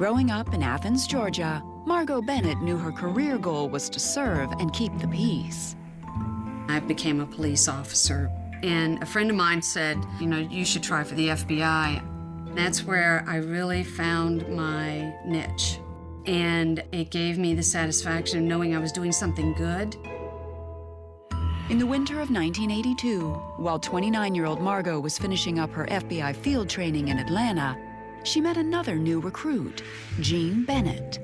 Growing up in Athens, Georgia, Margot Bennett knew her career goal was to serve and keep the peace. I became a police officer, and a friend of mine said, you know, you should try for the FBI. That's where I really found my niche. And it gave me the satisfaction of knowing I was doing something good. In the winter of 1982, while 29-year-old Margot was finishing up her FBI field training in Atlanta, she met another new recruit, Gene Bennett.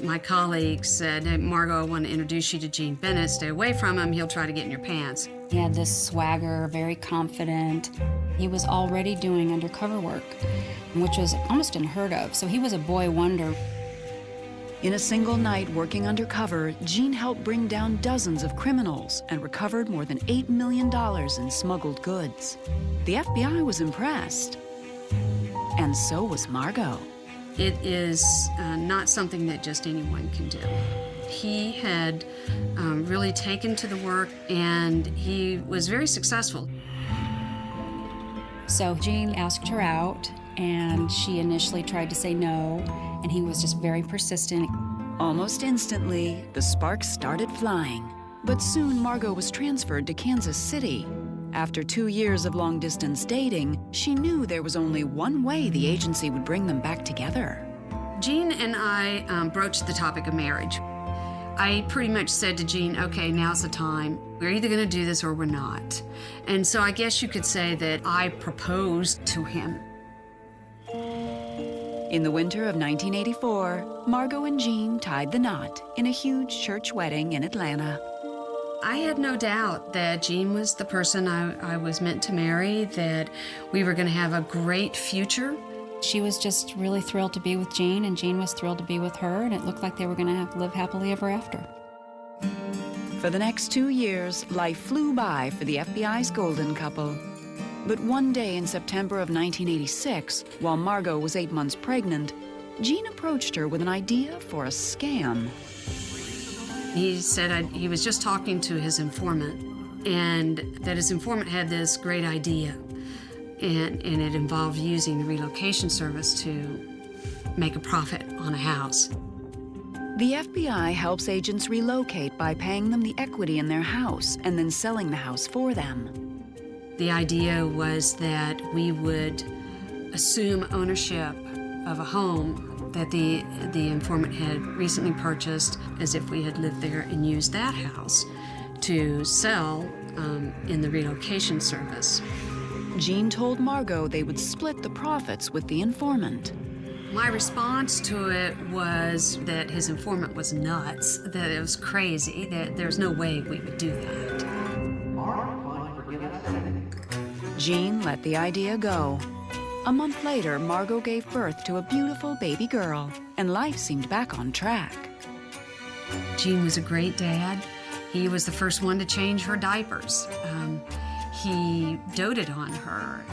My colleagues said, hey, Margot, I want to introduce you to Gene Bennett. Stay away from him. He'll try to get in your pants. He had this swagger, very confident. He was already doing undercover work, which was almost unheard of. So he was a boy wonder. In a single night working undercover, Gene helped bring down dozens of criminals and recovered more than $8 million in smuggled goods. The FBI was impressed. And so was Margot. It is not something that just anyone can do. He had really taken to the work, and he was very successful. So Gene asked her out, and she initially tried to say no, and he was just very persistent. Almost instantly, the sparks started flying. But soon Margot was transferred to Kansas City. After 2 years of long-distance dating, she knew there was only one way the agency would bring them back together. Gene and I broached the topic of marriage. I pretty much said to Gene, okay, now's the time. We're either gonna do this or we're not. And so I guess you could say that I proposed to him. In the winter of 1984, Margot and Gene tied the knot in a huge church wedding in Atlanta. I had no doubt that Gene was the person I was meant to marry, that we were going to have a great future. She was just really thrilled to be with Gene, and Gene was thrilled to be with her, and it looked like they were going to live happily ever after. For the next 2 years, life flew by for the FBI's golden couple. But one day in September of 1986, while Margot was 8 months pregnant, Gene approached her with an idea for a scam. He said he was just talking to his informant, and that his informant had this great idea, and it involved using the relocation service to make a profit on a house. The FBI helps agents relocate by paying them the equity in their house and then selling the house for them. The idea was that we would assume ownership of a home that the informant had recently purchased, as if we had lived there, and used that house to sell in the relocation service. Gene told Margot they would split the profits with the informant. My response to it was that his informant was nuts, that it was crazy, that there's no way we would do that. Gene let the idea go. A month later, Margot gave birth to a beautiful baby girl, and life seemed back on track. Gene was a great dad. He was the first one to change her diapers. He doted on her.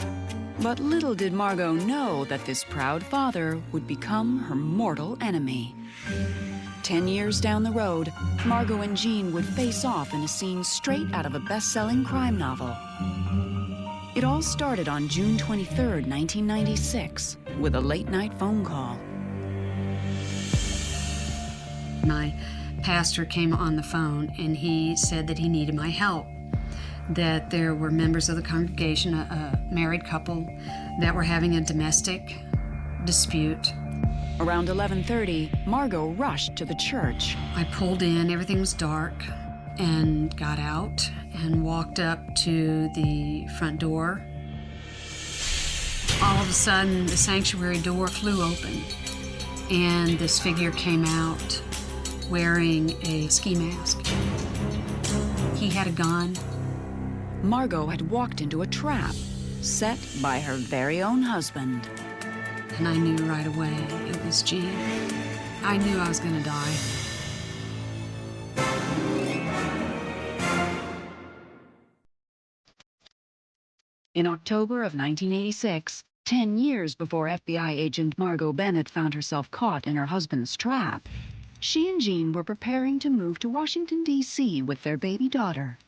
But little did Margot know that this proud father would become her mortal enemy. 10 years down the road, Margot and Gene would face off in a scene straight out of a best-selling crime novel. It all started on June 23, 1996, with a late-night phone call. My pastor came on the phone, and he said that he needed my help, that there were members of the congregation, a married couple, that were having a domestic dispute. Around 11:30, Margot rushed to the church. I pulled in, everything was dark, and got out and walked up to the front door. All of a sudden, the sanctuary door flew open, and this figure came out wearing a ski mask. He had a gun. Margot had walked into a trap set by her very own husband. And I knew right away it was Gene. I knew I was gonna die. In October of 1986, 10 years before FBI agent Margot Bennett found herself caught in her husband's trap, she and Gene were preparing to move to Washington, D.C. with their baby daughter.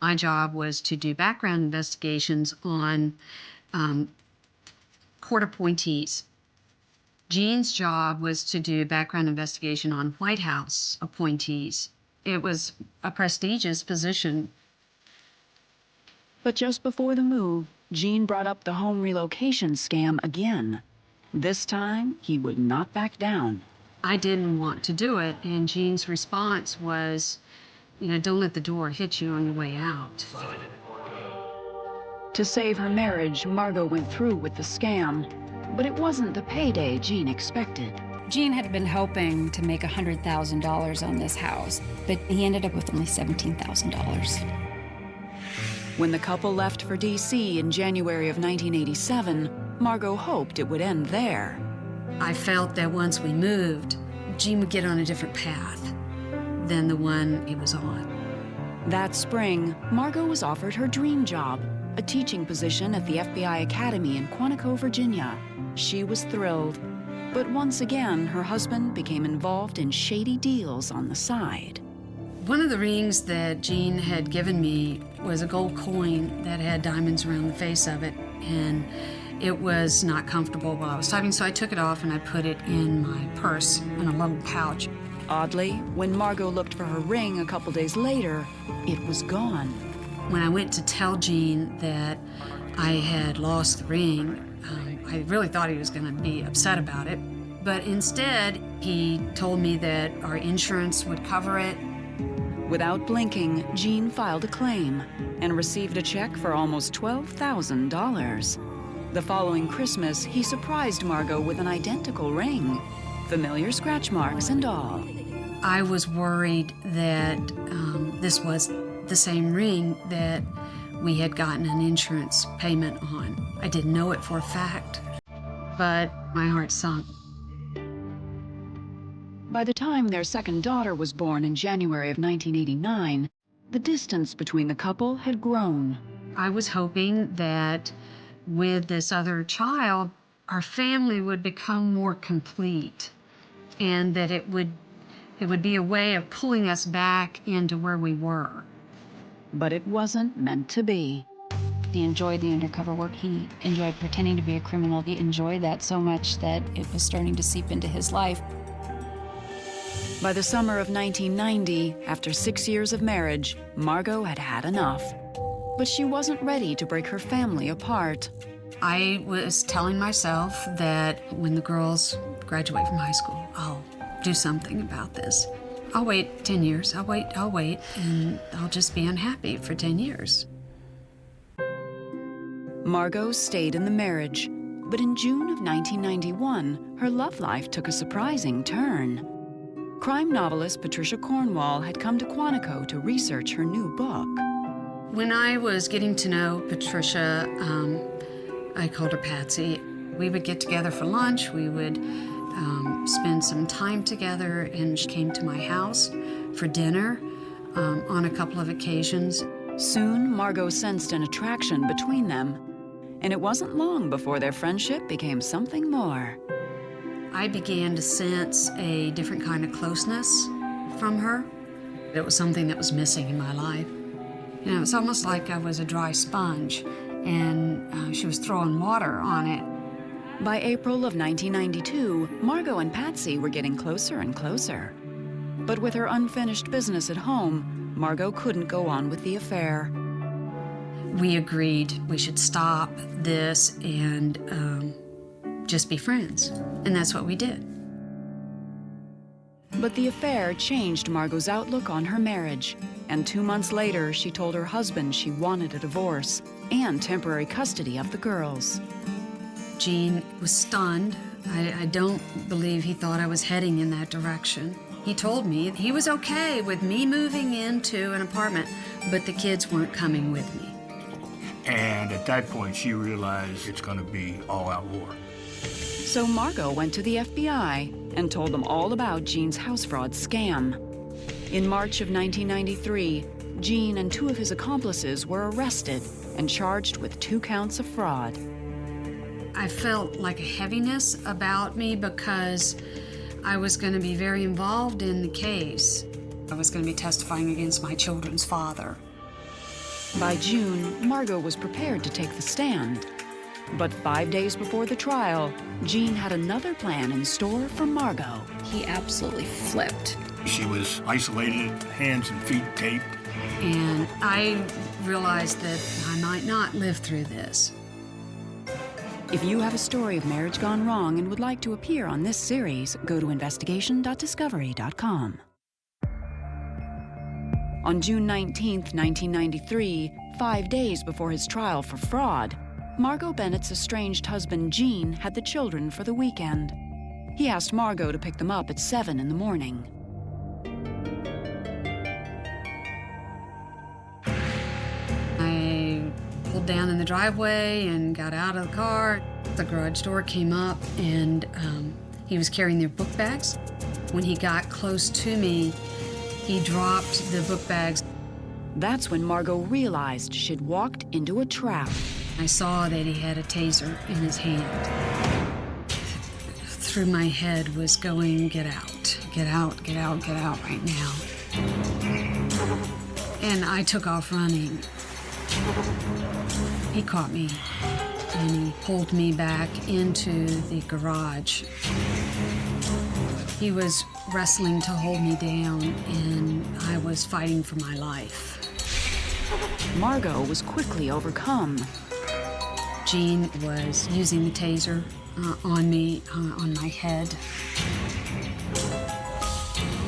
My job was to do background investigations on court appointees. Jean's job was to do background investigation on White House appointees. It was a prestigious position. But just before the move, Jean brought up the home relocation scam again. This time, he would not back down. I didn't want to do it, and Jean's response was, don't let the door hit you on your way out. To save her marriage, Margot went through with the scam, but it wasn't the payday Jean expected. Jean had been hoping to make $100,000 on this house, but he ended up with only $17,000. When the couple left for D.C. in January of 1987, Margot hoped it would end there. I felt that once we moved, Jean would get on a different path than the one he was on. That spring, Margot was offered her dream job, a teaching position at the FBI Academy in Quantico, Virginia. She was thrilled, but once again, her husband became involved in shady deals on the side. One of the rings that Jean had given me was a gold coin that had diamonds around the face of it, and it was not comfortable while I was typing, so I took it off and I put it in my purse in a little pouch. Oddly, when Margot looked for her ring a couple days later, it was gone. When I went to tell Jean that I had lost the ring, I really thought he was going to be upset about it, but instead he told me that our insurance would cover it. Without blinking, Jean filed a claim and received a check for almost $12,000. The following Christmas, he surprised Margot with an identical ring, familiar scratch marks and all. I was worried that this was the same ring that we had gotten an insurance payment on. I didn't know it for a fact, but my heart sunk. By the time their second daughter was born in January of 1989, the distance between the couple had grown. I was hoping that with this other child, our family would become more complete, and that it would be a way of pulling us back into where we were. But it wasn't meant to be. He enjoyed the undercover work. He enjoyed pretending to be a criminal. He enjoyed that so much that it was starting to seep into his life. By the summer of 1990, after 6 years of marriage, Margot had had enough. But she wasn't ready to break her family apart. I was telling myself that when the girls graduate from high school, I'll do something about this. I'll wait 10 years, I'll wait, and I'll just be unhappy for 10 years. Margot stayed in the marriage, but in June of 1991, her love life took a surprising turn. Crime novelist Patricia Cornwall had come to Quantico to research her new book. When I was getting to know Patricia, I called her Patsy. We would get together for lunch, we would spend some time together, and she came to my house for dinner on a couple of occasions. Soon, Margot sensed an attraction between them, and it wasn't long before their friendship became something more. I began to sense a different kind of closeness from her. It was something that was missing in my life. It was almost like I was a dry sponge, and she was throwing water on it. By April of 1992, Margot and Patsy were getting closer and closer. But with her unfinished business at home, Margot couldn't go on with the affair. We agreed we should stop this and just be friends, and that's what we did. But the affair changed Margot's outlook on her marriage, and 2 months later, she told her husband she wanted a divorce and temporary custody of the girls. Gene was stunned. I don't believe he thought I was heading in that direction. He told me he was okay with me moving into an apartment, but the kids weren't coming with me. And at that point, she realized it's going to be all-out war. So Margot went to the FBI and told them all about Gene's house fraud scam. In March of 1993, Gene and 2 of his accomplices were arrested and charged with 2 counts of fraud. I felt like a heaviness about me because I was going to be very involved in the case. I was going to be testifying against my children's father. By June, Margot was prepared to take the stand. But 5 days before the trial, Gene had another plan in store for Margot. He absolutely flipped. She was isolated, hands and feet taped. And I realized that I might not live through this. If you have a story of marriage gone wrong and would like to appear on this series, go to investigation.discovery.com. On June 19, 1993, 5 days before his trial for fraud, Margot Bennett's estranged husband, Gene, had the children for the weekend. He asked Margot to pick them up at 7 in the morning. I pulled down in the driveway and got out of the car. The garage door came up, and he was carrying their book bags. When he got close to me, he dropped the book bags. That's when Margot realized she'd walked into a trap. I saw that he had a taser in his hand. Through my head was going, get out, get out, get out, get out right now. And I took off running. He caught me, and he pulled me back into the garage. He was wrestling to hold me down, and I was fighting for my life. Margot was quickly overcome. Gene was using the taser on me, on my head.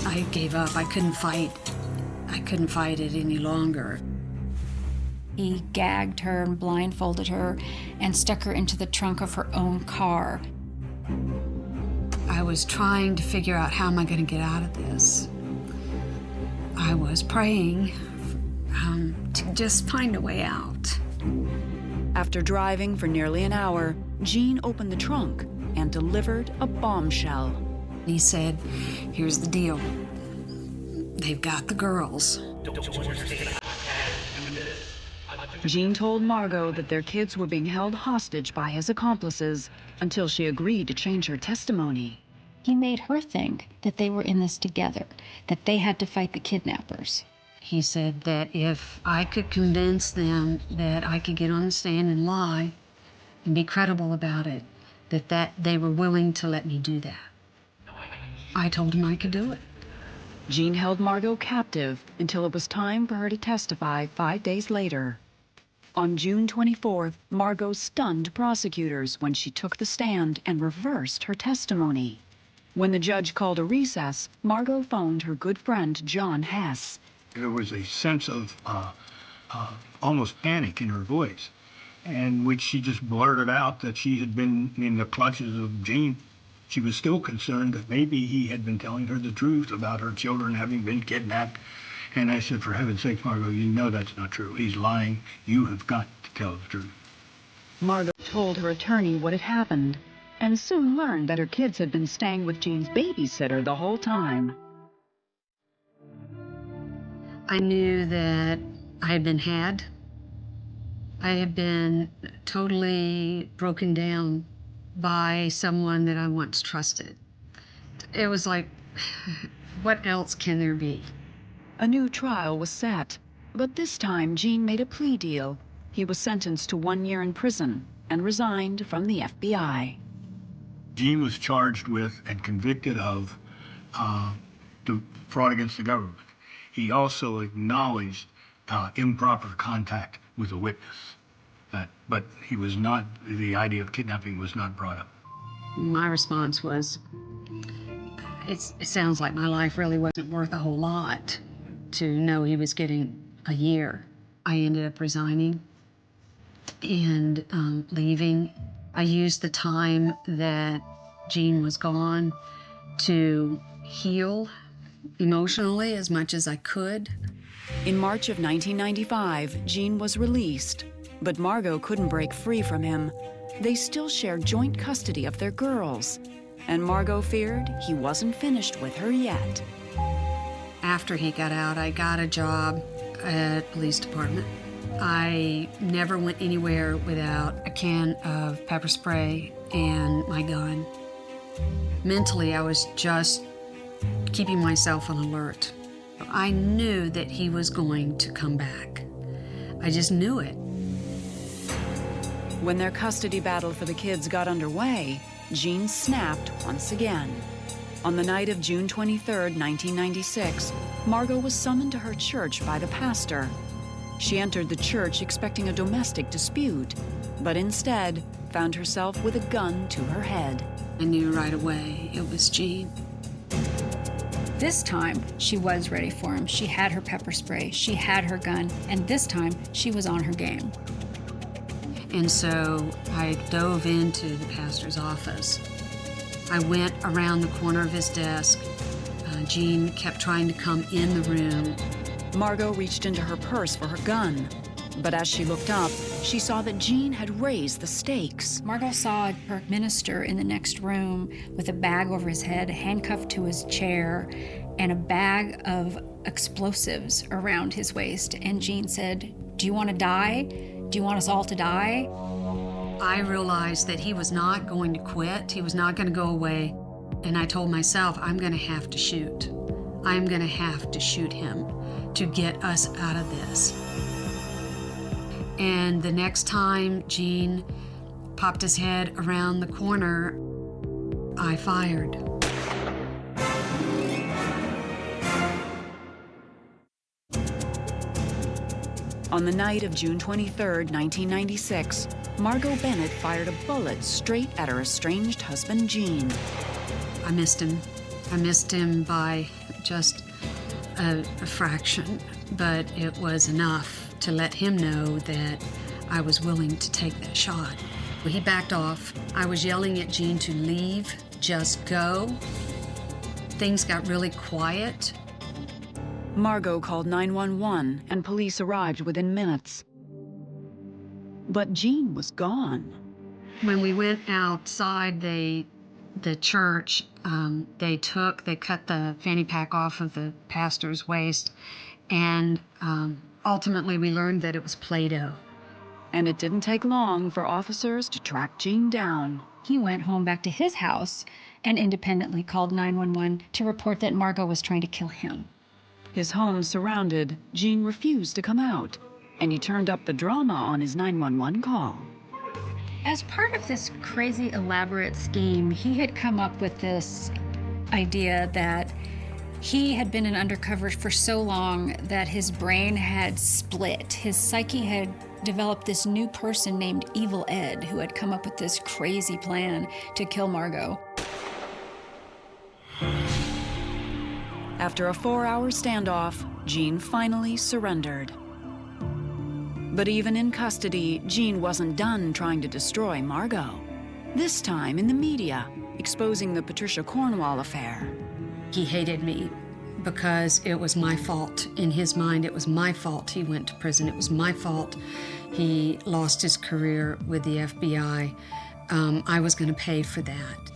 I gave up. I couldn't fight. I couldn't fight it any longer. He gagged her and blindfolded her and stuck her into the trunk of her own car. I was trying to figure out how am I going to get out of this. I was praying to just find a way out. After driving for nearly an hour, Gene opened the trunk and delivered a bombshell. He said, here's the deal. They've got the girls. Gene told Margot that their kids were being held hostage by his accomplices until she agreed to change her testimony. He made her think that they were in this together, that they had to fight the kidnappers. He said that if I could convince them that I could get on the stand and lie and be credible about it, that they were willing to let me do that. I told him I could do it. Gene held Margot captive until it was time for her to testify 5 days later. On June 24th, Margot stunned prosecutors when she took the stand and reversed her testimony. When the judge called a recess, Margot phoned her good friend John Hess. There was a sense of almost panic in her voice, and which she just blurted out that she had been in the clutches of Gene. She was still concerned that maybe he had been telling her the truth about her children having been kidnapped. And I said, for heaven's sake, Margot, you know that's not true. He's lying. You have got to tell the truth. Margot told her attorney what had happened, and soon learned that her kids had been staying with Gene's babysitter the whole time. I knew that I had been had. I had been totally broken down by someone that I once trusted. It was like, what else can there be? A new trial was set, but this time Gene made a plea deal. He was sentenced to 1 year in prison and resigned from the FBI. Gene was charged with and convicted of the fraud against the government. He also acknowledged improper contact with a witness. But he was not, the idea of kidnapping was not brought up. My response was, it sounds like my life really wasn't worth a whole lot to know he was getting a year. I ended up resigning and leaving. I used the time that Gene was gone to heal emotionally as much as I could. In March of 1995, Gene was released, but Margot couldn't break free from him. They still shared joint custody of their girls, and Margot feared he wasn't finished with her yet. After he got out, I got a job at police department. I never went anywhere without a can of pepper spray and my gun. Mentally, I was just keeping myself on alert. I knew that he was going to come back. I just knew it. When their custody battle for the kids got underway, Jean snapped once again. On the night of June 23, 1996, Margot was summoned to her church by the pastor. She entered the church expecting a domestic dispute, but instead found herself with a gun to her head. I knew right away it was Jean. This time, she was ready for him. She had her pepper spray, she had her gun, and this time, she was on her game. And so I dove into the pastor's office. I went around the corner of his desk. Jean kept trying to come in the room. Margot reached into her purse for her gun, but as she looked up, she saw that Jean had raised the stakes. Margot saw her minister in the next room with a bag over his head, handcuffed to his chair, and a bag of explosives around his waist. And Jean said, "Do you want to die? Do you want us all to die?" I realized that he was not going to quit. He was not going to go away. And I told myself, I'm going to have to shoot. I'm going to have to shoot him to get us out of this. And the next time Jean popped his head around the corner, I fired. On the night of June 23, 1996, Margot Bennett fired a bullet straight at her estranged husband, Jean. I missed him. I missed him by just a fraction, but it was enough to let him know that I was willing to take that shot. When he backed off, I was yelling at Jean to leave, just go. Things got really quiet. Margot called 911 and police arrived within minutes. But Jean was gone. When we went outside the church, they cut the fanny pack off of the pastor's waist, and ultimately we learned that it was Play-Doh. And it didn't take long for officers to track Jean down. He went home back to his house and independently called 911 to report that Margot was trying to kill him. His home surrounded, Jean refused to come out, and he turned up the drama on his 911 call. As part of this crazy, elaborate scheme, he had come up with this idea that he had been an undercover for so long that his brain had split. His psyche had developed this new person named Evil Ed, who had come up with this crazy plan to kill Margot. After a 4-hour standoff, Jean finally surrendered. But even in custody, Jean wasn't done trying to destroy Margot. This time in the media, exposing the Patricia Cornwall affair. He hated me because it was my fault. In his mind, it was my fault he went to prison. It was my fault he lost his career with the FBI. I was going to pay for that.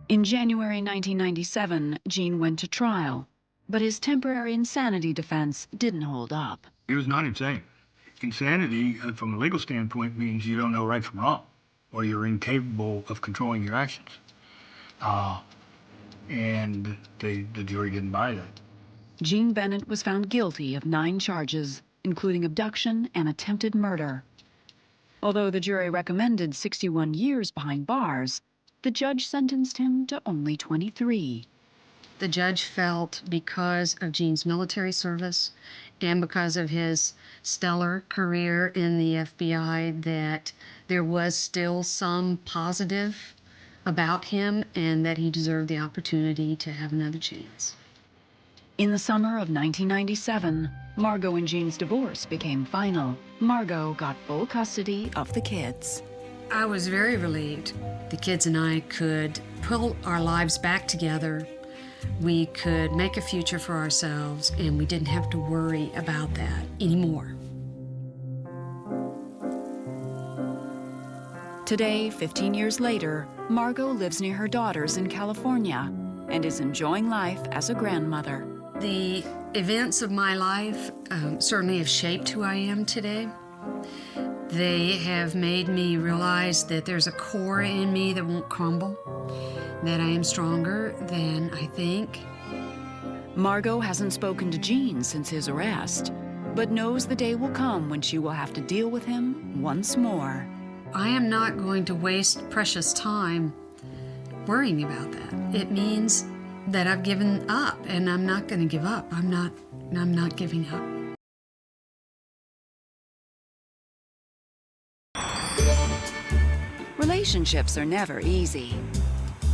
In January 1997, Jean went to trial, but his temporary insanity defense didn't hold up. He was not insane. Insanity, from a legal standpoint, means you don't know right from wrong, or you're incapable of controlling your actions. And the jury didn't buy that. Jean Bennett was found guilty of 9 charges, including abduction and attempted murder. Although the jury recommended 61 years behind bars, the judge sentenced him to only 23. The judge felt because of Jean's military service and because of his stellar career in the FBI that there was still some positive about him and that he deserved the opportunity to have another chance. In the summer of 1997, Margot and Jean's divorce became final. Margot got full custody of the kids. I was very relieved. The kids and I could pull our lives back together. We could make a future for ourselves, and we didn't have to worry about that anymore. Today, 15 years later, Margot lives near her daughters in California and is enjoying life as a grandmother. The events of my life certainly have shaped who I am today. They have made me realize that there's a core in me that won't crumble, that I am stronger than I think. Margot hasn't spoken to Jean since his arrest. but knows the day will come when she will have to deal with him once more. I am not going to waste precious time worrying about that. It means that I've given up, and I'm not going to give up. I'm not giving up. Relationships are never easy.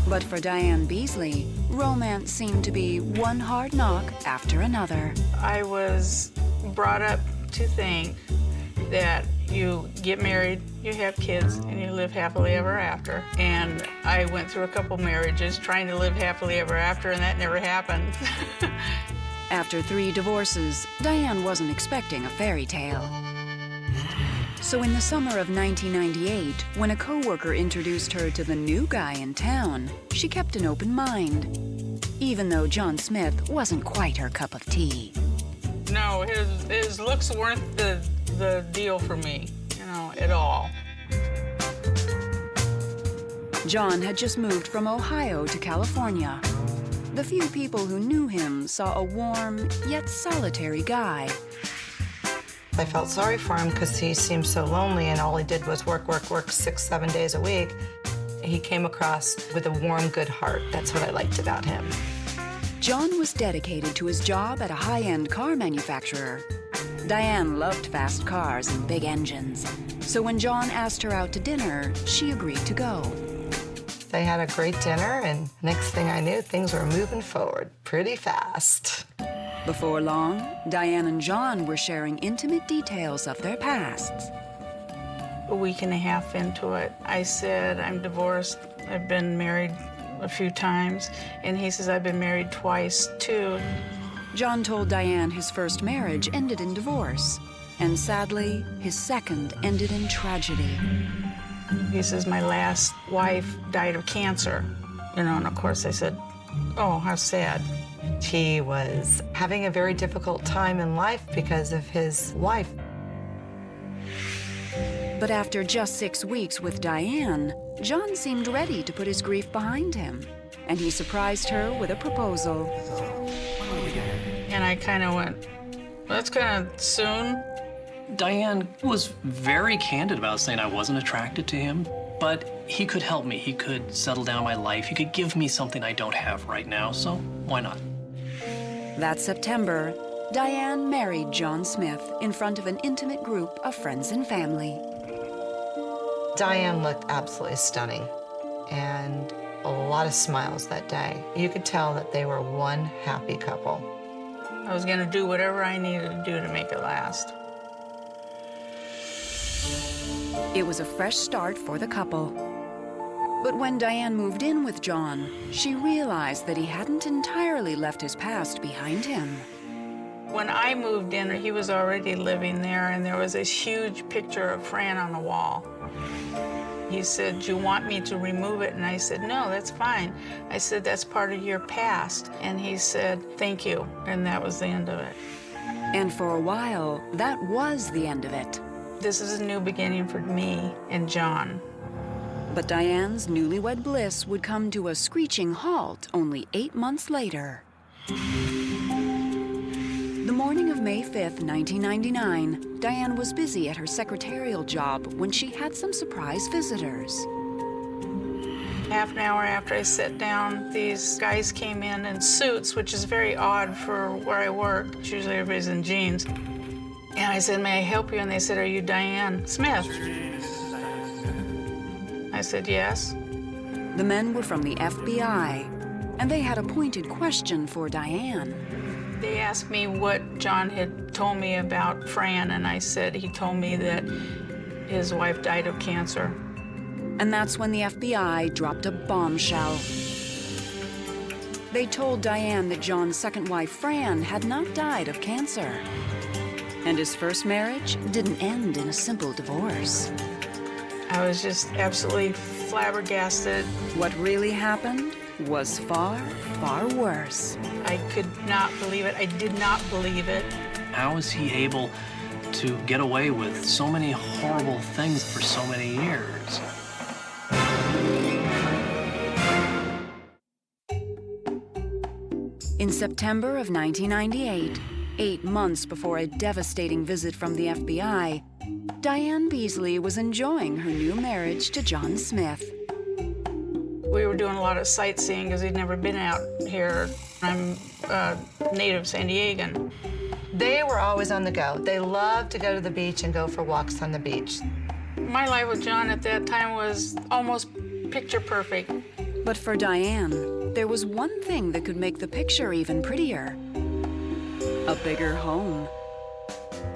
But for Diane Beasley, romance seemed to be one hard knock after another. I was brought up to think that you get married, you have kids, and you live happily ever after. And I went through a couple marriages trying to live happily ever after, and that never happened. After 3 divorces, Diane wasn't expecting a fairy tale. So in the summer of 1998, when a coworker introduced her to the new guy in town, she kept an open mind, even though John Smith wasn't quite her cup of tea. No, his looks weren't the deal for me, you know, at all. John had just moved from Ohio to California. The few people who knew him saw a warm, yet solitary guy. I felt sorry for him because he seemed so lonely and all he did was work 6, 7 days a week. He came across with a warm, good heart. That's what I liked about him. John was dedicated to his job at a high-end car manufacturer. Diane loved fast cars and big engines. So when John asked her out to dinner, she agreed to go. They had a great dinner, and next thing I knew, things were moving forward pretty fast. Before long, Diane and John were sharing intimate details of their pasts. A week and a half into it, I said, I'm divorced. I've been married a few times. And he says, I've been married twice, too. John told Diane his first marriage ended in divorce. And sadly, his second ended in tragedy. He says, my last wife died of cancer. You know, and of course I said, oh, how sad. He was having a very difficult time in life because of his wife. But after just 6 weeks with Diane, John seemed ready to put his grief behind him, and he surprised her with a proposal. And I kind of went, well, that's kind of soon. Diane was very candid about saying I wasn't attracted to him, but he could help me. He could settle down my life. He could give me something I don't have right now, so why not? That September, Diane married John Smith in front of an intimate group of friends and family. Diane looked absolutely stunning, and a lot of smiles that day. You could tell that they were one happy couple. I was going to do whatever I needed to do to make it last. It was a fresh start for the couple. But when Diane moved in with John, she realized that he hadn't entirely left his past behind him. When I moved in, he was already living there, and there was this huge picture of Fran on the wall. He said, do you want me to remove it? And I said, no, that's fine. I said, that's part of your past. And he said, thank you. And that was the end of it. And for a while, that was the end of it. This is a new beginning for me and John. But Diane's newlywed bliss would come to a screeching halt only 8 months later. The morning of May 5th, 1999, Diane was busy at her secretarial job when she had some surprise visitors. Half an hour after I sat down, these guys came in suits, which is very odd for where I work. Usually everybody's in jeans. And I said, may I help you? And they said, are you Diane Smith? I said, yes. The men were from the FBI, and they had a pointed question for Diane. They asked me what John had told me about Fran, and I said he told me that his wife died of cancer. And that's when the FBI dropped a bombshell. They told Diane that John's second wife, Fran, had not died of cancer. And his first marriage didn't end in a simple divorce. I was just absolutely flabbergasted. What really happened was far, far worse. I could not believe it. I did not believe it. How is he able to get away with so many horrible things for so many years? In September of 1998, 8 months before a devastating visit from the FBI, Diane Beasley was enjoying her new marriage to John Smith. We were doing a lot of sightseeing because he'd never been out here. I'm a native San Diegan. They were always on the go. They loved to go to the beach and go for walks on the beach. My life with John at that time was almost picture perfect. But for Diane, there was one thing that could make the picture even prettier: a bigger home.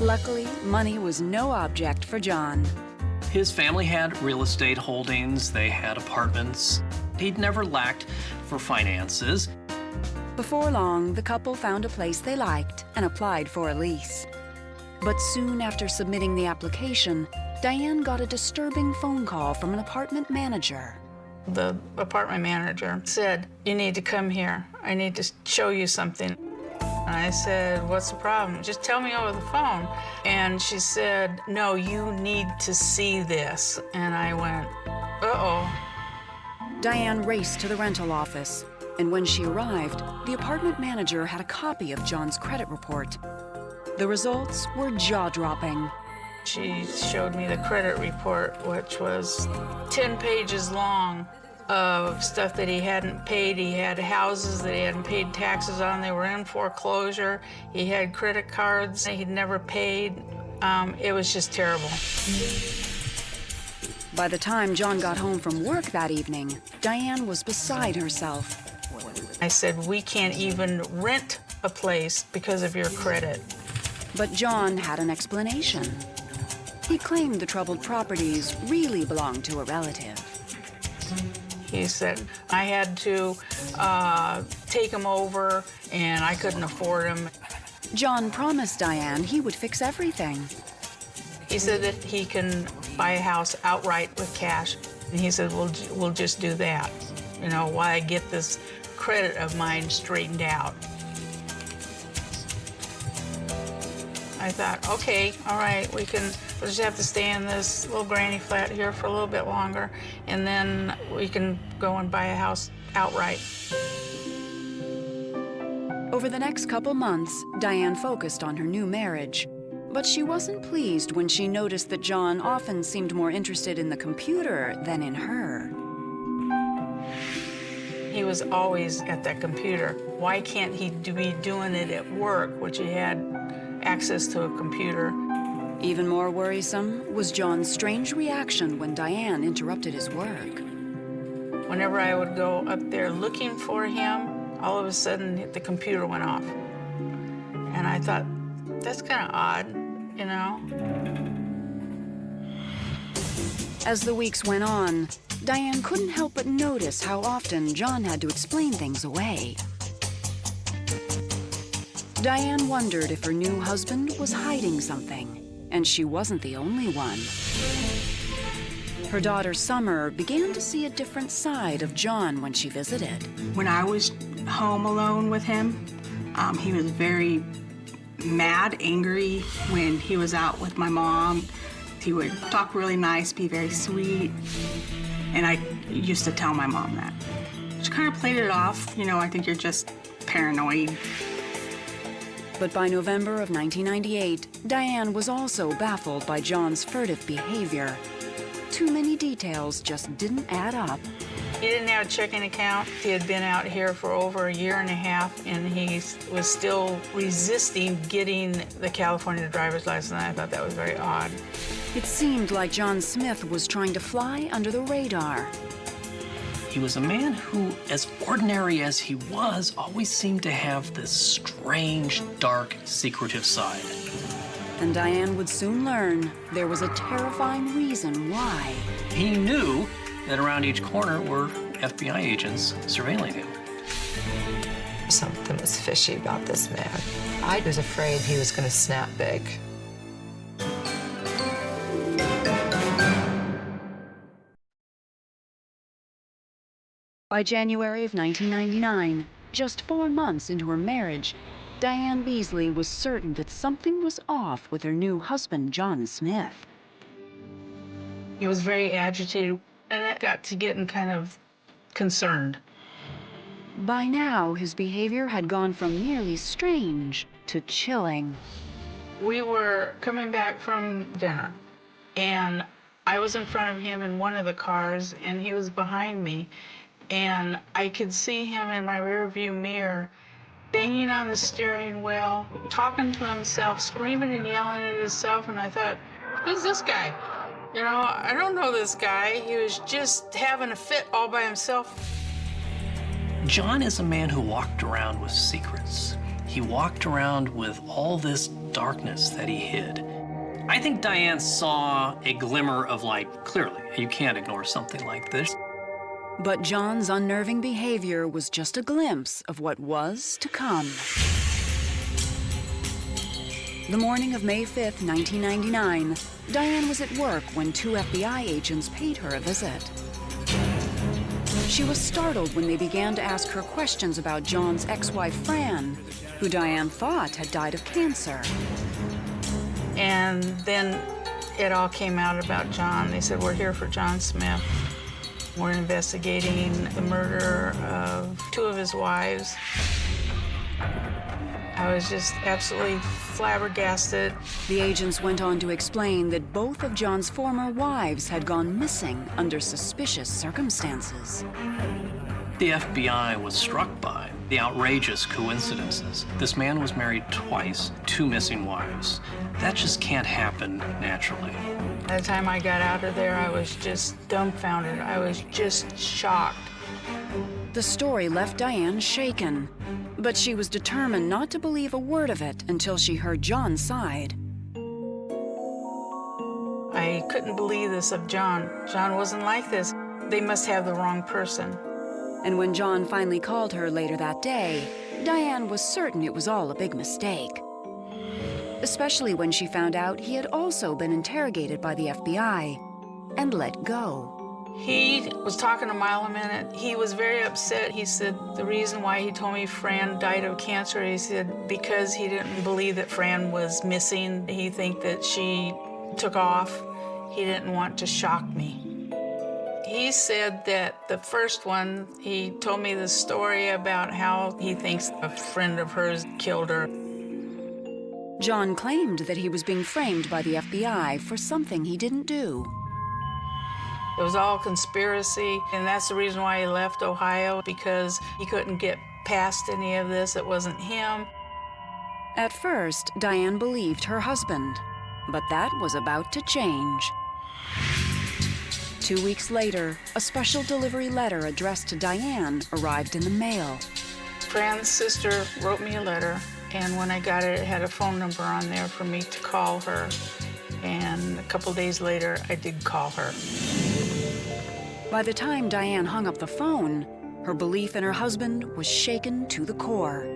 Luckily, money was no object for John. His family had real estate holdings, they had apartments. He'd never lacked for finances. Before long, the couple found a place they liked and applied for a lease. But soon after submitting the application, Diane got a disturbing phone call from an apartment manager. The apartment manager said, "You need to come here. I need to show you something." And I said, "What's the problem? Just tell me over the phone." And she said, "No, you need to see this." And I went, uh-oh. Diane raced to the rental office, and when she arrived, the apartment manager had a copy of John's credit report. The results were jaw-dropping. She showed me the credit report, which was 10 pages long of stuff that he hadn't paid. He had houses that he hadn't paid taxes on. They were in foreclosure. He had credit cards he'd never paid. It was just terrible. By the time John got home from work that evening, Diane was beside herself. I said, "We can't even rent a place because of your credit." But John had an explanation. He claimed the troubled properties really belonged to a relative. He said, "I had to take him over, and I couldn't afford him." John promised Diane he would fix everything. He said that he can buy a house outright with cash. And he said, we'll just do that, you know, while I get this credit of mine straightened out. I thought, okay, all right, we'll just have to stay in this little granny flat here for a little bit longer, and then we can go and buy a house outright. Over the next couple months, Diane focused on her new marriage. But she wasn't pleased when she noticed that John often seemed more interested in the computer than in her. He was always at that computer. Why can't he be doing it at work, which he had access to a computer? Even more worrisome was John's strange reaction when Diane interrupted his work. Whenever I would go up there looking for him, all of a sudden the computer went off. And I thought, that's kind of odd, you know? As the weeks went on, Diane couldn't help but notice how often John had to explain things away. Diane wondered if her new husband was hiding something, and she wasn't the only one. Her daughter Summer began to see a different side of John when she visited. When I was home alone with him, he was very mad, angry. When he was out with my mom, he would talk really nice, be very sweet. And I used to tell my mom that. She kind of played it off, you know, I think you're just paranoid. But by November of 1998, Diane was also baffled by John's furtive behavior. Too many details just didn't add up. He didn't have a checking account. He had been out here for over 1.5 years, and he was still resisting getting the California driver's license. I thought that was very odd. It seemed like John Smith was trying to fly under the radar. He was a man who, as ordinary as he was, always seemed to have this strange, dark, secretive side. And Diane would soon learn there was a terrifying reason why. He knew that around each corner were FBI agents surveilling him. Something was fishy about this man. I was afraid he was going to snap big. By January of 1999, just 4 months into her marriage, Diane Beasley was certain that something was off with her new husband, John Smith. He was very agitated, and that got to getting kind of concerned. By now, his behavior had gone from merely strange to chilling. We were coming back from dinner, and I was in front of him in one of the cars, and he was behind me, and I could see him in my rearview mirror, banging on the steering wheel, talking to himself, screaming and yelling at himself, and I thought, who's this guy? You know, I don't know this guy. He was just having a fit all by himself. John is a man who walked around with secrets. He walked around with all this darkness that he hid. I think Diane saw a glimmer of light clearly. You can't ignore something like this. But John's unnerving behavior was just a glimpse of what was to come. The morning of May 5th, 1999, Diane was at work when 2 FBI agents paid her a visit. She was startled when they began to ask her questions about John's ex-wife, Fran, who Diane thought had died of cancer. And then it all came out about John. They said, we're here for John Smith. We're investigating the murder of 2 of his wives. I was just absolutely flabbergasted. The agents went on to explain that both of John's former wives had gone missing under suspicious circumstances. The FBI was struck by the outrageous coincidences. This man was married twice, 2 missing wives. That just can't happen naturally. By the time I got out of there, I was just dumbfounded. I was just shocked. The story left Diane shaken, but she was determined not to believe a word of it until she heard John's side. I couldn't believe this of John. John wasn't like this. They must have the wrong person. And when John finally called her later that day, Diane was certain it was all a big mistake. Especially when she found out he had also been interrogated by the FBI and let go. He was talking a mile a minute. He was very upset. He said the reason why he told me Fran died of cancer, he said because he didn't believe that Fran was missing. He think that she took off. He didn't want to shock me. He said that the first one, he told me the story about how he thinks a friend of hers killed her. John claimed that he was being framed by the FBI for something he didn't do. It was all conspiracy, and that's the reason why he left Ohio, because he couldn't get past any of this. It wasn't him. At first, Diane believed her husband, but that was about to change. 2 weeks later, a special delivery letter addressed to Diane arrived in the mail. Fran's sister wrote me a letter, and when I got it, it had a phone number on there for me to call her. And a couple days later, I did call her. By the time Diane hung up the phone, her belief in her husband was shaken to the core.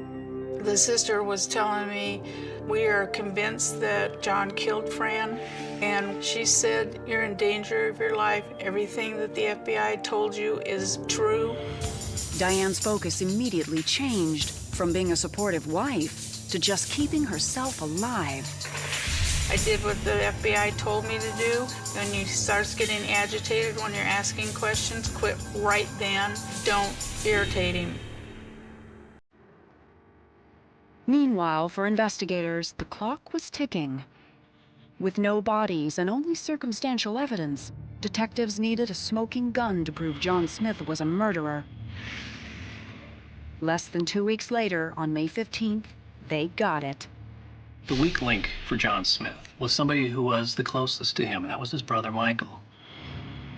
The sister was telling me, we are convinced that John killed Fran, and she said, you're in danger of your life. Everything that the FBI told you is true. Diane's focus immediately changed from being a supportive wife to just keeping herself alive. I did what the FBI told me to do. When you start getting agitated when you're asking questions, quit right then. Don't irritate him. Meanwhile, for investigators, the clock was ticking. With no bodies and only circumstantial evidence, detectives needed a smoking gun to prove John Smith was a murderer. Less than 2 weeks later, on May 15th, they got it. The weak link for John Smith was somebody who was the closest to him, and that was his brother Michael.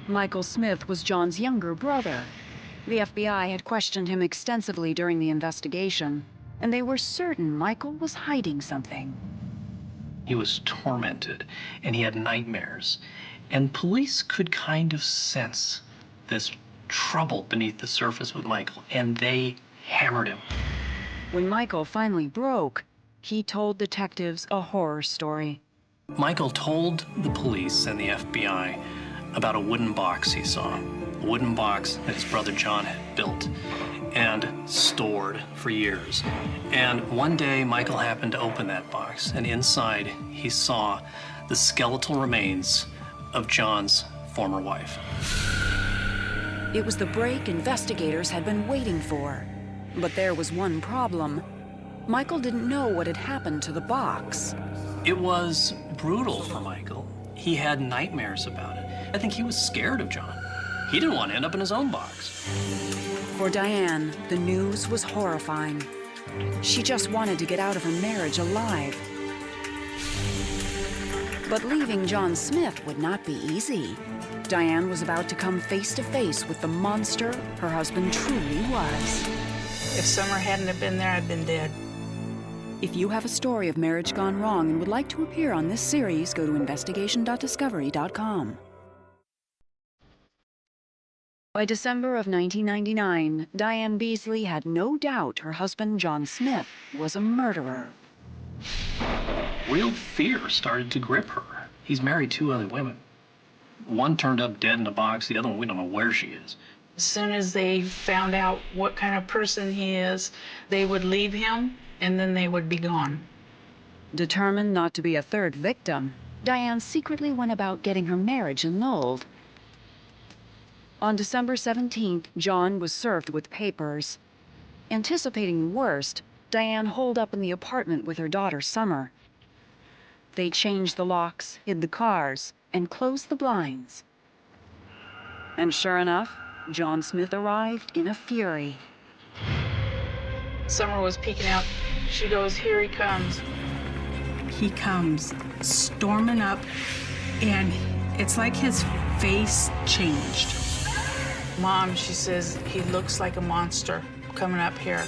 Michael Smith was John's younger brother. The FBI had questioned him extensively during the investigation, and they were certain Michael was hiding something. He was tormented, and he had nightmares, and police could kind of sense this trouble beneath the surface with Michael, and they hammered him. When Michael finally broke, he told detectives a horror story. Michael told the police and the FBI about a wooden box he saw, a wooden box that his brother John had built and stored for years. And one day, Michael happened to open that box, and inside he saw the skeletal remains of John's former wife. It was the break investigators had been waiting for. But there was one problem. Michael didn't know what had happened to the box. It was brutal for Michael. He had nightmares about it. I think he was scared of John. He didn't want to end up in his own box. For Diane, the news was horrifying. She just wanted to get out of her marriage alive. But leaving John Smith would not be easy. Diane was about to come face to face with the monster her husband truly was. If Summer hadn't have been there, I'd been dead. If you have a story of marriage gone wrong and would like to appear on this series, go to investigation.discovery.com. By December of 1999, Diane Beasley had no doubt her husband, John Smith, was a murderer. Real fear started to grip her. He's married 2 other women. One turned up dead in a box, the other one, we don't know where she is. As soon as they found out what kind of person he is, they would leave him, and then they would be gone. Determined not to be a third victim, Diane secretly went about getting her marriage annulled. On December 17th, John was served with papers. Anticipating the worst, Diane holed up in the apartment with her daughter, Summer. They changed the locks, hid the cars, and closed the blinds. And sure enough, John Smith arrived in a fury. Summer was peeking out. She goes, "Here he comes." He comes storming up, and it's like his face changed. "Mom," she says, "he looks like a monster coming up here."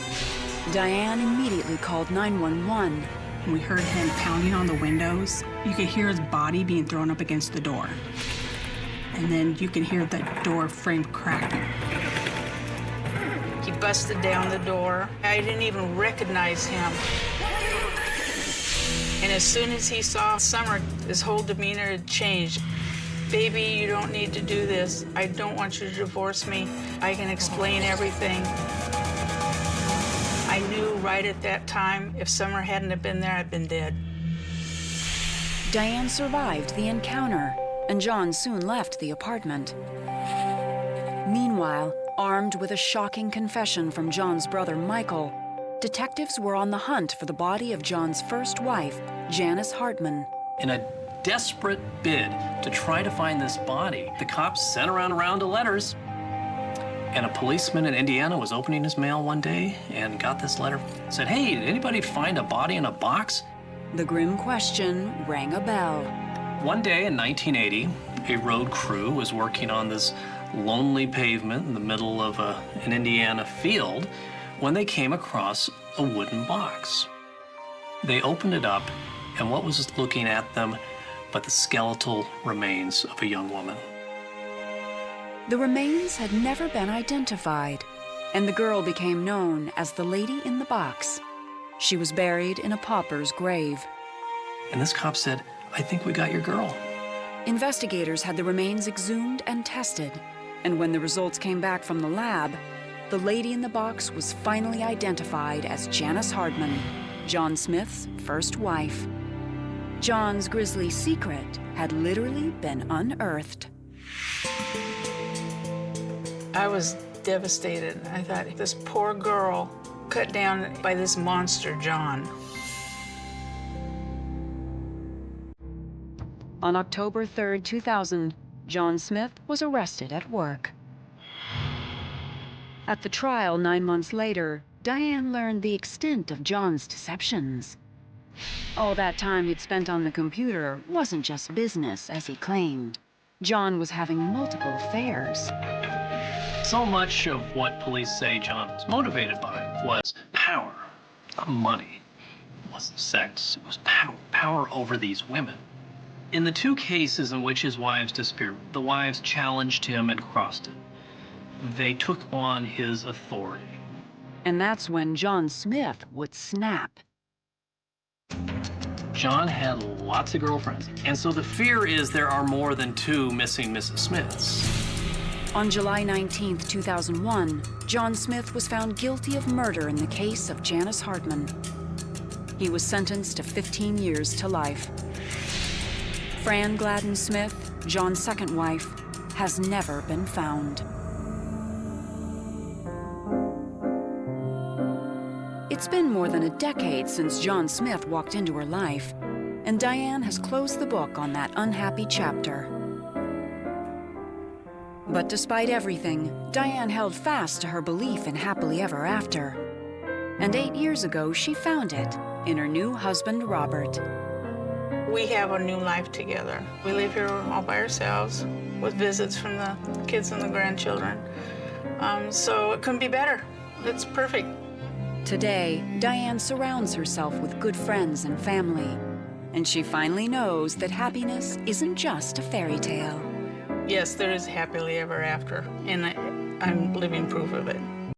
Diane immediately called 911. We heard him pounding on the windows. You could hear his body being thrown up against the door. And then you could hear the door frame cracking. He busted down the door. I didn't even recognize him. And as soon as he saw Summer, his whole demeanor had changed. "Baby, you don't need to do this. I don't want you to divorce me. I can explain everything." I knew right at that time, if Summer hadn't have been there, I'd been dead. Diane survived the encounter, and John soon left the apartment. Meanwhile, armed with a shocking confession from John's brother Michael, detectives were on the hunt for the body of John's first wife, Janice Hartman. In a desperate bid to try to find this body, the cops sent around a round of letters. And a policeman in Indiana was opening his mail one day and got this letter. Said, "Hey, did anybody find a body in a box?" The grim question rang a bell. One day in 1980, a road crew was working on this lonely pavement in the middle of an Indiana field when they came across a wooden box. They opened it up, and what was looking at them but the skeletal remains of a young woman. The remains had never been identified, and the girl became known as the lady in the box. She was buried in a pauper's grave. And this cop said, "I think we got your girl." Investigators had the remains exhumed and tested, and when the results came back from the lab, the lady in the box was finally identified as Janice Hartman, John Smith's first wife. John's grisly secret had literally been unearthed. I was devastated. I thought, this poor girl cut down by this monster, John. On October 3rd, 2000, John Smith was arrested at work. At the trial 9 months later, Diane learned the extent of John's deceptions. All that time he'd spent on the computer wasn't just business, as he claimed. John was having multiple affairs. So much of what police say John was motivated by was power, not money. It wasn't sex, it was power over these women. In the 2 cases in which his wives disappeared, the wives challenged him and crossed it. They took on his authority. And that's when John Smith would snap. John had lots of girlfriends, and so the fear is there are more than 2 missing Mrs. Smiths. On July 19, 2001, John Smith was found guilty of murder in the case of Janice Hartman. He was sentenced to 15 years to life. Fran Gladden Smith, John's second wife, has never been found. It It's been more than a decade since John Smith walked into her life, and Diane has closed the book on that unhappy chapter. But despite everything, Diane held fast to her belief in happily ever after. And 8 years ago, she found it in her new husband, Robert. We have a new life together. We live here all by ourselves with visits from the kids and the grandchildren. So it couldn't be better. It's perfect. Today, Diane surrounds herself with good friends and family, and she finally knows that happiness isn't just a fairy tale. Yes, there is happily ever after, and I'm living proof of it.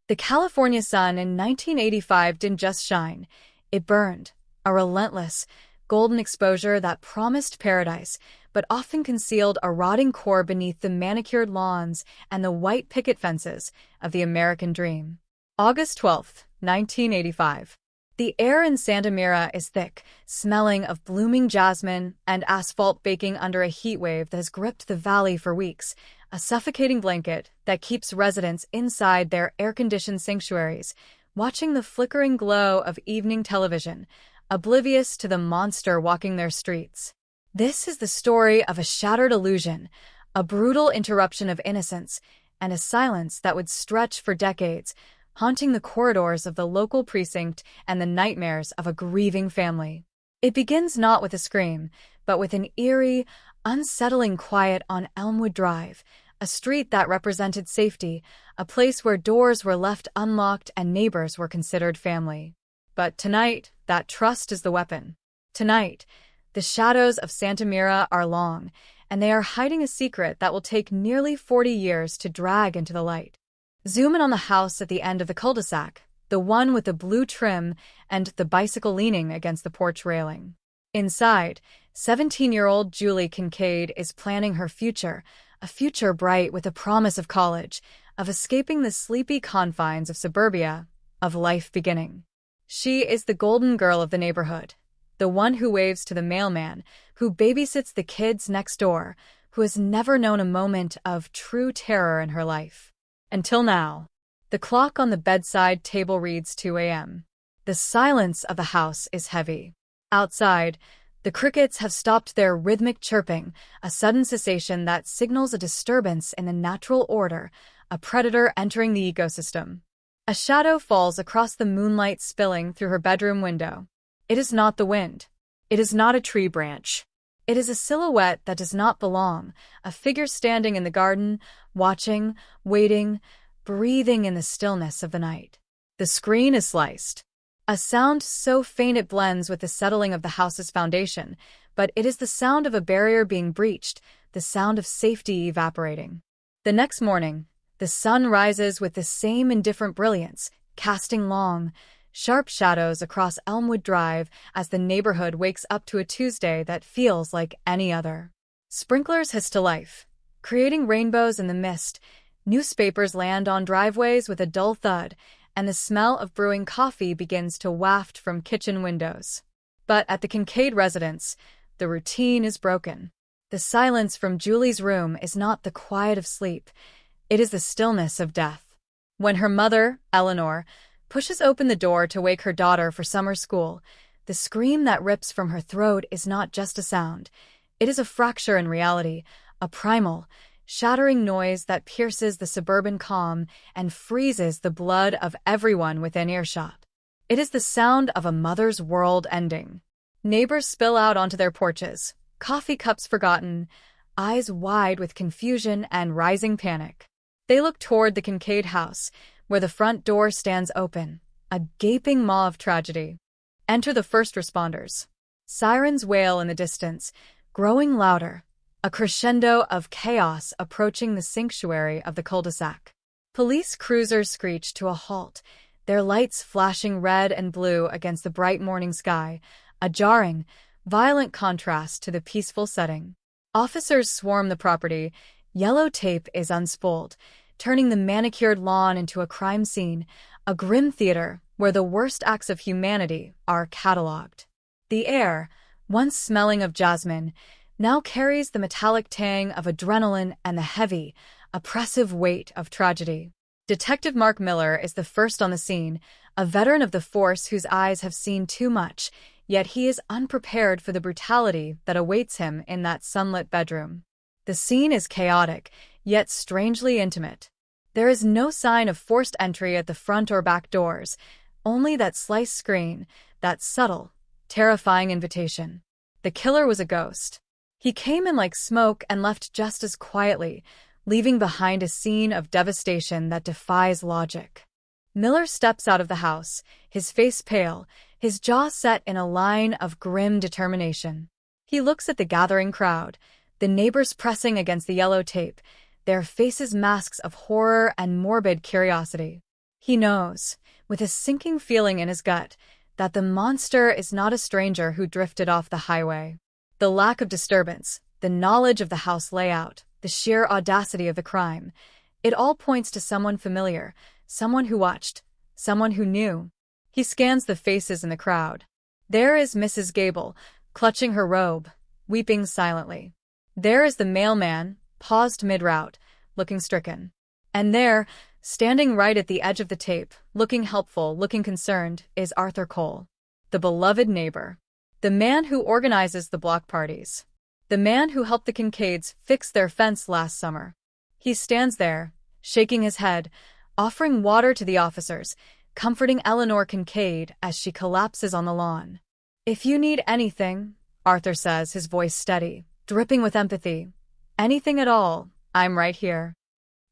The California sun in 1985 didn't just shine. It burned, a relentless, golden exposure that promised paradise, but often concealed a rotting core beneath the manicured lawns and the white picket fences of the American dream. August 12th, 1985. The air in Santa Mira is thick, smelling of blooming jasmine and asphalt baking under a heat wave that has gripped the valley for weeks, a suffocating blanket that keeps residents inside their air-conditioned sanctuaries, watching the flickering glow of evening television, oblivious to the monster walking their streets. This is the story of a shattered illusion, a brutal interruption of innocence, and a silence that would stretch for decades, haunting the corridors of the local precinct and the nightmares of a grieving family. It begins not with a scream, but with an eerie, unsettling quiet on Elmwood Drive, a street that represented safety, a place where doors were left unlocked and neighbors were considered family. But tonight, that trust is the weapon. Tonight, the shadows of Santa Mira are long, and they are hiding a secret that will take nearly 40 years to drag into the light. Zoom in on the house at the end of the cul-de-sac, the one with the blue trim and the bicycle leaning against the porch railing. Inside, 17-year-old Julie Kincaid is planning her future, a future bright with a promise of college, of escaping the sleepy confines of suburbia, of life beginning. She is the golden girl of the neighborhood, the one who waves to the mailman, who babysits the kids next door, who has never known a moment of true terror in her life. Until now. The clock on the bedside table reads 2 a.m. The silence of the house is heavy. Outside, the crickets have stopped their rhythmic chirping, a sudden cessation that signals a disturbance in the natural order, a predator entering the ecosystem. A shadow falls across the moonlight spilling through her bedroom window. It is not the wind. It is not a tree branch. It is a silhouette that does not belong, a figure standing in the garden, watching, waiting, breathing in the stillness of the night. The screen is sliced. A sound so faint it blends with the settling of the house's foundation, but it is the sound of a barrier being breached, the sound of safety evaporating. The next morning, the sun rises with the same indifferent brilliance, casting long, sharp shadows across Elmwood Drive as the neighborhood wakes up to a Tuesday that feels like any other. Sprinklers hiss to life, creating rainbows in the mist. Newspapers land on driveways with a dull thud, and the smell of brewing coffee begins to waft from kitchen windows. But at the Kincaid residence, the routine is broken. The silence from Julie's room is not the quiet of sleep. It is the stillness of death. When her mother, Eleanor, pushes open the door to wake her daughter for summer school, the scream that rips from her throat is not just a sound. It is a fracture in reality, a primal, shattering noise that pierces the suburban calm and freezes the blood of everyone within earshot. It is the sound of a mother's world ending. Neighbors spill out onto their porches, coffee cups forgotten, eyes wide with confusion and rising panic. They look toward the Kincaid house, where the front door stands open, a gaping maw of tragedy. Enter the first responders. Sirens wail in the distance, growing louder, a crescendo of chaos approaching the sanctuary of the cul-de-sac. Police cruisers screech to a halt, their lights flashing red and blue against the bright morning sky, a jarring, violent contrast to the peaceful setting. Officers swarm the property. Yellow tape is unspooled, turning the manicured lawn into a crime scene, a grim theater where the worst acts of humanity are catalogued. The air, once smelling of jasmine, now carries the metallic tang of adrenaline and the heavy, oppressive weight of tragedy. Detective Mark Miller is the first on the scene, a veteran of the force whose eyes have seen too much, yet he is unprepared for the brutality that awaits him in that sunlit bedroom. The scene is chaotic, yet strangely intimate. There is no sign of forced entry at the front or back doors, only that sliced screen, that subtle, terrifying invitation. The killer was a ghost. He came in like smoke and left just as quietly, leaving behind a scene of devastation that defies logic. Miller steps out of the house, his face pale, his jaw set in a line of grim determination. He looks at the gathering crowd, the neighbors pressing against the yellow tape, their faces masks of horror and morbid curiosity. He knows, with a sinking feeling in his gut, that the monster is not a stranger who drifted off the highway. The lack of disturbance, the knowledge of the house layout, the sheer audacity of the crime, it all points to someone familiar, someone who watched, someone who knew. He scans the faces in the crowd. There is Mrs. Gable, clutching her robe, weeping silently. There is the mailman, paused mid-route, looking stricken. And there, standing right at the edge of the tape, looking helpful, looking concerned, is Arthur Cole, the beloved neighbor, the man who organizes the block parties, the man who helped the Kincaids fix their fence last summer. He stands there, shaking his head, offering water to the officers, comforting Eleanor Kincaid as she collapses on the lawn. "If you need anything," Arthur says, his voice steady, dripping with empathy, "anything at all, I'm right here."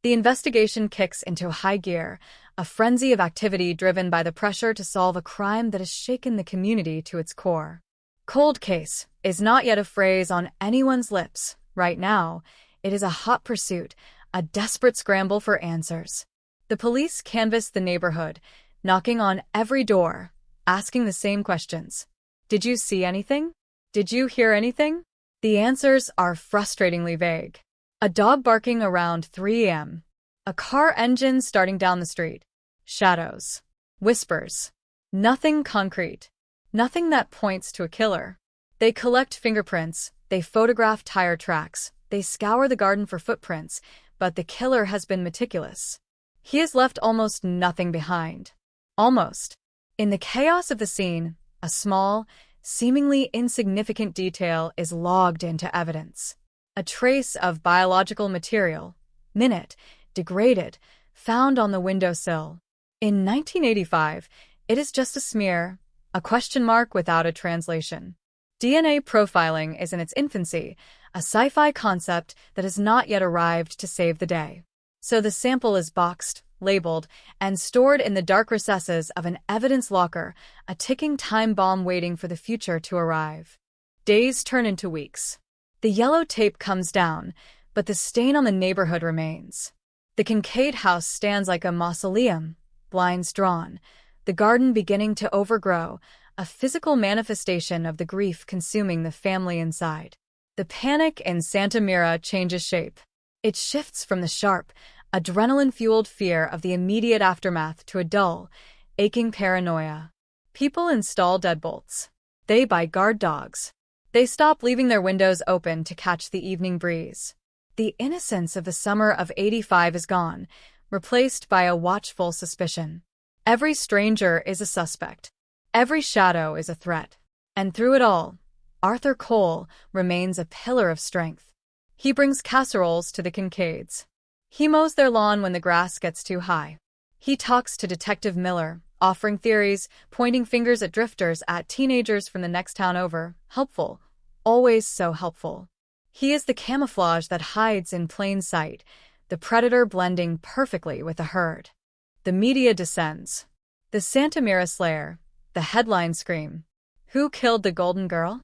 The investigation kicks into high gear, a frenzy of activity driven by the pressure to solve a crime that has shaken the community to its core. Cold case is not yet a phrase on anyone's lips. Right now, it is a hot pursuit, a desperate scramble for answers. The police canvass the neighborhood, knocking on every door, asking the same questions. Did you see anything? Did you hear anything? The answers are frustratingly vague. A dog barking around 3 a.m. A car engine starting down the street. Shadows. Whispers. Nothing concrete. Nothing that points to a killer. They collect fingerprints, they photograph tire tracks, they scour the garden for footprints, but the killer has been meticulous. He has left almost nothing behind. Almost. In the chaos of the scene, a small, seemingly insignificant detail is logged into evidence. A trace of biological material, minute, degraded, found on the windowsill. In 1985, it is just a smear, a question mark without a translation. DNA profiling is in its infancy, a sci-fi concept that has not yet arrived to save the day. So the sample is boxed, labeled, and stored in the dark recesses of an evidence locker, a ticking time bomb waiting for the future to arrive. Days turn into weeks. The yellow tape comes down, but the stain on the neighborhood remains. The Kincaid house stands like a mausoleum, blinds drawn, the garden beginning to overgrow, a physical manifestation of the grief consuming the family inside. The panic in Santa Mira changes shape. It shifts from the sharp, adrenaline-fueled fear of the immediate aftermath to a dull, aching paranoia. People install deadbolts. They buy guard dogs. They stop leaving their windows open to catch the evening breeze. The innocence of the summer of '85 is gone, replaced by a watchful suspicion. Every stranger is a suspect. Every shadow is a threat. And through it all, Arthur Cole remains a pillar of strength. He brings casseroles to the Kincaids. He mows their lawn when the grass gets too high. He talks to Detective Miller, offering theories, pointing fingers at drifters, at teenagers from the next town over. Helpful. Always so helpful. He is the camouflage that hides in plain sight, the predator blending perfectly with the herd. The media descends. The Santa Mira Slayer. The headlines scream. Who killed the Golden Girl?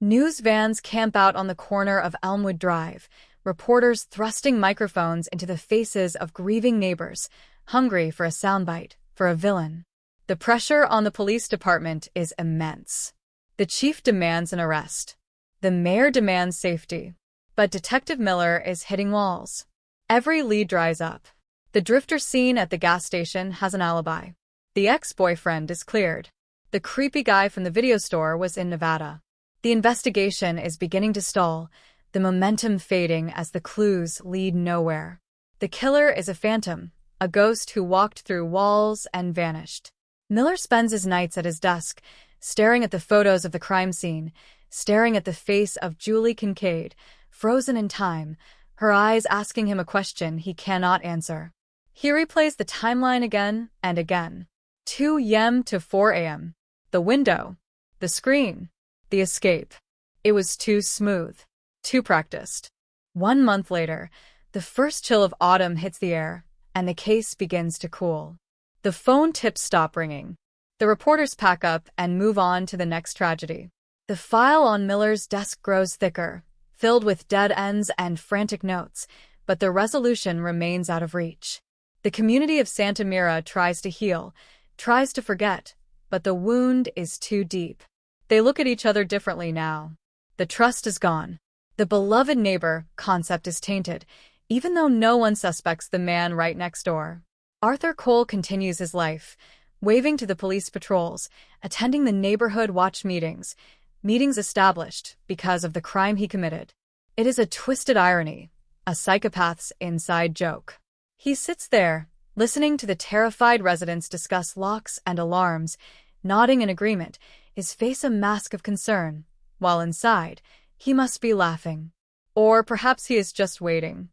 News vans camp out on the corner of Elmwood Drive, reporters thrusting microphones into the faces of grieving neighbors, hungry for a soundbite, for a villain. The pressure on the police department is immense. The chief demands an arrest. The mayor demands safety. But Detective Miller is hitting walls. Every lead dries up. The drifter seen at the gas station has an alibi. The ex-boyfriend is cleared. The creepy guy from the video store was in Nevada. The investigation is beginning to stall, the momentum fading as the clues lead nowhere. The killer is a phantom, a ghost who walked through walls and vanished. Miller spends his nights at his desk, staring at the photos of the crime scene, staring at the face of Julie Kincaid, frozen in time, her eyes asking him a question he cannot answer. He replays the timeline again and again. 2 a.m. to 4 a.m. The window, the screen, the escape. It was too smooth, too practiced. 1 month later, the first chill of autumn hits the air, and the case begins to cool. The phone tips stop ringing. The reporters pack up and move on to the next tragedy. The file on Miller's desk grows thicker, filled with dead ends and frantic notes, but the resolution remains out of reach. The community of Santa Mira tries to heal, tries to forget, but the wound is too deep. They look at each other differently now. The trust is gone. The beloved neighbor concept is tainted, even though no one suspects the man right next door. Arthur Cole continues his life, waving to the police patrols, attending the neighborhood watch meetings established because of the crime he committed. It is a twisted irony, a psychopath's inside joke. He sits there, listening to the terrified residents discuss locks and alarms, nodding in agreement, his face a mask of concern, while inside, he must be laughing. Or perhaps he is just waiting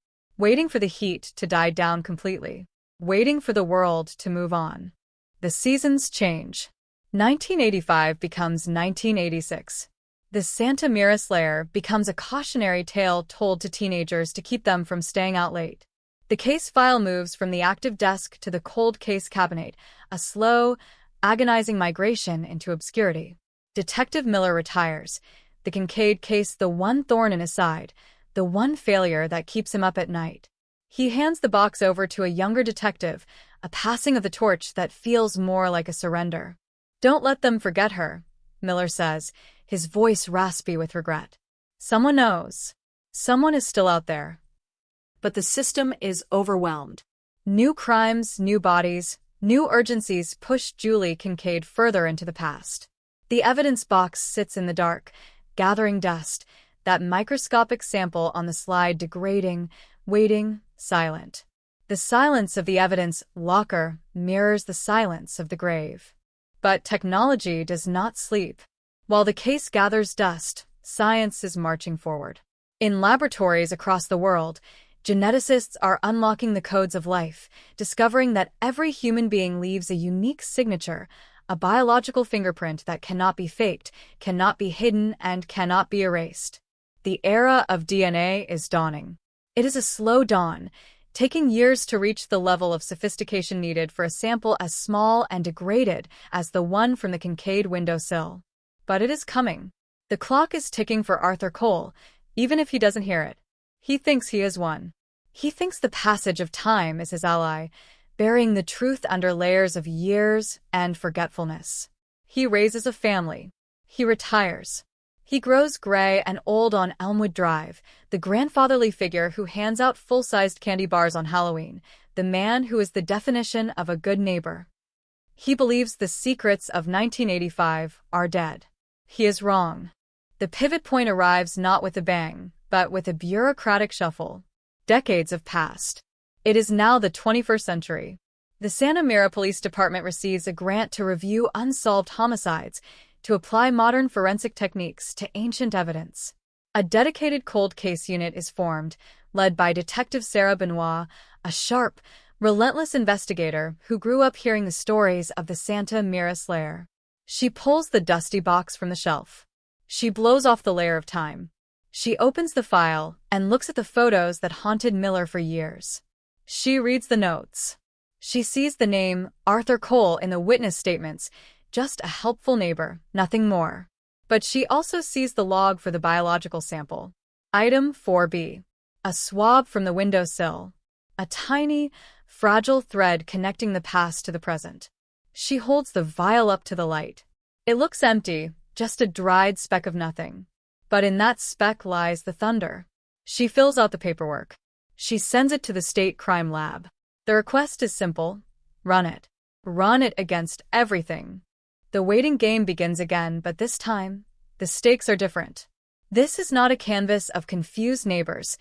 for the heat to die down completely, waiting for the world to move on. The seasons change. 1985 becomes 1986. The Santa Mira Slayer becomes a cautionary tale told to teenagers to keep them from staying out late. The case file moves from the active desk to the cold case cabinet, a slow, agonizing migration into obscurity. Detective Miller retires, the Kincaid case the one thorn in his side, the one failure that keeps him up at night. He hands the box over to a younger detective, a passing of the torch that feels more like a surrender. "Don't let them forget her," Miller says, his voice raspy with regret. Someone knows. Someone is still out there. But the system is overwhelmed. New crimes, new bodies, new urgencies push Julie Kincaid further into the past. The evidence box sits in the dark, gathering dust, that microscopic sample on the slide degrading, waiting, silent. The silence of the evidence locker mirrors the silence of the grave. But technology does not sleep. While the case gathers dust, science is marching forward. In laboratories across the world, geneticists are unlocking the codes of life, discovering that every human being leaves a unique signature, a biological fingerprint that cannot be faked, cannot be hidden, and cannot be erased. The era of DNA is dawning. It is a slow dawn, taking years to reach the level of sophistication needed for a sample as small and degraded as the one from the Kincaid windowsill. But it is coming. The clock is ticking for Arthur Cole, even if he doesn't hear it. He thinks he has won. He thinks the passage of time is his ally, burying the truth under layers of years and forgetfulness. He raises a family. He retires. He grows gray and old on Elmwood Drive, the grandfatherly figure who hands out full-sized candy bars on Halloween, the man who is the definition of a good neighbor. He believes the secrets of 1985 are dead. He is wrong. The pivot point arrives not with a bang, but with a bureaucratic shuffle. Decades have passed. It is now the 21st century. The Santa Mira Police Department receives a grant to review unsolved homicides, to apply modern forensic techniques to ancient evidence. A dedicated cold case unit is formed, led by Detective Sarah Benoit, a sharp, relentless investigator who grew up hearing the stories of the Santa Mira Slayer. She pulls the dusty box from the shelf. She blows off the layer of time. She opens the file and looks at the photos that haunted Miller for years. She reads the notes. She sees the name Arthur Cole in the witness statements, just a helpful neighbor, nothing more. But she also sees the log for the biological sample. Item 4B. A swab from the windowsill. A tiny, fragile thread connecting the past to the present. She holds the vial up to the light. It looks empty, just a dried speck of nothing. But in that speck lies the thunder. She fills out the paperwork. She sends it to the state crime lab. The request is simple. Run it. Run it against everything. The waiting game begins again, but this time, the stakes are different. This is not a canvas of confused neighbors.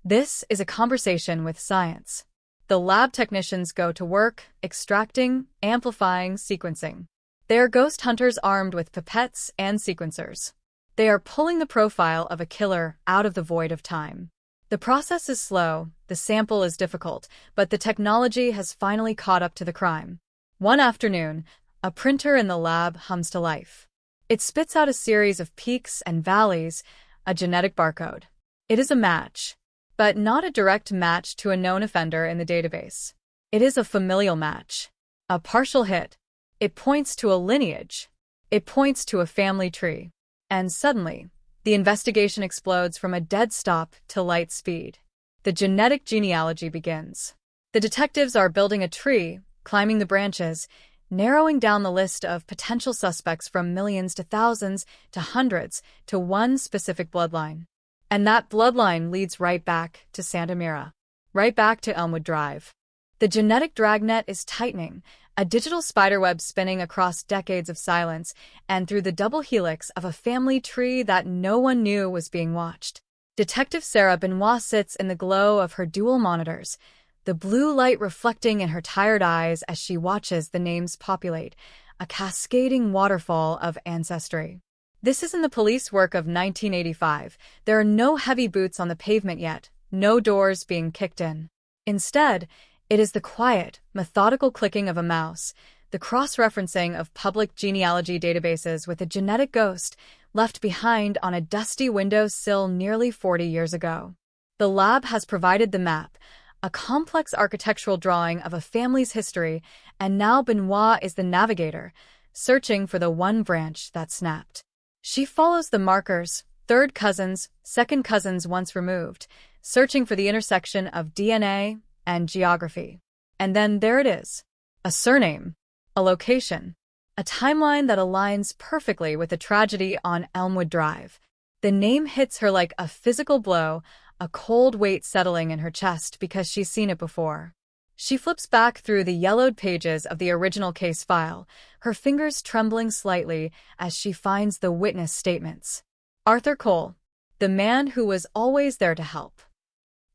This is a conversation with science. The lab technicians go to work, extracting, amplifying, sequencing. They are ghost hunters armed with pipettes and sequencers. They are pulling the profile of a killer out of the void of time. The process is slow, the sample is difficult, but the technology has finally caught up to the crime. One afternoon, a printer in the lab hums to life. It spits out a series of peaks and valleys, a genetic barcode. It is a match, but not a direct match to a known offender in the database. It is a familial match, a partial hit. It points to a lineage. It points to a family tree. And suddenly, the investigation explodes from a dead stop to light speed. The genetic genealogy begins. The detectives are building a tree, climbing the branches, narrowing down the list of potential suspects from millions to thousands to hundreds to one specific bloodline. And that bloodline leads right back to Santa Mira, right back to Elmwood Drive. The genetic dragnet is tightening, a digital spiderweb spinning across decades of silence and through the double helix of a family tree that no one knew was being watched. Detective Sarah Benoit sits in the glow of her dual monitors, the blue light reflecting in her tired eyes as she watches the names populate, a cascading waterfall of ancestry. This isn't the police work of 1985. There are no heavy boots on the pavement yet, no doors being kicked in. Instead, it is the quiet, methodical clicking of a mouse, the cross-referencing of public genealogy databases with a genetic ghost left behind on a dusty windowsill nearly 40 years ago. The lab has provided the map, a complex architectural drawing of a family's history, and now Benoit is the navigator, searching for the one branch that snapped. She follows the markers, third cousins, second cousins once removed, searching for the intersection of DNA and geography. And then there it is. A surname, a location, a timeline that aligns perfectly with the tragedy on Elmwood Drive. The name hits her like a physical blow, a cold weight settling in her chest because she's seen it before. She flips back through the yellowed pages of the original case file, her fingers trembling slightly as she finds the witness statements. Arthur Cole, the man who was always there to help.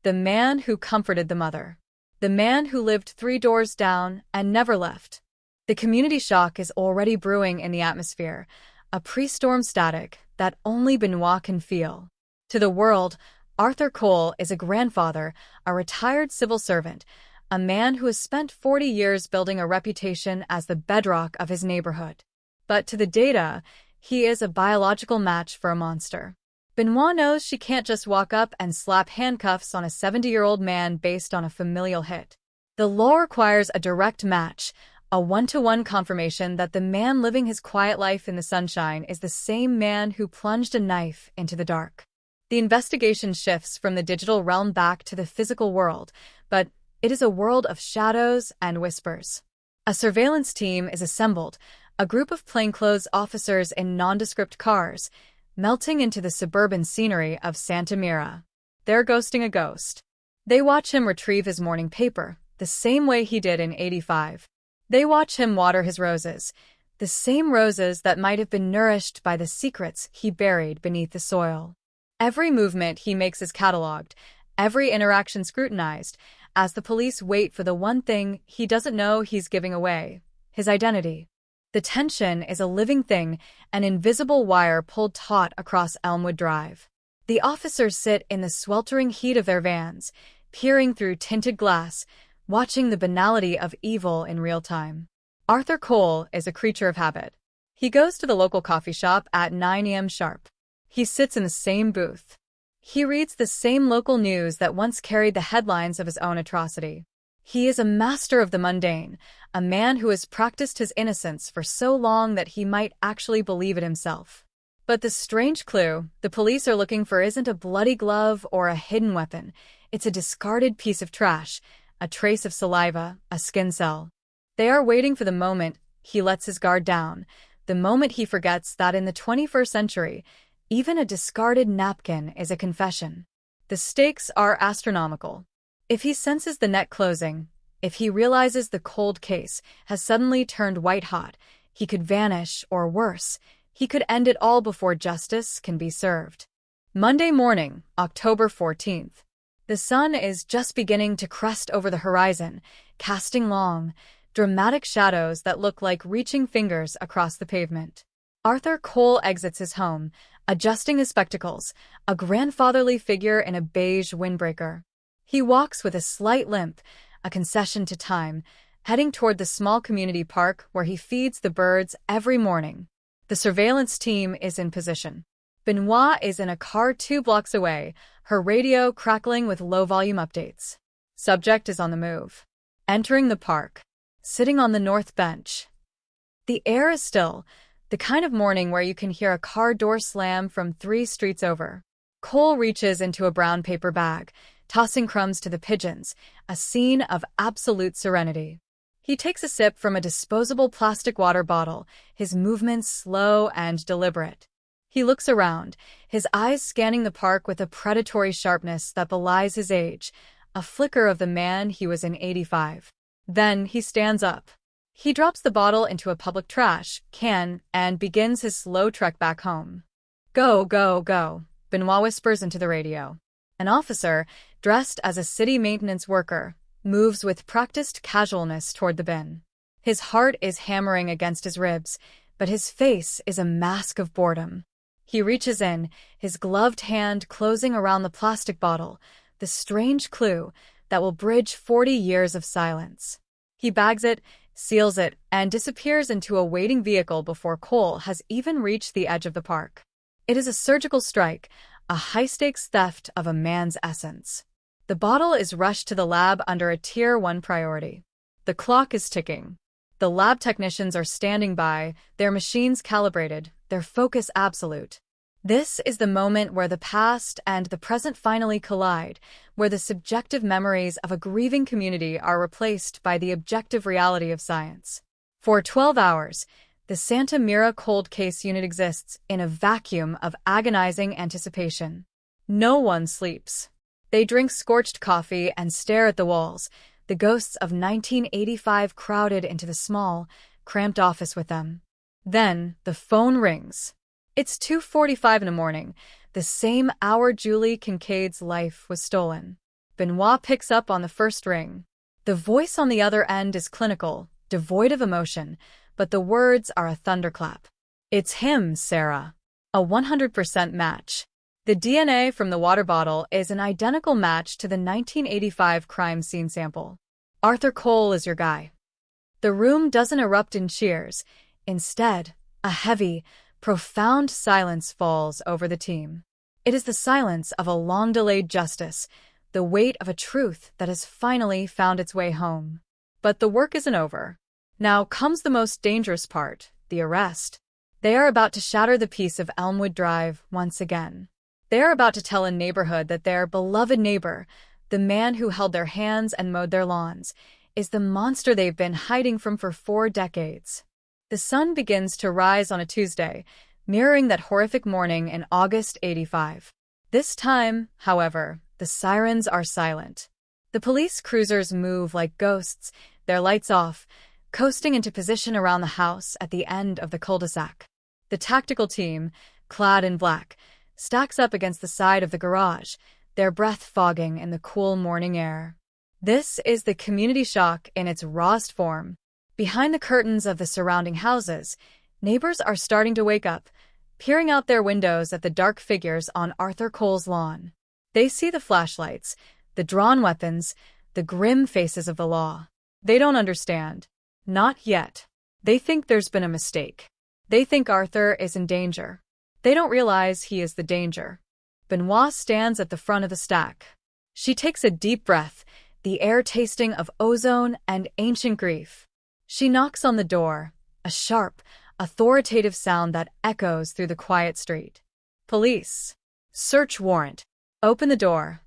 The man who comforted the mother. The man who lived 3 doors down and never left. The community shock is already brewing in the atmosphere, a pre-storm static that only Benoit can feel. To the world, Arthur Cole is a grandfather, a retired civil servant, a man who has spent 40 years building a reputation as the bedrock of his neighborhood. But to the data, he is a biological match for a monster. Benoit knows she can't just walk up and slap handcuffs on a 70-year-old man based on a familial hit. The law requires a direct match, a one-to-one confirmation that the man living his quiet life in the sunshine is the same man who plunged a knife into the dark. The investigation shifts from the digital realm back to the physical world, but it is a world of shadows and whispers. A surveillance team is assembled, a group of plainclothes officers in nondescript cars, melting into the suburban scenery of Santa Mira. They're ghosting a ghost. They watch him retrieve his morning paper, the same way he did in '85. They watch him water his roses, the same roses that might have been nourished by the secrets he buried beneath the soil. Every movement he makes is cataloged, every interaction scrutinized, as the police wait for the one thing he doesn't know he's giving away, his identity. The tension is a living thing, an invisible wire pulled taut across Elmwood Drive. The officers sit in the sweltering heat of their vans, peering through tinted glass, watching the banality of evil in real time. Arthur Cole is a creature of habit. He goes to the local coffee shop at 9 a.m. sharp. He sits in the same booth. He reads the same local news that once carried the headlines of his own atrocity. He is a master of the mundane, a man who has practiced his innocence for so long that he might actually believe it himself. But the strange clue the police are looking for isn't a bloody glove or a hidden weapon. It's a discarded piece of trash, a trace of saliva, a skin cell. They are waiting for the moment he lets his guard down, the moment he forgets that in the 21st century, even a discarded napkin is a confession. The stakes are astronomical. If he senses the net closing, if he realizes the cold case has suddenly turned white-hot, he could vanish, or worse, he could end it all before justice can be served. Monday morning, October 14th. The sun is just beginning to crest over the horizon, casting long, dramatic shadows that look like reaching fingers across the pavement. Arthur Cole exits his home, adjusting his spectacles, a grandfatherly figure in a beige windbreaker. He walks with a slight limp, a concession to time, heading toward the small community park where he feeds the birds every morning. The surveillance team is in position. Benoit is in a car 2 blocks away, her radio crackling with low-volume updates. Subject is on the move. Entering the park. Sitting on the north bench. The air is still, the kind of morning where you can hear a car door slam from 3 streets over. Cole reaches into a brown paper bag, tossing crumbs to the pigeons, a scene of absolute serenity. He takes a sip from a disposable plastic water bottle, his movements slow and deliberate. He looks around, his eyes scanning the park with a predatory sharpness that belies his age, a flicker of the man he was in '85. Then he stands up. He drops the bottle into a public trash can and begins his slow trek back home. Go, go, go, Benoit whispers into the radio. An officer, dressed as a city maintenance worker, moves with practiced casualness toward the bin. His heart is hammering against his ribs, but his face is a mask of boredom. He reaches in, his gloved hand closing around the plastic bottle, the strange clue that will bridge 40 years of silence. He bags it, seals it, and disappears into a waiting vehicle before Cole has even reached the edge of the park. It is a surgical strike, a high-stakes theft of a man's essence. The bottle is rushed to the lab under a Tier 1 priority. The clock is ticking. The lab technicians are standing by, their machines calibrated, their focus absolute. This is the moment where the past and the present finally collide, where the subjective memories of a grieving community are replaced by the objective reality of science. For 12 hours, the Santa Mira Cold Case Unit exists in a vacuum of agonizing anticipation. No one sleeps. They drink scorched coffee and stare at the walls, the ghosts of 1985 crowded into the small, cramped office with them. Then the phone rings. It's 2:45 in the morning, the same hour Julie Kincaid's life was stolen. Benoit picks up on the first ring. The voice on the other end is clinical, devoid of emotion, but the words are a thunderclap. It's him, Sarah. A 100% match. The DNA from the water bottle is an identical match to the 1985 crime scene sample. Arthur Cole is your guy. The room doesn't erupt in cheers. Instead, a heavy, profound silence falls over the team. It is the silence of a long-delayed justice, the weight of a truth that has finally found its way home. But the work isn't over. Now comes the most dangerous part, the arrest. They are about to shatter the peace of Elmwood Drive once again. They are about to tell a neighborhood that their beloved neighbor, the man who held their hands and mowed their lawns, is the monster they've been hiding from for 4 decades. The sun begins to rise on a Tuesday, mirroring that horrific morning in August '85. This time, however, the sirens are silent. The police cruisers move like ghosts, their lights off, coasting into position around the house at the end of the cul-de-sac. The tactical team, clad in black, stacks up against the side of the garage, their breath fogging in the cool morning air. This is the community shock in its rawest form. Behind the curtains of the surrounding houses, neighbors are starting to wake up, peering out their windows at the dark figures on Arthur Cole's lawn. They see the flashlights, the drawn weapons, the grim faces of the law. They don't understand. Not yet. They think there's been a mistake. They think Arthur is in danger. They don't realize he is the danger. Benoit stands at the front of the stack. She takes a deep breath, the air tasting of ozone and ancient grief. She knocks on the door, a sharp, authoritative sound that echoes through the quiet street. Police. Search warrant. Open the door.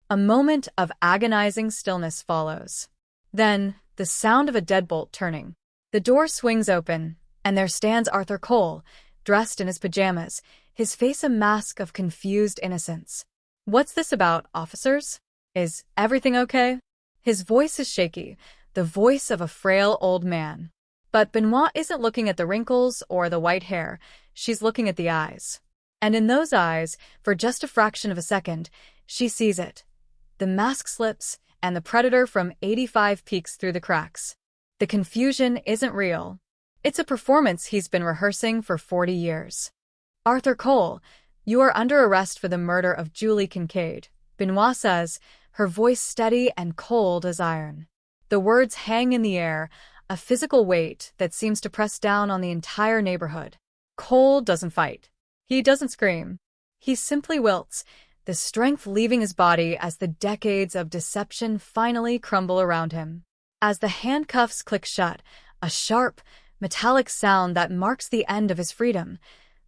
A moment of agonizing stillness follows. Then, the sound of a deadbolt turning. The door swings open, and there stands Arthur Cole, dressed in his pajamas, his face a mask of confused innocence. What's this about, officers? Is everything okay? His voice is shaky, the voice of a frail old man. But Benoit isn't looking at the wrinkles or the white hair, she's looking at the eyes. And in those eyes, for just a fraction of a second, she sees it. The mask slips, and the predator from 85 peeks through the cracks. The confusion isn't real. It's a performance he's been rehearsing for 40 years. "Arthur Cole, you are under arrest for the murder of Julie Kincaid," Benoit says, her voice steady and cold as iron. The words hang in the air, a physical weight that seems to press down on the entire neighborhood. Cole doesn't fight. He doesn't scream. He simply wilts, the strength leaving his body as the decades of deception finally crumble around him. As the handcuffs click shut, a sharp, metallic sound that marks the end of his freedom,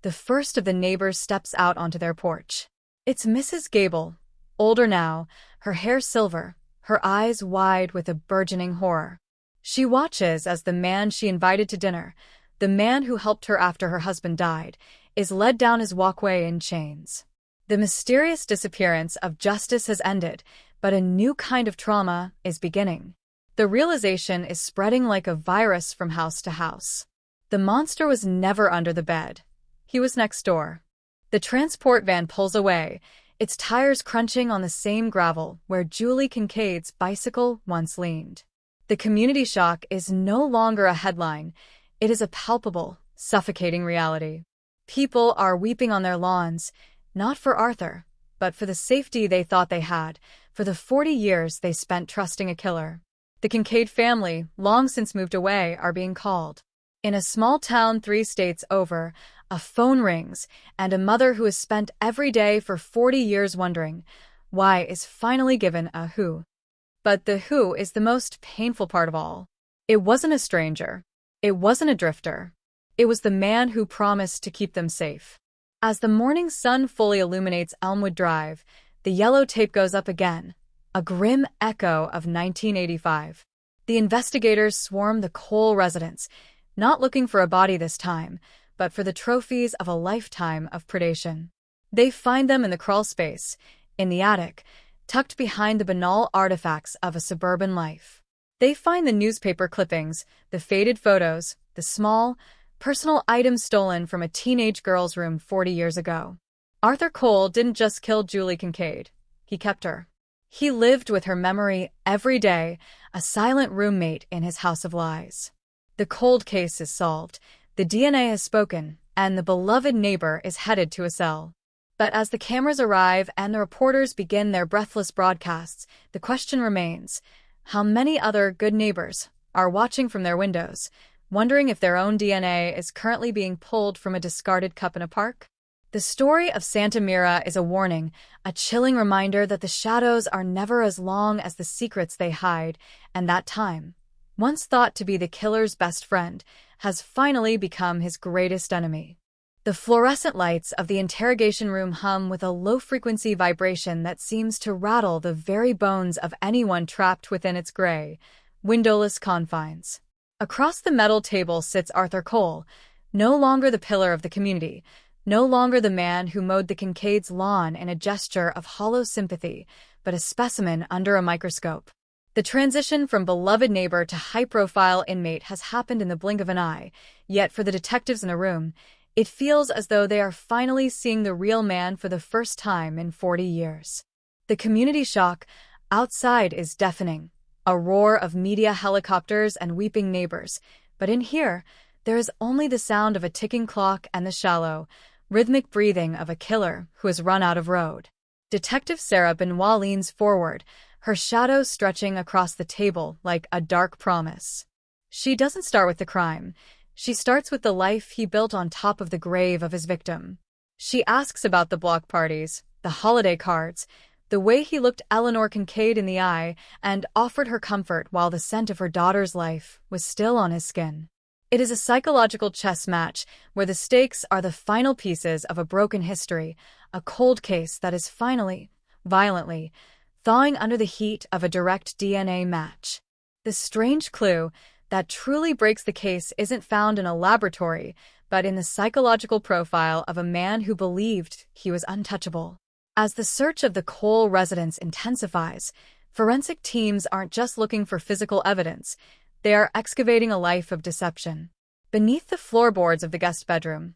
the first of the neighbors steps out onto their porch. It's Mrs. Gable, older now, her hair silver, her eyes wide with a burgeoning horror. She watches as the man she invited to dinner, the man who helped her after her husband died, is led down his walkway in chains. The mysterious disappearance of justice has ended, but a new kind of trauma is beginning. The realization is spreading like a virus from house to house. The monster was never under the bed. He was next door. The transport van pulls away, its tires crunching on the same gravel where Julie Kincaid's bicycle once leaned. The community shock is no longer a headline. It is a palpable, suffocating reality. People are weeping on their lawns, not for Arthur, but for the safety they thought they had, for the 40 years they spent trusting a killer. The Kincaid family, long since moved away, are being called. In a small town 3 states over, a phone rings, and a mother who has spent every day for 40 years wondering why is finally given a who. But the who is the most painful part of all. It wasn't a stranger. It wasn't a drifter. It was the man who promised to keep them safe. As the morning sun fully illuminates Elmwood Drive, the yellow tape goes up again, a grim echo of 1985. The investigators swarm the Cole residence, not looking for a body this time, but for the trophies of a lifetime of predation. They find them in the crawl space, in the attic, tucked behind the banal artifacts of a suburban life. They find the newspaper clippings, the faded photos, the small, personal items stolen from a teenage girl's room 40 years ago. Arthur Cole didn't just kill Julie Kincaid. He kept her. He lived with her memory every day, a silent roommate in his house of lies. The cold case is solved, the DNA has spoken, and the beloved neighbor is headed to a cell. But as the cameras arrive and the reporters begin their breathless broadcasts, the question remains: how many other good neighbors are watching from their windows, wondering if their own DNA is currently being pulled from a discarded cup in a park? The story of Santa Mira is a warning, a chilling reminder that the shadows are never as long as the secrets they hide, and that time, once thought to be the killer's best friend, has finally become his greatest enemy. The fluorescent lights of the interrogation room hum with a low-frequency vibration that seems to rattle the very bones of anyone trapped within its gray, windowless confines. Across the metal table sits Arthur Cole, no longer the pillar of the community, no longer the man who mowed the Kincaid's lawn in a gesture of hollow sympathy, but a specimen under a microscope. The transition from beloved neighbor to high-profile inmate has happened in the blink of an eye, yet for the detectives in the room, it feels as though they are finally seeing the real man for the first time in 40 years. The community shock outside is deafening, a roar of media helicopters and weeping neighbors, but in here, there is only the sound of a ticking clock and the shallow, rhythmic breathing of a killer who has run out of road. Detective Sarah Benoit leans forward, her shadow stretching across the table like a dark promise. She doesn't start with the crime. She starts with the life he built on top of the grave of his victim. She asks about the block parties, the holiday cards, the way he looked Eleanor Kincaid in the eye and offered her comfort while the scent of her daughter's life was still on his skin. It is a psychological chess match where the stakes are the final pieces of a broken history, a cold case that is finally, violently, thawing under the heat of a direct DNA match. The strange clue that truly breaks the case isn't found in a laboratory, but in the psychological profile of a man who believed he was untouchable. As the search of the Cole residence intensifies, forensic teams aren't just looking for physical evidence, they are excavating a life of deception. Beneath the floorboards of the guest bedroom,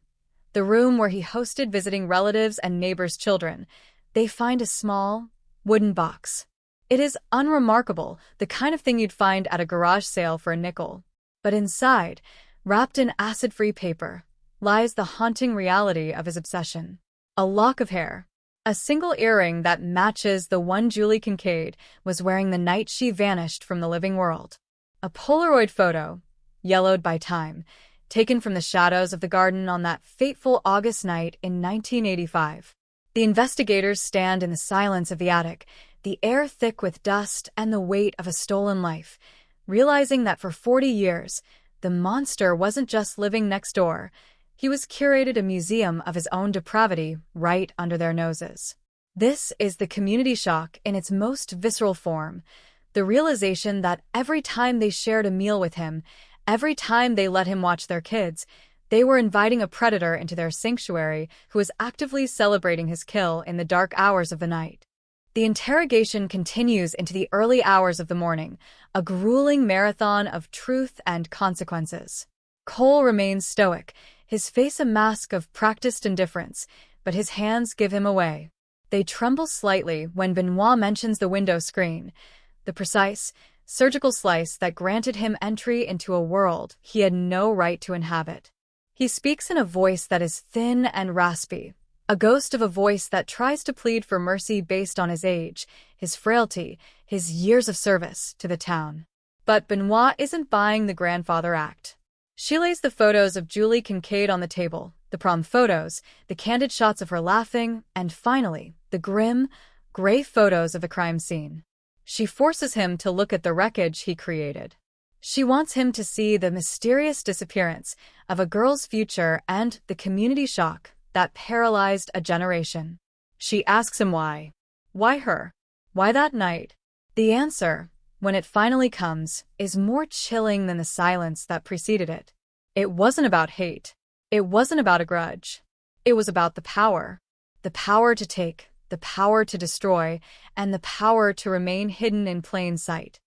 the room where he hosted visiting relatives and neighbors' children, they find a small, wooden box. It is unremarkable, the kind of thing you'd find at a garage sale for a nickel. But inside, wrapped in acid-free paper, lies the haunting reality of his obsession. A lock of hair. A single earring that matches the one Julie Kincaid was wearing the night she vanished from the living world. A Polaroid photo, yellowed by time, taken from the shadows of the garden on that fateful August night in 1985. The investigators stand in the silence of the attic, the air thick with dust and the weight of a stolen life, realizing that for 40 years, the monster wasn't just living next door. He was curated a museum of his own depravity right under their noses. This is the community shock in its most visceral form, the realization that every time they shared a meal with him, every time they let him watch their kids, they were inviting a predator into their sanctuary who was actively celebrating his kill in the dark hours of the night. The interrogation continues into the early hours of the morning, a grueling marathon of truth and consequences. Cole remains stoic, his face a mask of practiced indifference, but his hands give him away. They tremble slightly when Benoit mentions the window screen, the precise, surgical slice that granted him entry into a world he had no right to inhabit. He speaks in a voice that is thin and raspy, a ghost of a voice that tries to plead for mercy based on his age, his frailty, his years of service to the town. But Benoit isn't buying the grandfather act. She lays the photos of Julie Kincaid on the table, the prom photos, the candid shots of her laughing, and finally, the grim, gray photos of a crime scene. She forces him to look at the wreckage he created. She wants him to see the mysterious disappearance of a girl's future and the community shock that paralyzed a generation. She asks him why. Why her? Why that night? The answer, when it finally comes, is more chilling than the silence that preceded it. It wasn't about hate. It wasn't about a grudge. It was about the power. The power to take, the power to destroy, and the power to remain hidden in plain sight.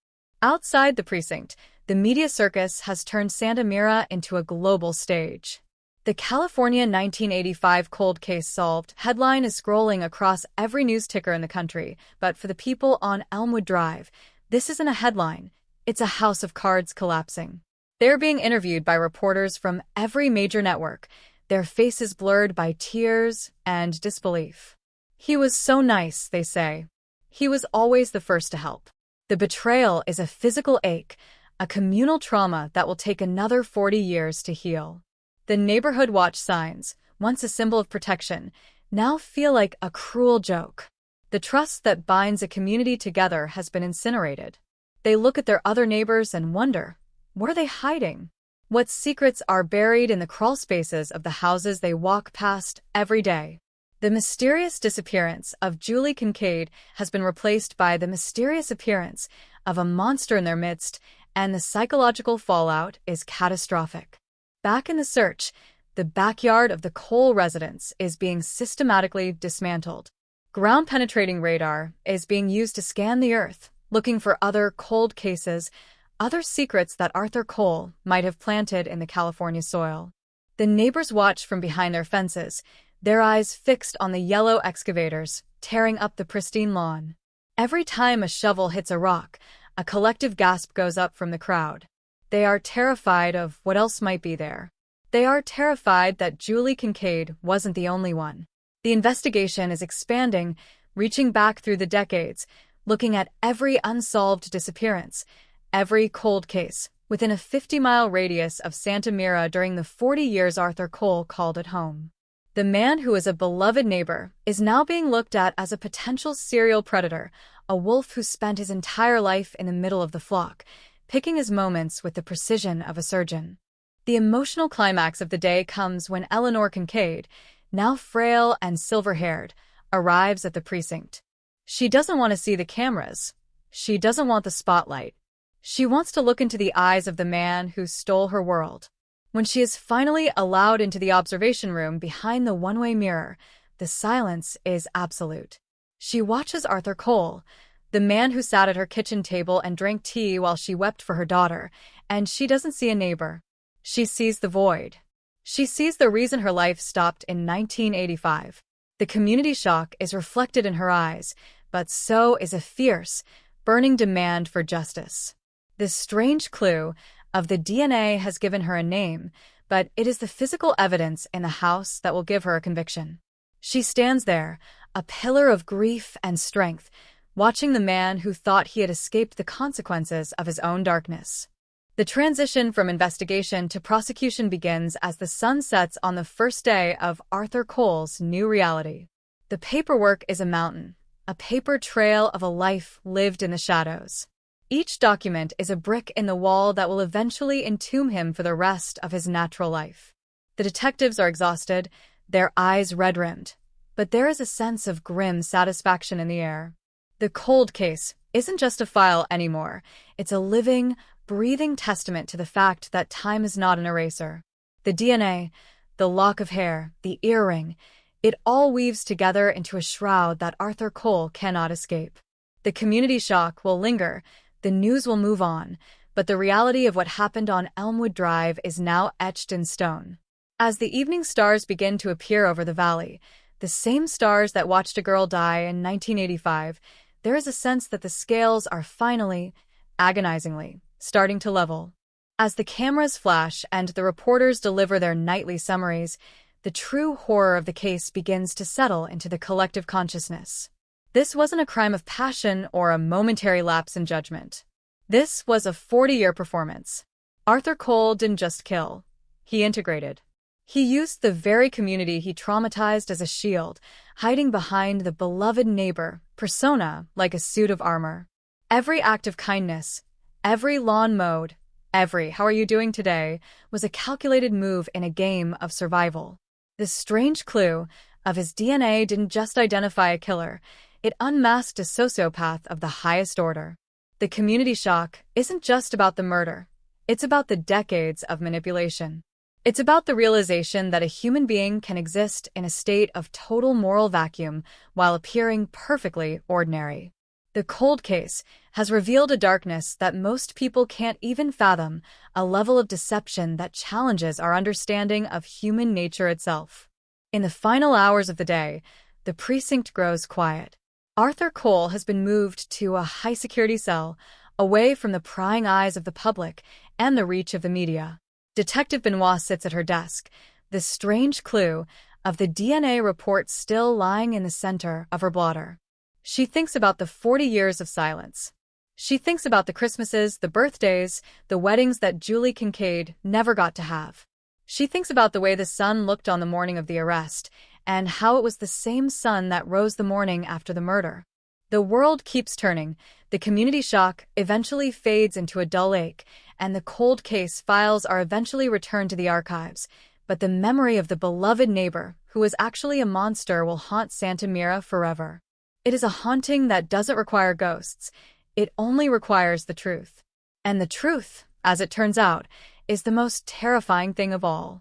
Outside the precinct, the media circus has turned Santa Mira into a global stage. The California 1985 cold case solved headline is scrolling across every news ticker in the country, but for the people on Elmwood Drive, this isn't a headline, it's a house of cards collapsing. They're being interviewed by reporters from every major network, their faces blurred by tears and disbelief. He was so nice, they say. He was always the first to help. The betrayal is a physical ache, a communal trauma that will take another 40 years to heal. The neighborhood watch signs, once a symbol of protection, now feel like a cruel joke. The trust that binds a community together has been incinerated. They look at their other neighbors and wonder, what are they hiding? What secrets are buried in the crawl spaces of the houses they walk past every day? The mysterious disappearance of Julie Kincaid has been replaced by the mysterious appearance of a monster in their midst, and the psychological fallout is catastrophic. Back in the search, the backyard of the Cole residence is being systematically dismantled. Ground-penetrating radar is being used to scan the earth, looking for other cold cases, other secrets that Arthur Cole might have planted in the California soil. The neighbors watch from behind their fences, their eyes fixed on the yellow excavators tearing up the pristine lawn. Every time a shovel hits a rock, a collective gasp goes up from the crowd. They are terrified of what else might be there. They are terrified that Julie Kincaid wasn't the only one. The investigation is expanding, reaching back through the decades, looking at every unsolved disappearance, every cold case, within a 50-mile radius of Santa Mira during the 40 years Arthur Cole called it home. The man who is a beloved neighbor is now being looked at as a potential serial predator, a wolf who spent his entire life in the middle of the flock, picking his moments with the precision of a surgeon. The emotional climax of the day comes when Eleanor Kincaid, now frail and silver-haired, arrives at the precinct. She doesn't want to see the cameras. She doesn't want the spotlight. She wants to look into the eyes of the man who stole her world. When she is finally allowed into the observation room behind the one-way mirror, the silence is absolute. She watches Arthur Cole, the man who sat at her kitchen table and drank tea while she wept for her daughter, and she doesn't see a neighbor. She sees the void. She sees the reason her life stopped in 1985. The community shock is reflected in her eyes, but so is a fierce, burning demand for justice. This strange clue of the DNA has given her a name, but it is the physical evidence in the house that will give her a conviction. She stands there, a pillar of grief and strength, watching the man who thought he had escaped the consequences of his own darkness. The transition from investigation to prosecution begins as the sun sets on the first day of Arthur Cole's new reality. The paperwork is a mountain, a paper trail of a life lived in the shadows. Each document is a brick in the wall that will eventually entomb him for the rest of his natural life. The detectives are exhausted, their eyes red-rimmed, but there is a sense of grim satisfaction in the air. The cold case isn't just a file anymore. It's a living, breathing testament to the fact that time is not an eraser. The DNA, the lock of hair, the earring, it all weaves together into a shroud that Arthur Cole cannot escape. The community shock will linger, the news will move on, but the reality of what happened on Elmwood Drive is now etched in stone. As the evening stars begin to appear over the valley, the same stars that watched a girl die in 1985, there is a sense that the scales are finally, agonizingly, starting to level. As the cameras flash and the reporters deliver their nightly summaries, the true horror of the case begins to settle into the collective consciousness. This wasn't a crime of passion or a momentary lapse in judgment. This was a 40-year performance. Arthur Cole didn't just kill. He integrated. He used the very community he traumatized as a shield, hiding behind the beloved neighbor persona like a suit of armor. Every act of kindness, every lawn mowed, every "how are you doing today" was a calculated move in a game of survival. This strange clue of his DNA didn't just identify a killer, it unmasked a sociopath of the highest order. The community shock isn't just about the murder. It's about the decades of manipulation. It's about the realization that a human being can exist in a state of total moral vacuum while appearing perfectly ordinary. The cold case has revealed a darkness that most people can't even fathom, a level of deception that challenges our understanding of human nature itself. In the final hours of the day, the precinct grows quiet. Arthur Cole has been moved to a high-security cell, away from the prying eyes of the public and the reach of the media. Detective Benoit sits at her desk, the strange clue of the DNA report still lying in the center of her blotter. She thinks about the 40 years of silence. She thinks about the Christmases, the birthdays, the weddings that Julie Kincaid never got to have. She thinks about the way the sun looked on the morning of the arrest, and how it was the same sun that rose the morning after the murder. The world keeps turning, the community shock eventually fades into a dull ache, and the cold case files are eventually returned to the archives. But the memory of the beloved neighbor, who was actually a monster, will haunt Santa Mira forever. It is a haunting that doesn't require ghosts. It only requires the truth. And the truth, as it turns out, is the most terrifying thing of all.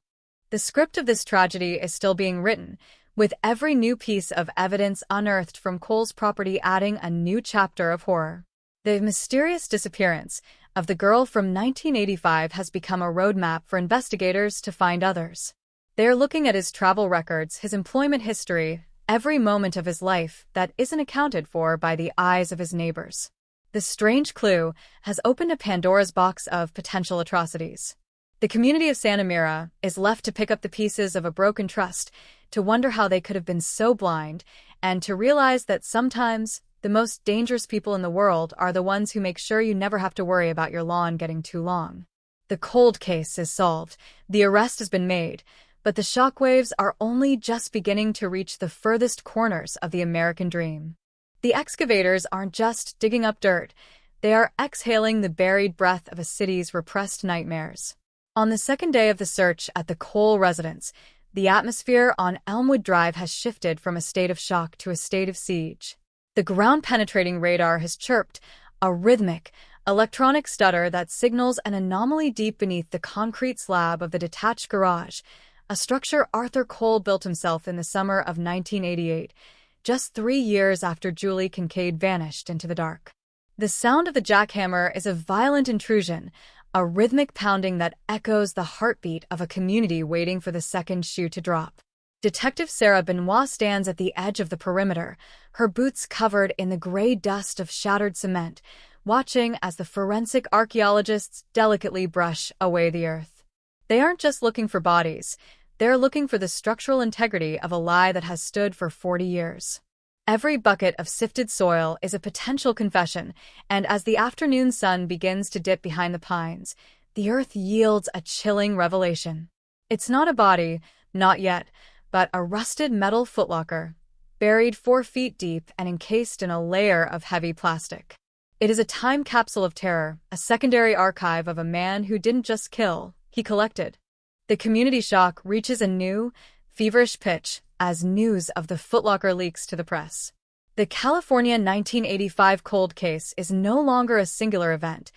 The script of this tragedy is still being written, with every new piece of evidence unearthed from Cole's property adding a new chapter of horror. The mysterious disappearance of the girl from 1985 has become a roadmap for investigators to find others. They are looking at his travel records, his employment history, every moment of his life that isn't accounted for by the eyes of his neighbors. The strange clue has opened a Pandora's box of potential atrocities. The community of Santa Mira is left to pick up the pieces of a broken trust, to wonder how they could have been so blind, and to realize that sometimes the most dangerous people in the world are the ones who make sure you never have to worry about your lawn getting too long. The cold case is solved, the arrest has been made, but the shockwaves are only just beginning to reach the furthest corners of the American dream. The excavators aren't just digging up dirt, they are exhaling the buried breath of a city's repressed nightmares. On the second day of the search at the Cole residence, the atmosphere on Elmwood Drive has shifted from a state of shock to a state of siege. The ground-penetrating radar has chirped, a rhythmic, electronic stutter that signals an anomaly deep beneath the concrete slab of the detached garage, a structure Arthur Cole built himself in the summer of 1988, just 3 years after Julie Kincaid vanished into the dark. The sound of the jackhammer is a violent intrusion, a rhythmic pounding that echoes the heartbeat of a community waiting for the second shoe to drop. Detective Sarah Benoit stands at the edge of the perimeter, her boots covered in the gray dust of shattered cement, watching as the forensic archaeologists delicately brush away the earth. They aren't just looking for bodies, they're looking for the structural integrity of a lie that has stood for 40 years. Every bucket of sifted soil is a potential confession, and as the afternoon sun begins to dip behind the pines, the earth yields a chilling revelation. It's not a body, not yet, but a rusted metal footlocker, buried 4 feet deep and encased in a layer of heavy plastic. It is a time capsule of terror, a secondary archive of a man who didn't just kill, he collected. The community shock reaches a new, feverish pitch as news of the footlocker leaks to the press. The California 1985 cold case is no longer a singular event.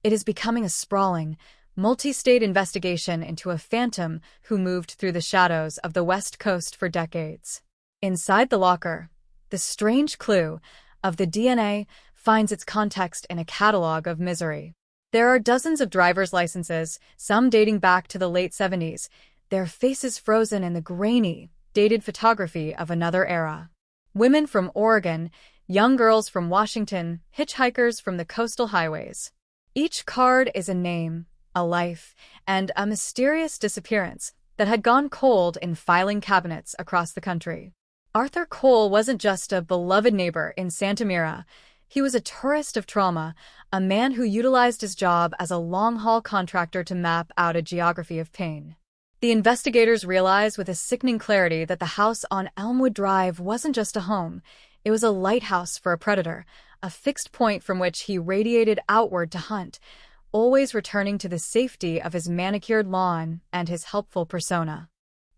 It is becoming a sprawling, multi-state investigation into a phantom who moved through the shadows of the West Coast for decades. Inside the locker, the strange clue of the DNA finds its context in a catalog of misery. There are dozens of driver's licenses, some dating back to the late 70s, their faces frozen in the grainy, dated photography of another era. Women from Oregon, young girls from Washington, hitchhikers from the coastal highways. Each card is a name, a life, and a mysterious disappearance that had gone cold in filing cabinets across the country. Arthur Cole wasn't just a beloved neighbor in Santa Mira. He was a tourist of trauma, a man who utilized his job as a long-haul contractor to map out a geography of pain. The investigators realized with a sickening clarity that the house on Elmwood Drive wasn't just a home. It was a lighthouse for a predator, a fixed point from which he radiated outward to hunt, always returning to the safety of his manicured lawn and his helpful persona.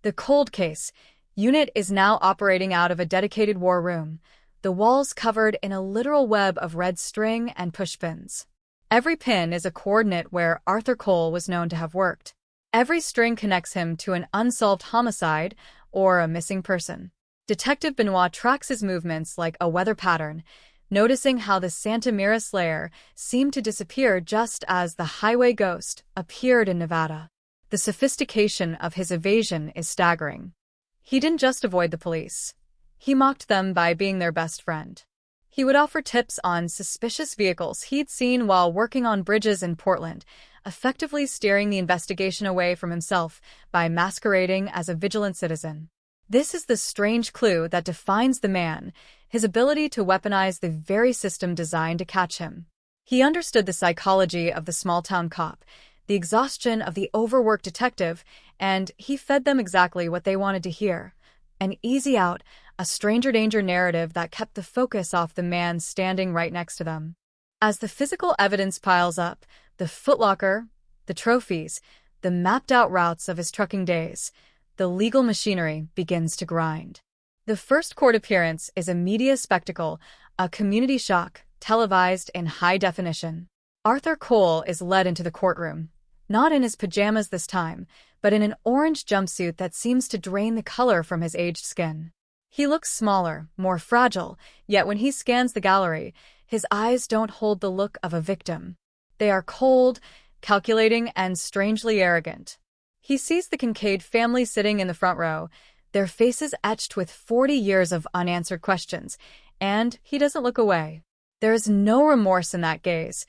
The cold case unit is now operating out of a dedicated war room, the walls covered in a literal web of red string and pushpins. Every pin is a coordinate where Arthur Cole was known to have worked. Every string connects him to an unsolved homicide or a missing person. Detective Benoit tracks his movements like a weather pattern, noticing how the Santa Mira Slayer seemed to disappear just as the highway ghost appeared in Nevada. The sophistication of his evasion is staggering. He didn't just avoid the police. He mocked them by being their best friend. He would offer tips on suspicious vehicles he'd seen while working on bridges in Portland, effectively steering the investigation away from himself by masquerading as a vigilant citizen. This is the strange clue that defines the man, his ability to weaponize the very system designed to catch him. He understood the psychology of the small-town cop, the exhaustion of the overworked detective, and he fed them exactly what they wanted to hear. An easy out, a stranger danger narrative that kept the focus off the man standing right next to them. As the physical evidence piles up, the footlocker, the trophies, the mapped-out routes of his trucking days, the legal machinery begins to grind. The first court appearance is a media spectacle, a community shock, televised in high definition. Arthur Cole is led into the courtroom, not in his pajamas this time, but in an orange jumpsuit that seems to drain the color from his aged skin. He looks smaller, more fragile, yet when he scans the gallery, his eyes don't hold the look of a victim. They are cold, calculating, and strangely arrogant. He sees the Kincaid family sitting in the front row, their faces etched with 40 years of unanswered questions, and he doesn't look away. There is no remorse in that gaze,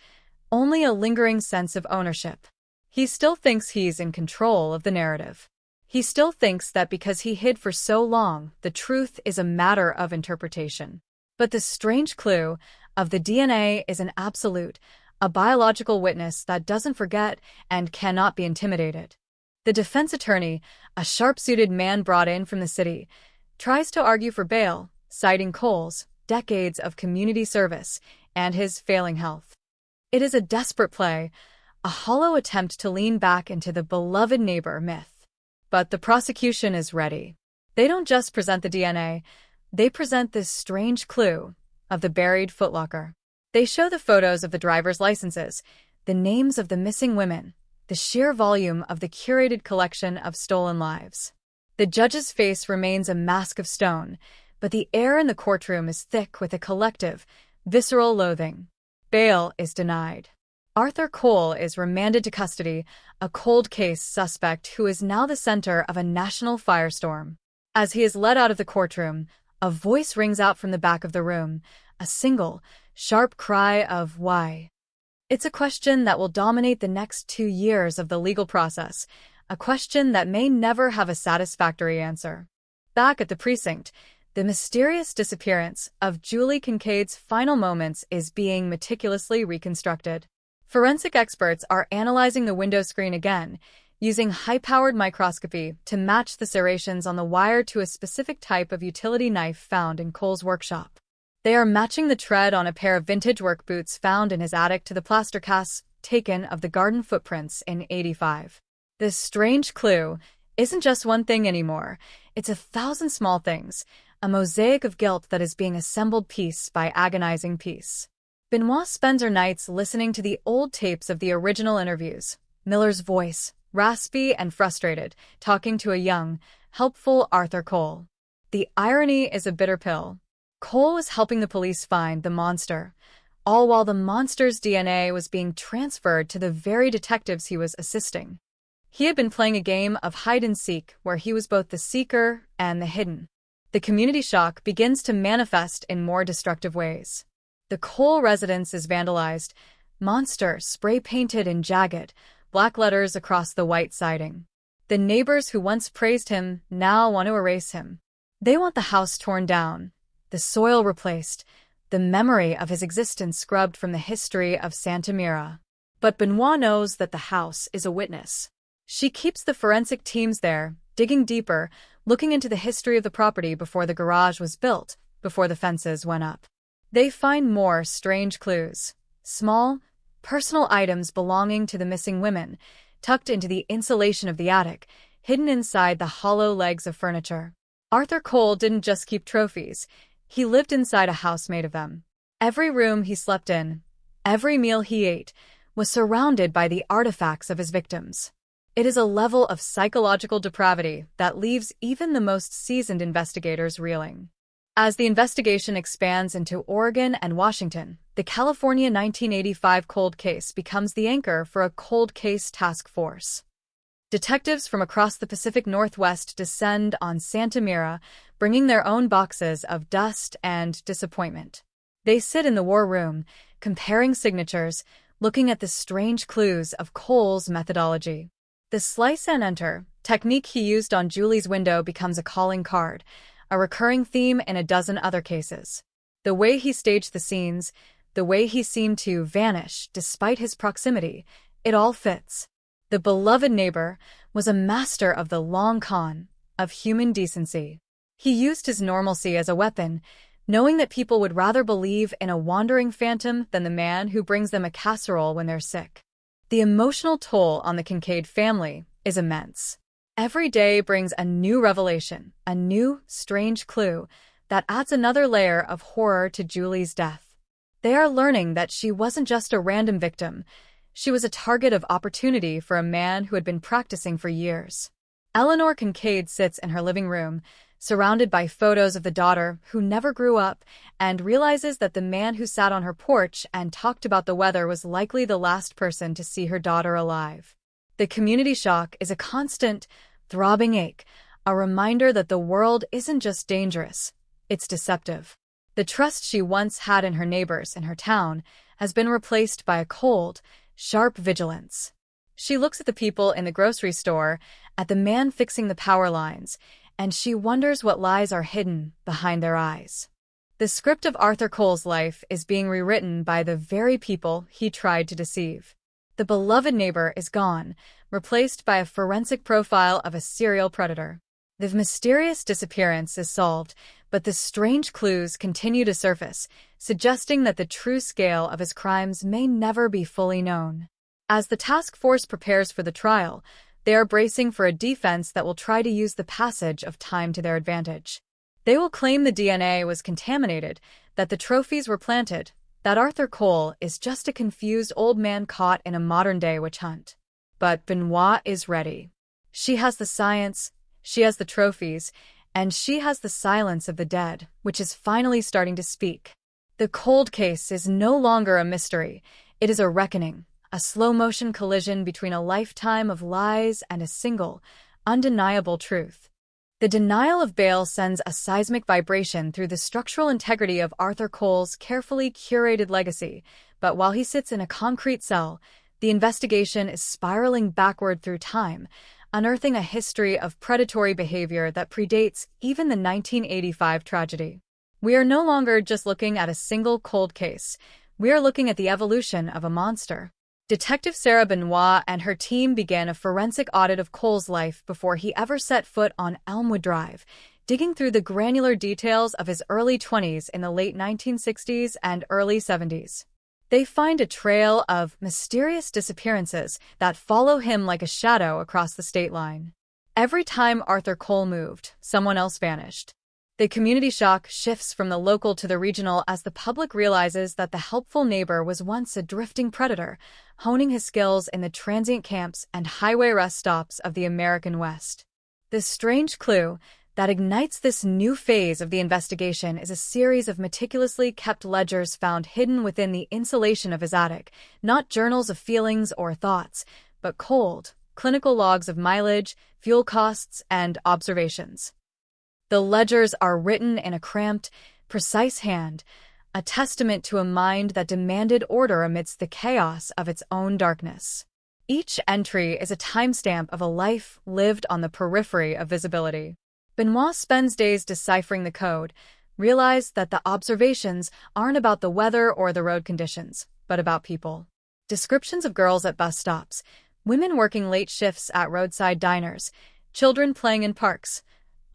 only a lingering sense of ownership. He still thinks he's in control of the narrative. He still thinks that because he hid for so long, the truth is a matter of interpretation. But the strange clue of the DNA is an absolute, a biological witness that doesn't forget and cannot be intimidated. The defense attorney, a sharp-suited man brought in from the city, tries to argue for bail, citing Cole's decades of community service and his failing health. It is a desperate play, a hollow attempt to lean back into the beloved neighbor myth. But the prosecution is ready. They don't just present the DNA, they present this strange clue of the buried footlocker. They show the photos of the driver's licenses, the names of the missing women, the sheer volume of the curated collection of stolen lives. The judge's face remains a mask of stone, but the air in the courtroom is thick with a collective, visceral loathing. Bail is denied. Arthur Cole is remanded to custody, a cold case suspect who is now the center of a national firestorm. As he is led out of the courtroom, a voice rings out from the back of the room, a single, sharp cry of why. It's a question that will dominate the next 2 years of the legal process, a question that may never have a satisfactory answer. Back at the precinct, the mysterious disappearance of Julie Kincaid's final moments is being meticulously reconstructed. Forensic experts are analyzing the window screen again, using high-powered microscopy to match the serrations on the wire to a specific type of utility knife found in Cole's workshop. They are matching the tread on a pair of vintage work boots found in his attic to the plaster casts taken of the garden footprints in '85. This strange clue isn't just one thing anymore. It's 1,000 small things, a mosaic of guilt that is being assembled piece by agonizing piece. Benoit spends her nights listening to the old tapes of the original interviews. Miller's voice, raspy and frustrated, talking to a young, helpful Arthur Cole. The irony is a bitter pill. Cole was helping the police find the monster, all while the monster's DNA was being transferred to the very detectives he was assisting. He had been playing a game of hide-and-seek where he was both the seeker and the hidden. The community shock begins to manifest in more destructive ways. The Cole residence is vandalized, monster spray-painted in jagged, black letters across the white siding. The neighbors who once praised him now want to erase him. They want the house torn down, the soil replaced, the memory of his existence scrubbed from the history of Santa Mira. But Benoit knows that the house is a witness. She keeps the forensic teams there, digging deeper, looking into the history of the property before the garage was built, before the fences went up. They find more strange clues. Small, personal items belonging to the missing women, tucked into the insulation of the attic, hidden inside the hollow legs of furniture. Arthur Cole didn't just keep trophies. He lived inside a house made of them. Every room he slept in, every meal he ate, was surrounded by the artifacts of his victims. It is a level of psychological depravity that leaves even the most seasoned investigators reeling. As the investigation expands into Oregon and Washington, the California 1985 cold case becomes the anchor for a cold case task force. Detectives from across the Pacific Northwest descend on Santa Mira, bringing their own boxes of dust and disappointment. They sit in the war room, comparing signatures, looking at the strange clues of Cole's methodology. The slice and enter technique he used on Julie's window becomes a calling card, a recurring theme in a dozen other cases. The way he staged the scenes, the way he seemed to vanish despite his proximity, it all fits. The beloved neighbor was a master of the long con, of human decency. He used his normalcy as a weapon, knowing that people would rather believe in a wandering phantom than the man who brings them a casserole when they're sick. The emotional toll on the Kincaid family is immense. Every day brings a new revelation, a new, strange clue that adds another layer of horror to Julie's death. They are learning that she wasn't just a random victim. She was a target of opportunity for a man who had been practicing for years. Eleanor Kincaid sits in her living room, surrounded by photos of the daughter who never grew up, and realizes that the man who sat on her porch and talked about the weather was likely the last person to see her daughter alive. The community shock is a constant, throbbing ache, a reminder that the world isn't just dangerous, it's deceptive. The trust she once had in her neighbors in her town has been replaced by a cold, sharp vigilance. She looks at the people in the grocery store, at the man fixing the power lines, and she wonders what lies are hidden behind their eyes. The script of Arthur Cole's life is being rewritten by the very people he tried to deceive. The beloved neighbor is gone, replaced by a forensic profile of a serial predator. The mysterious disappearance is solved, but the strange clues continue to surface, suggesting that the true scale of his crimes may never be fully known. As the task force prepares for the trial, they are bracing for a defense that will try to use the passage of time to their advantage. They will claim the DNA was contaminated, that the trophies were planted, that Arthur Cole is just a confused old man caught in a modern-day witch hunt. But Benoit is ready. She has the science, she has the trophies, and she has the silence of the dead, which is finally starting to speak. The cold case is no longer a mystery. It is a reckoning, a slow-motion collision between a lifetime of lies and a single, undeniable truth. The denial of bail sends a seismic vibration through the structural integrity of Arthur Cole's carefully curated legacy, but while he sits in a concrete cell, the investigation is spiraling backward through time, unearthing a history of predatory behavior that predates even the 1985 tragedy. We are no longer just looking at a single cold case. We are looking at the evolution of a monster. Detective Sarah Benoit and her team began a forensic audit of Cole's life before he ever set foot on Elmwood Drive, digging through the granular details of his early 20s in the late 1960s and early 70s. They find a trail of mysterious disappearances that follow him like a shadow across the state line. Every time Arthur Cole moved, someone else vanished. The community shock shifts from the local to the regional as the public realizes that the helpful neighbor was once a drifting predator, honing his skills in the transient camps and highway rest stops of the American West. The strange clue that ignites this new phase of the investigation is a series of meticulously kept ledgers found hidden within the insulation of his attic, not journals of feelings or thoughts, but cold, clinical logs of mileage, fuel costs, and observations. The ledgers are written in a cramped, precise hand, a testament to a mind that demanded order amidst the chaos of its own darkness. Each entry is a timestamp of a life lived on the periphery of visibility. Benoit spends days deciphering the code, realized that the observations aren't about the weather or the road conditions, but about people. Descriptions of girls at bus stops, women working late shifts at roadside diners, children playing in parks,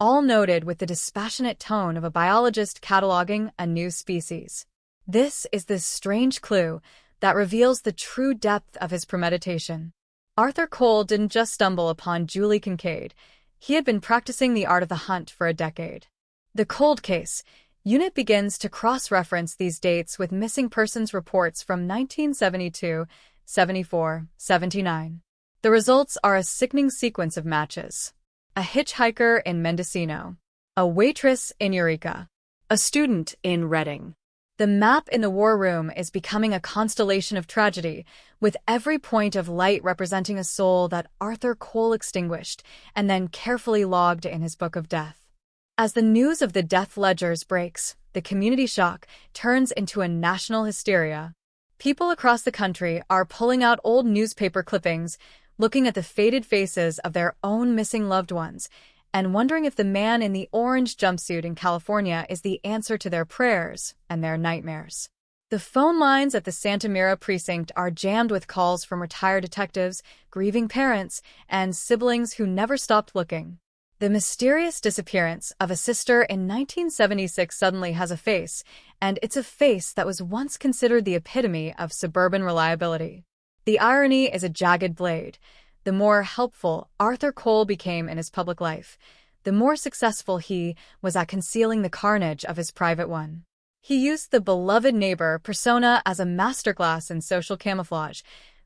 all noted with the dispassionate tone of a biologist cataloging a new species. This is the strange clue that reveals the true depth of his premeditation. Arthur Cole didn't just stumble upon Julie Kincaid. He had been practicing the art of the hunt for a decade. The Cold Case unit begins to cross-reference these dates with missing persons reports from 1972, 74, 79. The results are a sickening sequence of matches. A hitchhiker in Mendocino, a waitress in Eureka, a student in Reading. The map in the war room is becoming a constellation of tragedy, with every point of light representing a soul that Arthur Cole extinguished and then carefully logged in his book of death. As the news of the death ledgers breaks, the community shock turns into a national hysteria. People across the country are pulling out old newspaper clippings, looking at the faded faces of their own missing loved ones, and wondering if the man in the orange jumpsuit in California is the answer to their prayers and their nightmares. The phone lines at the Santa Mira precinct are jammed with calls from retired detectives, grieving parents, and siblings who never stopped looking. The mysterious disappearance of a sister in 1976 suddenly has a face, and it's a face that was once considered the epitome of suburban reliability. The irony is a jagged blade. The more helpful Arthur Cole became in his public life, the more successful he was at concealing the carnage of his private one. He used the beloved neighbor persona as a masterclass in social camouflage,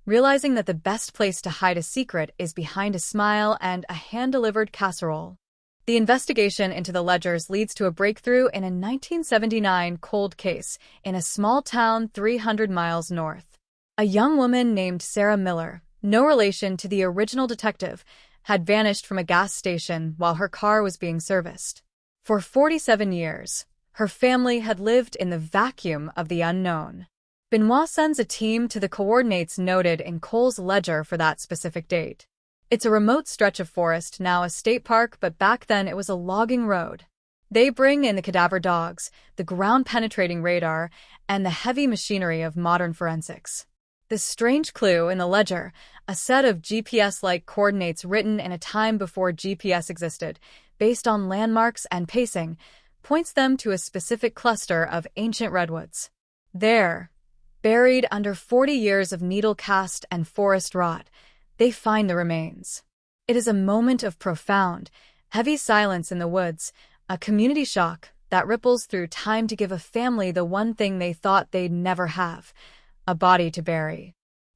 realizing that the best place to hide a secret is behind a smile and a hand-delivered casserole. The investigation into the ledgers leads to a breakthrough in a 1979 cold case in a small town 300 miles north. A young woman named Sarah Miller, no relation to the original detective, had vanished from a gas station while her car was being serviced. For 47 years, her family had lived in the vacuum of the unknown. Benoit sends a team to the coordinates noted in Cole's ledger for that specific date. It's a remote stretch of forest, now a state park, but back then it was a logging road. They bring in the cadaver dogs, the ground-penetrating radar, and the heavy machinery of modern forensics. The strange clue in the ledger, a set of GPS-like coordinates written in a time before GPS existed, based on landmarks and pacing, points them to a specific cluster of ancient redwoods. There, buried under 40 years of needle cast and forest rot, they find the remains. It is a moment of profound, heavy silence in the woods, a community shock that ripples through time to give a family the one thing they thought they'd never have: a body to bury.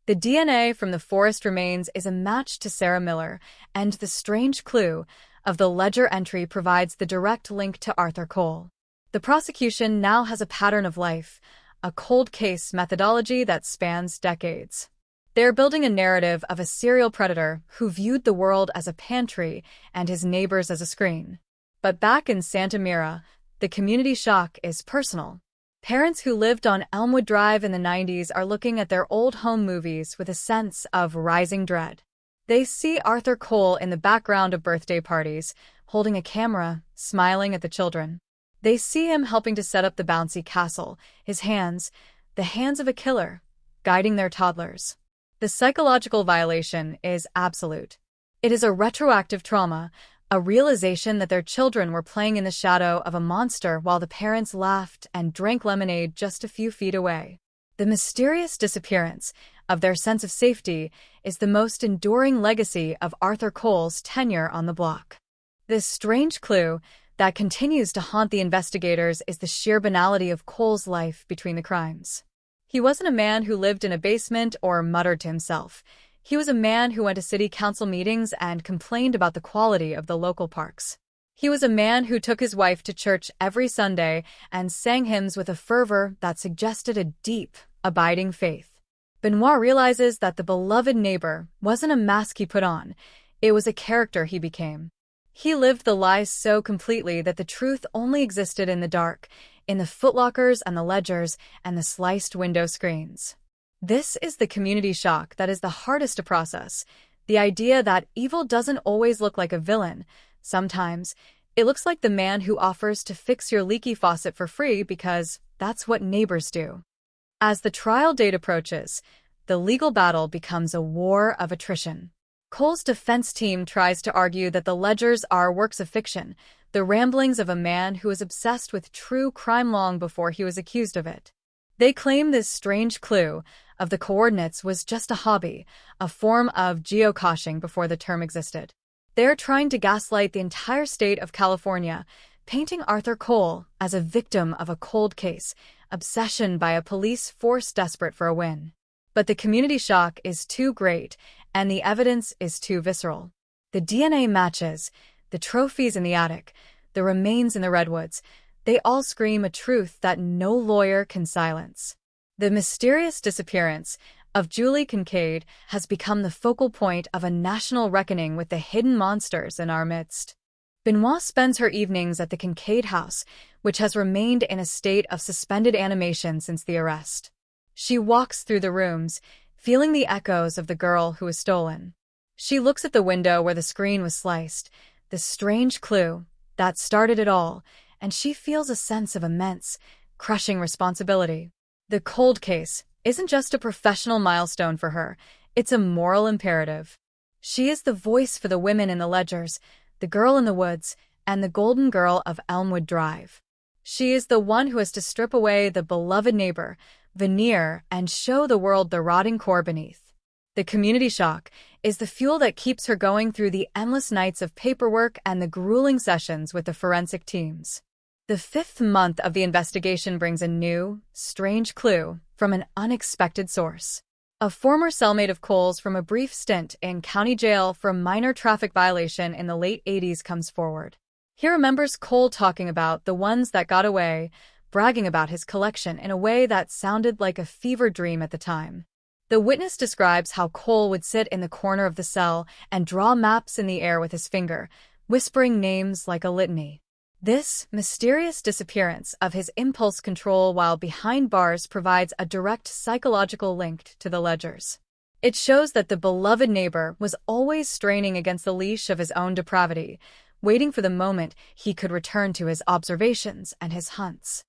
The DNA from the forest remains is a match to Sarah Miller, and the strange clue of the ledger entry provides the direct link to Arthur Cole. The prosecution now has a pattern of life, a cold case methodology that spans decades. They're building a narrative of a serial predator who viewed the world as a pantry and his neighbors as a screen. But back in Santa Mira, the community shock is personal. Parents who lived on Elmwood Drive in the 90s are looking at their old home movies with a sense of rising dread. They see Arthur Cole in the background of birthday parties, holding a camera, smiling at the children. They see him helping to set up the bouncy castle, his hands, the hands of a killer, guiding their toddlers. The psychological violation is absolute. It is a retroactive trauma, a realization that their children were playing in the shadow of a monster while the parents laughed and drank lemonade just a few feet away. The mysterious disappearance of their sense of safety is the most enduring legacy of Arthur Cole's tenure on the block. This strange clue that continues to haunt the investigators is the sheer banality of Cole's life between the crimes. He wasn't a man who lived in a basement or muttered to himself. He was a man who went to city council meetings and complained about the quality of the local parks. He was a man who took his wife to church every Sunday and sang hymns with a fervor that suggested a deep, abiding faith. Benoit realizes that the beloved neighbor wasn't a mask he put on, it was a character he became. He lived the lies so completely that the truth only existed in the dark, in the footlockers and the ledgers and the sliced window screens. This is the community shock that is the hardest to process, the idea that evil doesn't always look like a villain. Sometimes, it looks like the man who offers to fix your leaky faucet for free because that's what neighbors do. As the trial date approaches, the legal battle becomes a war of attrition. Cole's defense team tries to argue that the ledgers are works of fiction, the ramblings of a man who was obsessed with true crime long before he was accused of it. They claim this strange clue of the coordinates was just a hobby, a form of geocaching before the term existed. They're trying to gaslight the entire state of California, painting Arthur Cole as a victim of a cold case, obsession by a police force desperate for a win. But the community shock is too great, and the evidence is too visceral. The DNA matches, the trophies in the attic, the remains in the redwoods, they all scream a truth that no lawyer can silence. The mysterious disappearance of Julie Kincaid has become the focal point of a national reckoning with the hidden monsters in our midst. Benoit spends her evenings at the Kincaid house, which has remained in a state of suspended animation since the arrest. She walks through the rooms, feeling the echoes of the girl who was stolen. She looks at the window where the screen was sliced, the strange clue that started it all, and she feels a sense of immense, crushing responsibility. The cold case isn't just a professional milestone for her, it's a moral imperative. She is the voice for the women in the ledgers, the girl in the woods, and the golden girl of Elmwood Drive. She is the one who has to strip away the beloved neighbor, veneer, and show the world the rotting core beneath. The community shock is the fuel that keeps her going through the endless nights of paperwork and the grueling sessions with the forensic teams. The 5th month of the investigation brings a new, strange clue from an unexpected source. A former cellmate of Cole's from a brief stint in county jail for a minor traffic violation in the late 80s comes forward. He remembers Cole talking about the ones that got away, bragging about his collection in a way that sounded like a fever dream at the time. The witness describes how Cole would sit in the corner of the cell and draw maps in the air with his finger, whispering names like a litany. This mysterious disappearance of his impulse control while behind bars provides a direct psychological link to the ledgers. It shows that the beloved neighbor was always straining against the leash of his own depravity, waiting for the moment he could return to his observations and his hunts.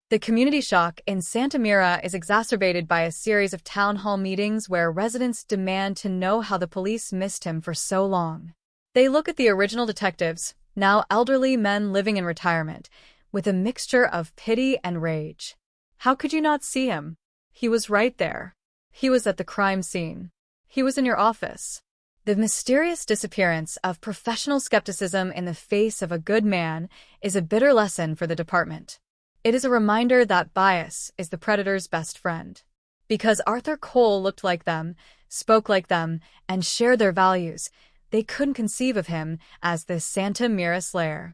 The community shock in Santa Mira is exacerbated by a series of town hall meetings where residents demand to know how the police missed him for so long. They look at the original detectives, now elderly men living in retirement, with a mixture of pity and rage. How could you not see him? He was right there. He was at the crime scene. He was in your office. The mysterious disappearance of professional skepticism in the face of a good man is a bitter lesson for the department. It is a reminder that bias is the predator's best friend. Because Arthur Cole looked like them, spoke like them, and shared their values, they couldn't conceive of him as the Santa Mira Slayer.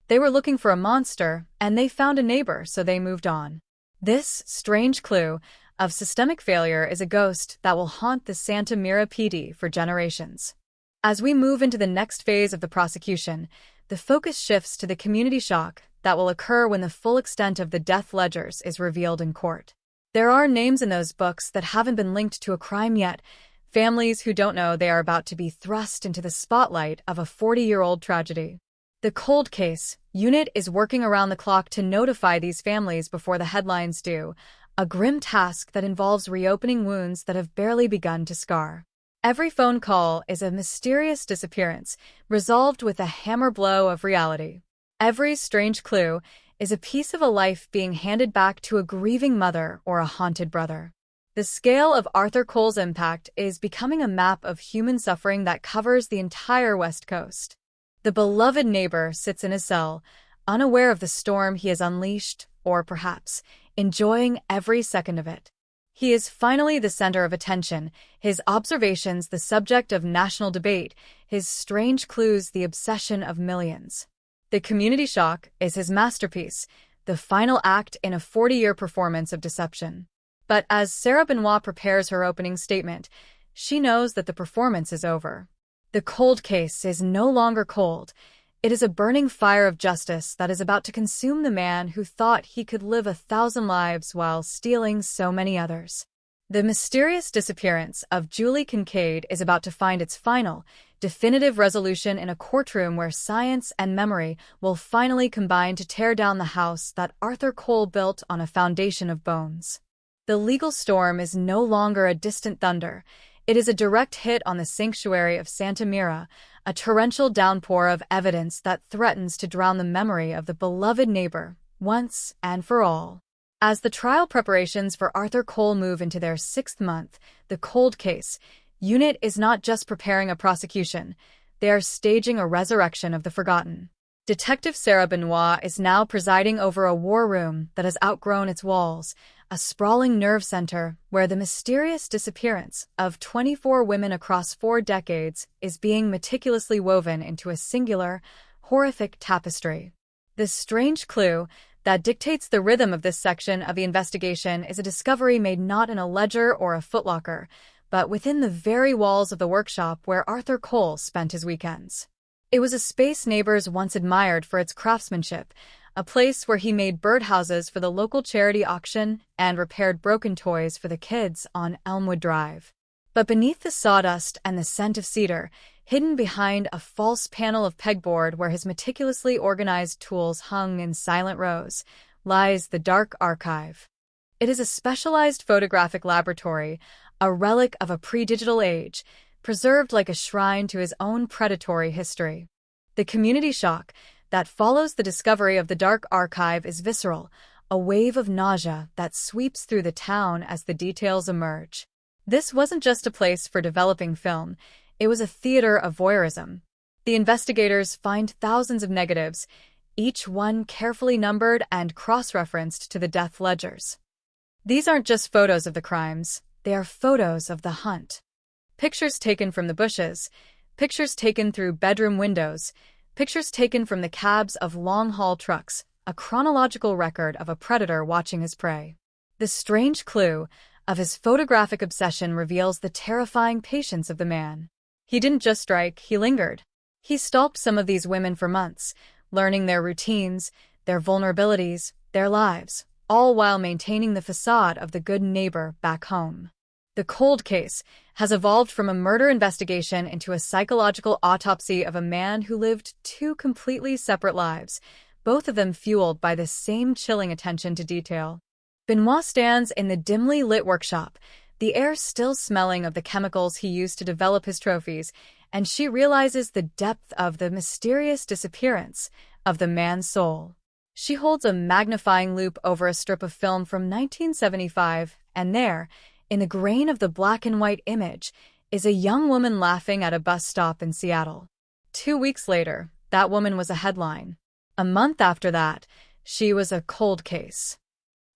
They were looking for a monster, and they found a neighbor, so they moved on. This strange clue of systemic failure is a ghost that will haunt the Santa Mira PD for generations. As we move into the next phase of the prosecution, the focus shifts to the community shock that will occur when the full extent of the death ledgers is revealed in court. There are names in those books that haven't been linked to a crime yet, families who don't know they are about to be thrust into the spotlight of a 40-year-old tragedy. The Cold Case Unit is working around the clock to notify these families before the headlines do, a grim task that involves reopening wounds that have barely begun to scar. Every phone call is a mysterious disappearance, resolved with a hammer blow of reality. Every strange clue is a piece of a life being handed back to a grieving mother or a haunted brother. The scale of Arthur Cole's impact is becoming a map of human suffering that covers the entire West Coast. The beloved neighbor sits in his cell, unaware of the storm he has unleashed, or perhaps enjoying every second of it. He is finally the center of attention, his observations the subject of national debate, his strange clues the obsession of millions. The community shock is his masterpiece, the final act in a 40-year performance of deception. But as Sarah Benoit prepares her opening statement, she knows that the performance is over. The cold case is no longer cold. It is a burning fire of justice that is about to consume the man who thought he could live 1,000 lives while stealing so many others. The mysterious disappearance of Julie Kincaid is about to find its final, definitive resolution in a courtroom where science and memory will finally combine to tear down the house that Arthur Cole built on a foundation of bones. The legal storm is no longer a distant thunder. It is a direct hit on the sanctuary of Santa Mira, a torrential downpour of evidence that threatens to drown the memory of the beloved neighbor, once and for all. As the trial preparations for Arthur Cole move into their 6th month, the Cold Case Unit is not just preparing a prosecution, they are staging a resurrection of the forgotten. Detective Sarah Benoit is now presiding over a war room that has outgrown its walls, a sprawling nerve center where the mysterious disappearance of 24 women across 4 decades is being meticulously woven into a singular, horrific tapestry. The strange clue that dictates the rhythm of this section of the investigation is a discovery made not in a ledger or a footlocker, but within the very walls of the workshop where Arthur Cole spent his weekends. It was a space neighbors once admired for its craftsmanship, a place where he made birdhouses for the local charity auction and repaired broken toys for the kids on Elmwood Drive. But beneath the sawdust and the scent of cedar, hidden behind a false panel of pegboard where his meticulously organized tools hung in silent rows, lies the dark archive. It is a specialized photographic laboratory, a relic of a pre-digital age, preserved like a shrine to his own predatory history. The community shock that follows the discovery of the dark archive is visceral, a wave of nausea that sweeps through the town as the details emerge. This wasn't just a place for developing film, it was a theater of voyeurism. The investigators find thousands of negatives, each one carefully numbered and cross-referenced to the death ledgers. These aren't just photos of the crimes, they are photos of the hunt. Pictures taken from the bushes, pictures taken through bedroom windows, pictures taken from the cabs of long-haul trucks, a chronological record of a predator watching his prey. The strange clue of his photographic obsession reveals the terrifying patience of the man. He didn't just strike, he lingered. He stalked some of these women for months, learning their routines, their vulnerabilities, their lives, all while maintaining the facade of the good neighbor back home. The Cold Case has evolved from a murder investigation into a psychological autopsy of a man who lived 2 completely separate lives, both of them fueled by the same chilling attention to detail. Benoit stands in the dimly lit workshop, the air still smelling of the chemicals he used to develop his trophies, and she realizes the depth of the mysterious disappearance of the man's soul. She holds a magnifying loupe over a strip of film from 1975, and there, in the grain of the black and white image, is a young woman laughing at a bus stop in Seattle. 2 weeks later, that woman was a headline. A month after that, she was a cold case.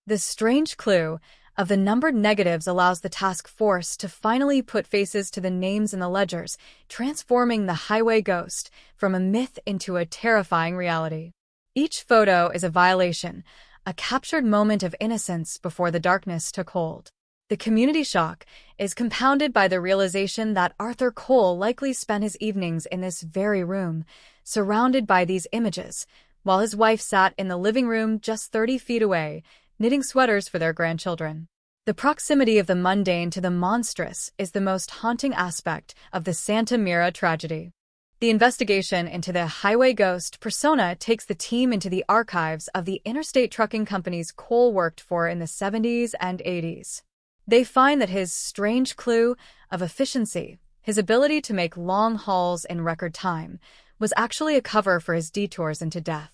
The strange clue of the numbered negatives allows the task force to finally put faces to the names in the ledgers, transforming the highway ghost from a myth into a terrifying reality. Each photo is a violation, a captured moment of innocence before the darkness took hold. The community shock is compounded by the realization that Arthur Cole likely spent his evenings in this very room, surrounded by these images, while his wife sat in the living room just 30 feet away, knitting sweaters for their grandchildren. The proximity of the mundane to the monstrous is the most haunting aspect of the Santa Mira tragedy. The investigation into the highway ghost persona takes the team into the archives of the interstate trucking companies Cole worked for in the 70s and 80s. They find that his strange clue of efficiency, his ability to make long hauls in record time, was actually a cover for his detours into death.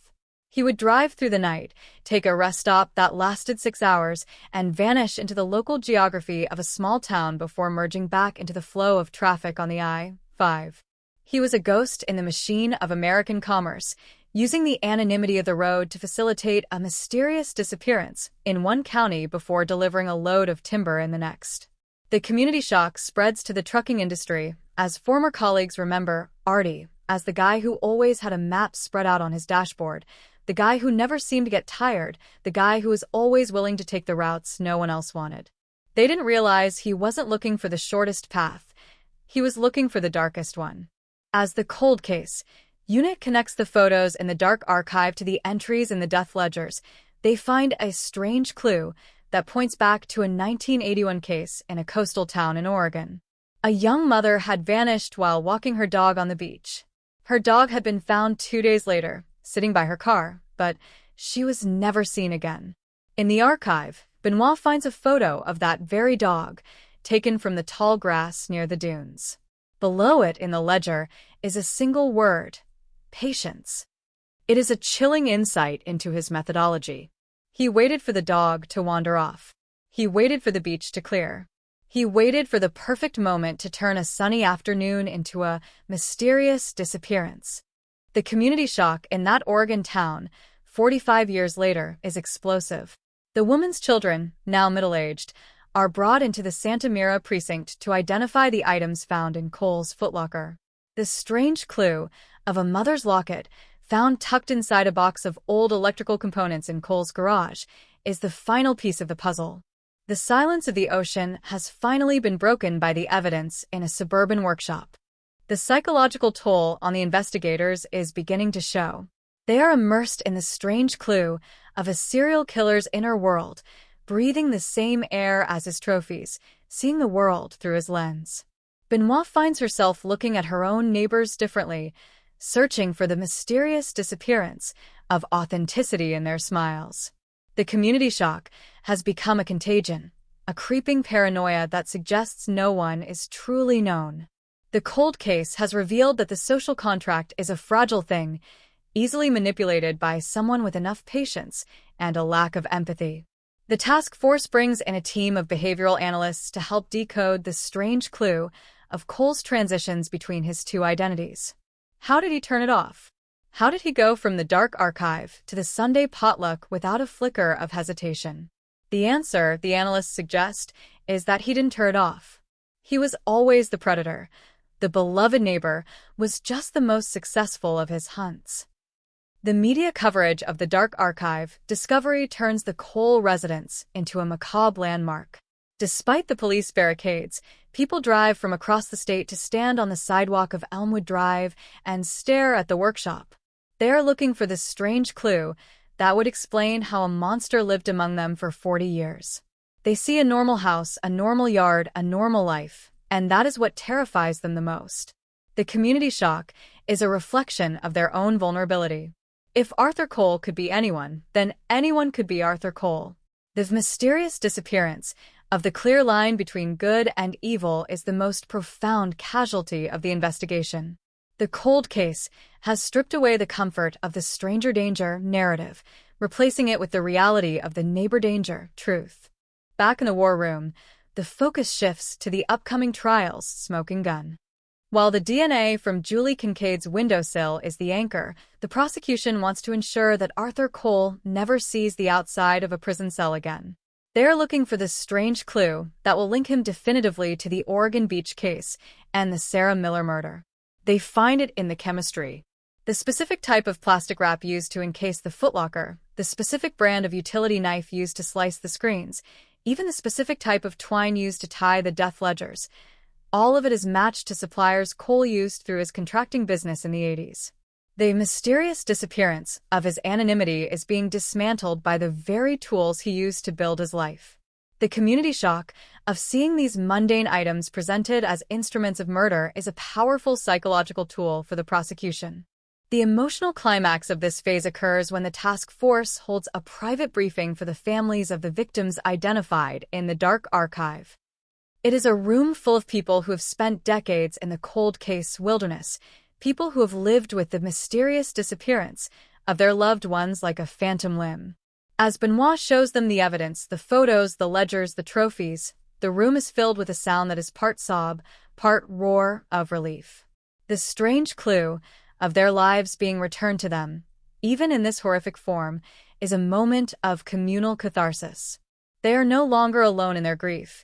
He would drive through the night, take a rest stop that lasted 6 hours, and vanish into the local geography of a small town before merging back into the flow of traffic on the I-5. He was a ghost in the machine of American commerce, using the anonymity of the road to facilitate a mysterious disappearance in one county before delivering a load of timber in the next. The community shock spreads to the trucking industry, as former colleagues remember Artie as the guy who always had a map spread out on his dashboard, the guy who never seemed to get tired, the guy who was always willing to take the routes no one else wanted. They didn't realize he wasn't looking for the shortest path. He was looking for the darkest one. As the cold case unit connects the photos in the dark archive to the entries in the death ledgers, they find a strange clue that points back to a 1981 case in a coastal town in Oregon. A young mother had vanished while walking her dog on the beach. Her dog had been found 2 days later, sitting by her car, but she was never seen again. In the archive, Benoit finds a photo of that very dog, taken from the tall grass near the dunes. Below it in the ledger is a single word: patience. It is a chilling insight into his methodology. He waited for the dog to wander off. He waited for the beach to clear. He waited for the perfect moment to turn a sunny afternoon into a mysterious disappearance. The community shock in that Oregon town, 45 years later, is explosive. The woman's children, now middle-aged, are brought into the Santa Mira precinct to identify the items found in Cole's footlocker. The strange clue of a mother's locket found tucked inside a box of old electrical components in Cole's garage is the final piece of the puzzle. The silence of the ocean has finally been broken by the evidence in a suburban workshop. The psychological toll on the investigators is beginning to show. They are immersed in the strange clue of a serial killer's inner world, breathing the same air as his trophies, seeing the world through his lens. Benoit finds herself looking at her own neighbors differently, searching for the mysterious disappearance of authenticity in their smiles. The community shock has become a contagion, a creeping paranoia that suggests no one is truly known. The cold case has revealed that the social contract is a fragile thing, easily manipulated by someone with enough patience and a lack of empathy. The task force brings in a team of behavioral analysts to help decode the strange clue of Cole's transitions between his two identities. How did he turn it off? How did he go from the dark archive to the Sunday potluck without a flicker of hesitation? The answer, the analysts suggest, is that he didn't turn it off. He was always the predator. The beloved neighbor was just the most successful of his hunts. The media coverage of the dark archive discovery turns the Cole residence into a macabre landmark. Despite the police barricades, people drive from across the state to stand on the sidewalk of Elmwood Drive and stare at the workshop. They are looking for this strange clue that would explain how a monster lived among them for 40 years. They see a normal house, a normal yard, a normal life, and that is what terrifies them the most. The community shock is a reflection of their own vulnerability. If Arthur Cole could be anyone, then anyone could be Arthur Cole. The mysterious disappearance of the clear line between good and evil is the most profound casualty of the investigation. The cold case has stripped away the comfort of the stranger danger narrative, replacing it with the reality of the neighbor danger truth. Back in the war room, the focus shifts to the upcoming trial's smoking gun. While the DNA from Julie Kincaid's windowsill is the anchor, the prosecution wants to ensure that Arthur Cole never sees the outside of a prison cell again. They are looking for this strange clue that will link him definitively to the Oregon Beach case and the Sarah Miller murder. They find it in the chemistry. The specific type of plastic wrap used to encase the footlocker, the specific brand of utility knife used to slice the screens, even the specific type of twine used to tie the death ledgers. All of it is matched to suppliers Cole used through his contracting business in the 80s. The mysterious disappearance of his anonymity is being dismantled by the very tools he used to build his life. The community shock of seeing these mundane items presented as instruments of murder is a powerful psychological tool for the prosecution. The emotional climax of this phase occurs when the task force holds a private briefing for the families of the victims identified in the dark archive. It is a room full of people who have spent decades in the cold case wilderness, people who have lived with the mysterious disappearance of their loved ones like a phantom limb. As Benoit shows them the evidence, the photos, the ledgers, the trophies, the room is filled with a sound that is part sob, part roar of relief. The strange clue of their lives being returned to them, even in this horrific form, is a moment of communal catharsis. They are no longer alone in their grief.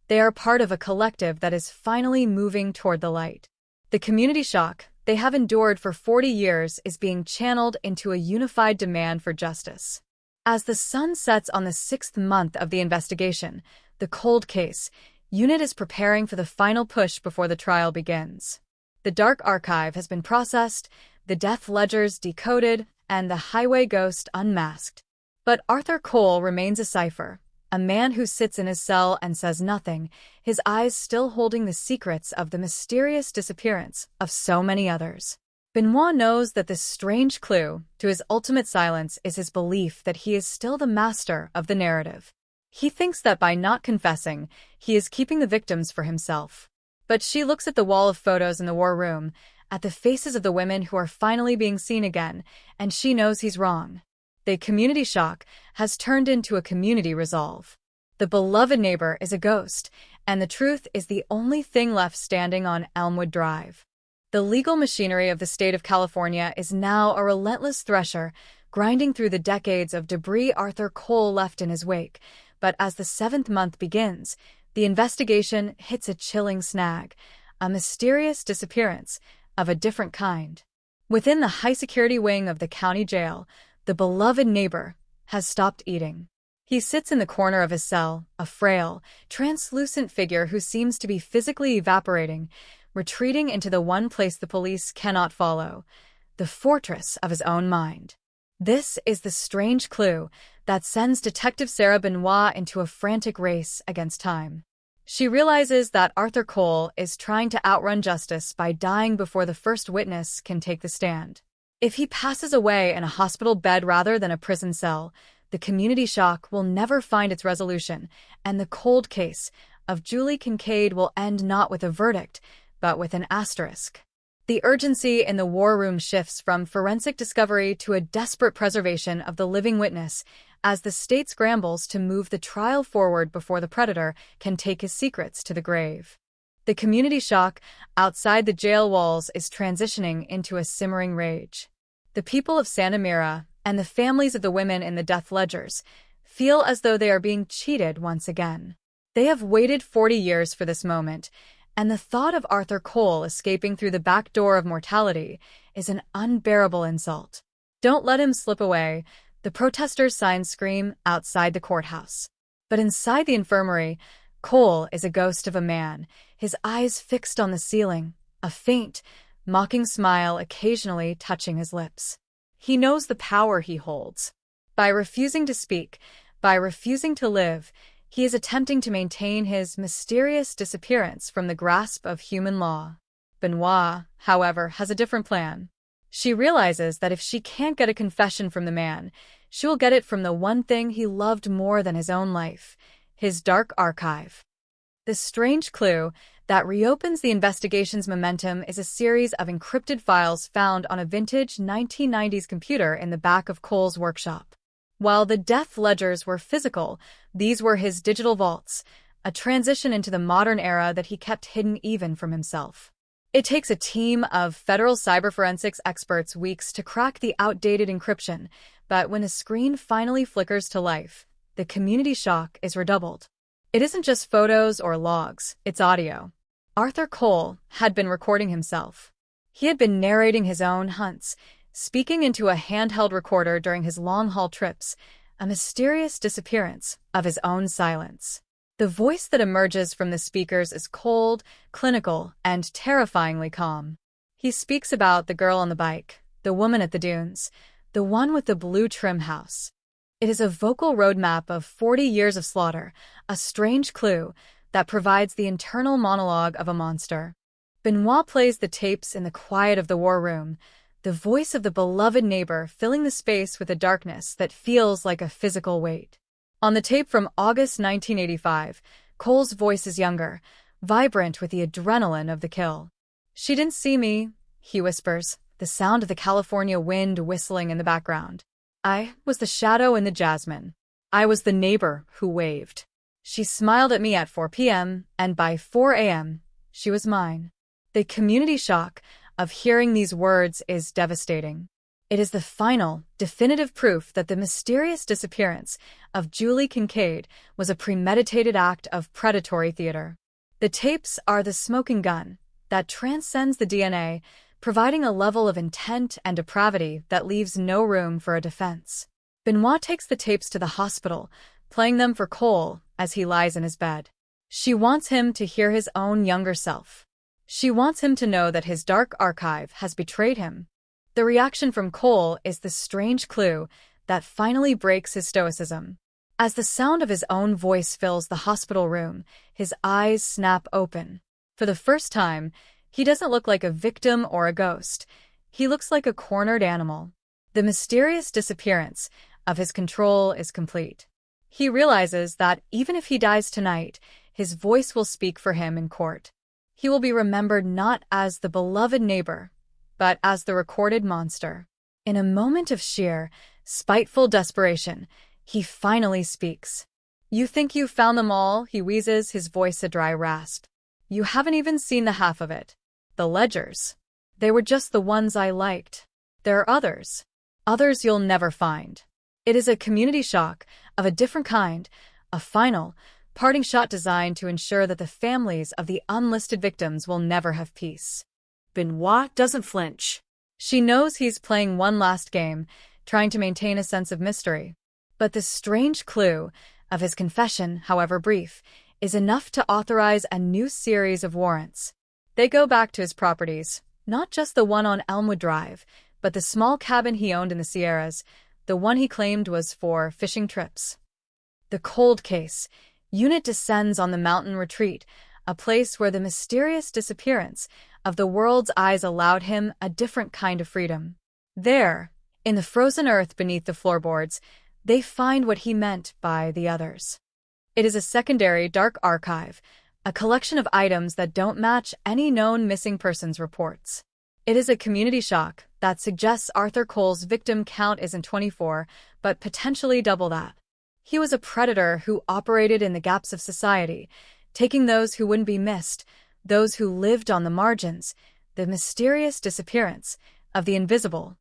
They are part of a collective that is finally moving toward the light. The community shock they have endured for 40 years is being channeled into a unified demand for justice. As the sun sets on the 6th month of the investigation, the cold case unit is preparing for the final push before the trial begins. The dark archive has been processed, the death ledgers decoded, and the highway ghost unmasked. But Arthur Cole remains a cipher, a man who sits in his cell and says nothing, his eyes still holding the secrets of the mysterious disappearance of so many others. Benoit knows that this strange clue to his ultimate silence is his belief that he is still the master of the narrative. He thinks that by not confessing, he is keeping the victims for himself. But she looks at the wall of photos in the war room, at the faces of the women who are finally being seen again, and she knows he's wrong. The community shock has turned into a community resolve. The beloved neighbor is a ghost, and the truth is the only thing left standing on Elmwood Drive. The legal machinery of the state of California is now a relentless thresher, grinding through the decades of debris Arthur Cole left in his wake. But as the 7th month begins, the investigation hits a chilling snag, a mysterious disappearance of a different kind. Within the high-security wing of the county jail, the beloved neighbor has stopped eating. He sits in the corner of his cell, a frail, translucent figure who seems to be physically evaporating, retreating into the one place the police cannot follow, the fortress of his own mind. This is the strange clue that sends Detective Sarah Benoit into a frantic race against time. She realizes that Arthur Cole is trying to outrun justice by dying before the first witness can take the stand. If he passes away in a hospital bed rather than a prison cell, the community shock will never find its resolution, and the cold case of Julie Kincaid will end not with a verdict, but with an asterisk. The urgency in the war room shifts from forensic discovery to a desperate preservation of the living witness as the state scrambles to move the trial forward before the predator can take his secrets to the grave. The community shock outside the jail walls is transitioning into a simmering rage. The people of Santa Mira and the families of the women in the death ledgers feel as though they are being cheated once again. They have waited 40 years for this moment, and the thought of Arthur Cole escaping through the back door of mortality is an unbearable insult. Don't let him slip away, the protesters' signs scream outside the courthouse. But inside the infirmary, Cole is a ghost of a man, his eyes fixed on the ceiling, a faint, mocking smile occasionally touching his lips. He knows the power he holds. By refusing to speak, by refusing to live, he is attempting to maintain his mysterious disappearance from the grasp of human law. Benoit, however, has a different plan. She realizes that if she can't get a confession from the man, she will get it from the one thing he loved more than his own life, his dark archive. The strange clue that reopens the investigation's momentum is a series of encrypted files found on a vintage 1990s computer in the back of Cole's workshop. While the death ledgers were physical, these were his digital vaults, a transition into the modern era that he kept hidden even from himself. It takes a team of federal cyberforensics experts weeks to crack the outdated encryption, but when the screen finally flickers to life, the community shock is redoubled. It isn't just photos or logs, it's audio. Arthur Cole had been recording himself. He had been narrating his own hunts, speaking into a handheld recorder during his long-haul trips, a mysterious disappearance of his own silence. The voice that emerges from the speakers is cold, clinical, and terrifyingly calm. He speaks about the girl on the bike, the woman at the dunes, the one with the blue trim house. It is a vocal roadmap of 40 years of slaughter, a strange clue that provides the internal monologue of a monster. Benoit plays the tapes in the quiet of the war room, the voice of the beloved neighbor filling the space with a darkness that feels like a physical weight. On the tape from August 1985, Cole's voice is younger, vibrant with the adrenaline of the kill. "She didn't see me," he whispers, the sound of the California wind whistling in the background. "I was the shadow in the jasmine. I was the neighbor who waved. She smiled at me at 4 p.m., and by 4 a.m., she was mine." The community shock of hearing these words is devastating. It is the final, definitive proof that the mysterious disappearance of Julie Kincaid was a premeditated act of predatory theater. The tapes are the smoking gun that transcends the DNA, providing a level of intent and depravity that leaves no room for a defense. Benoit takes the tapes to the hospital, playing them for Cole as he lies in his bed. She wants him to hear his own younger self. She wants him to know that his dark archive has betrayed him. The reaction from Cole is the strange clue that finally breaks his stoicism. As the sound of his own voice fills the hospital room, his eyes snap open. For the first time, he doesn't look like a victim or a ghost. He looks like a cornered animal. The mysterious disappearance of his control is complete. He realizes that even if he dies tonight, his voice will speak for him in court. He will be remembered not as the beloved neighbor, but as the recorded monster. In a moment of sheer, spiteful desperation, he finally speaks. "You think you've found them all," he wheezes, his voice a dry rasp. "You haven't even seen the half of it. The ledgers. They were just the ones I liked. There are others. Others you'll never find." It is a community shock of a different kind, a final, parting shot designed to ensure that the families of the unlisted victims will never have peace. Benoit doesn't flinch. She knows he's playing one last game, trying to maintain a sense of mystery. But the strange clue of his confession, however brief, is enough to authorize a new series of warrants. They go back to his properties, not just the one on Elmwood Drive, but the small cabin he owned in the Sierras, the one he claimed was for fishing trips. The cold case. Unit descends on the mountain retreat, a place where the mysterious disappearance of the world's eyes allowed him a different kind of freedom. There, in the frozen earth beneath the floorboards, they find what he meant by the others. It is a secondary dark archive, a collection of items that don't match any known missing persons reports. It is a community shock that suggests Arthur Cole's victim count isn't 24, but potentially double that. He was a predator who operated in the gaps of society, taking those who wouldn't be missed, those who lived on the margins, the mysterious disappearance of the invisible.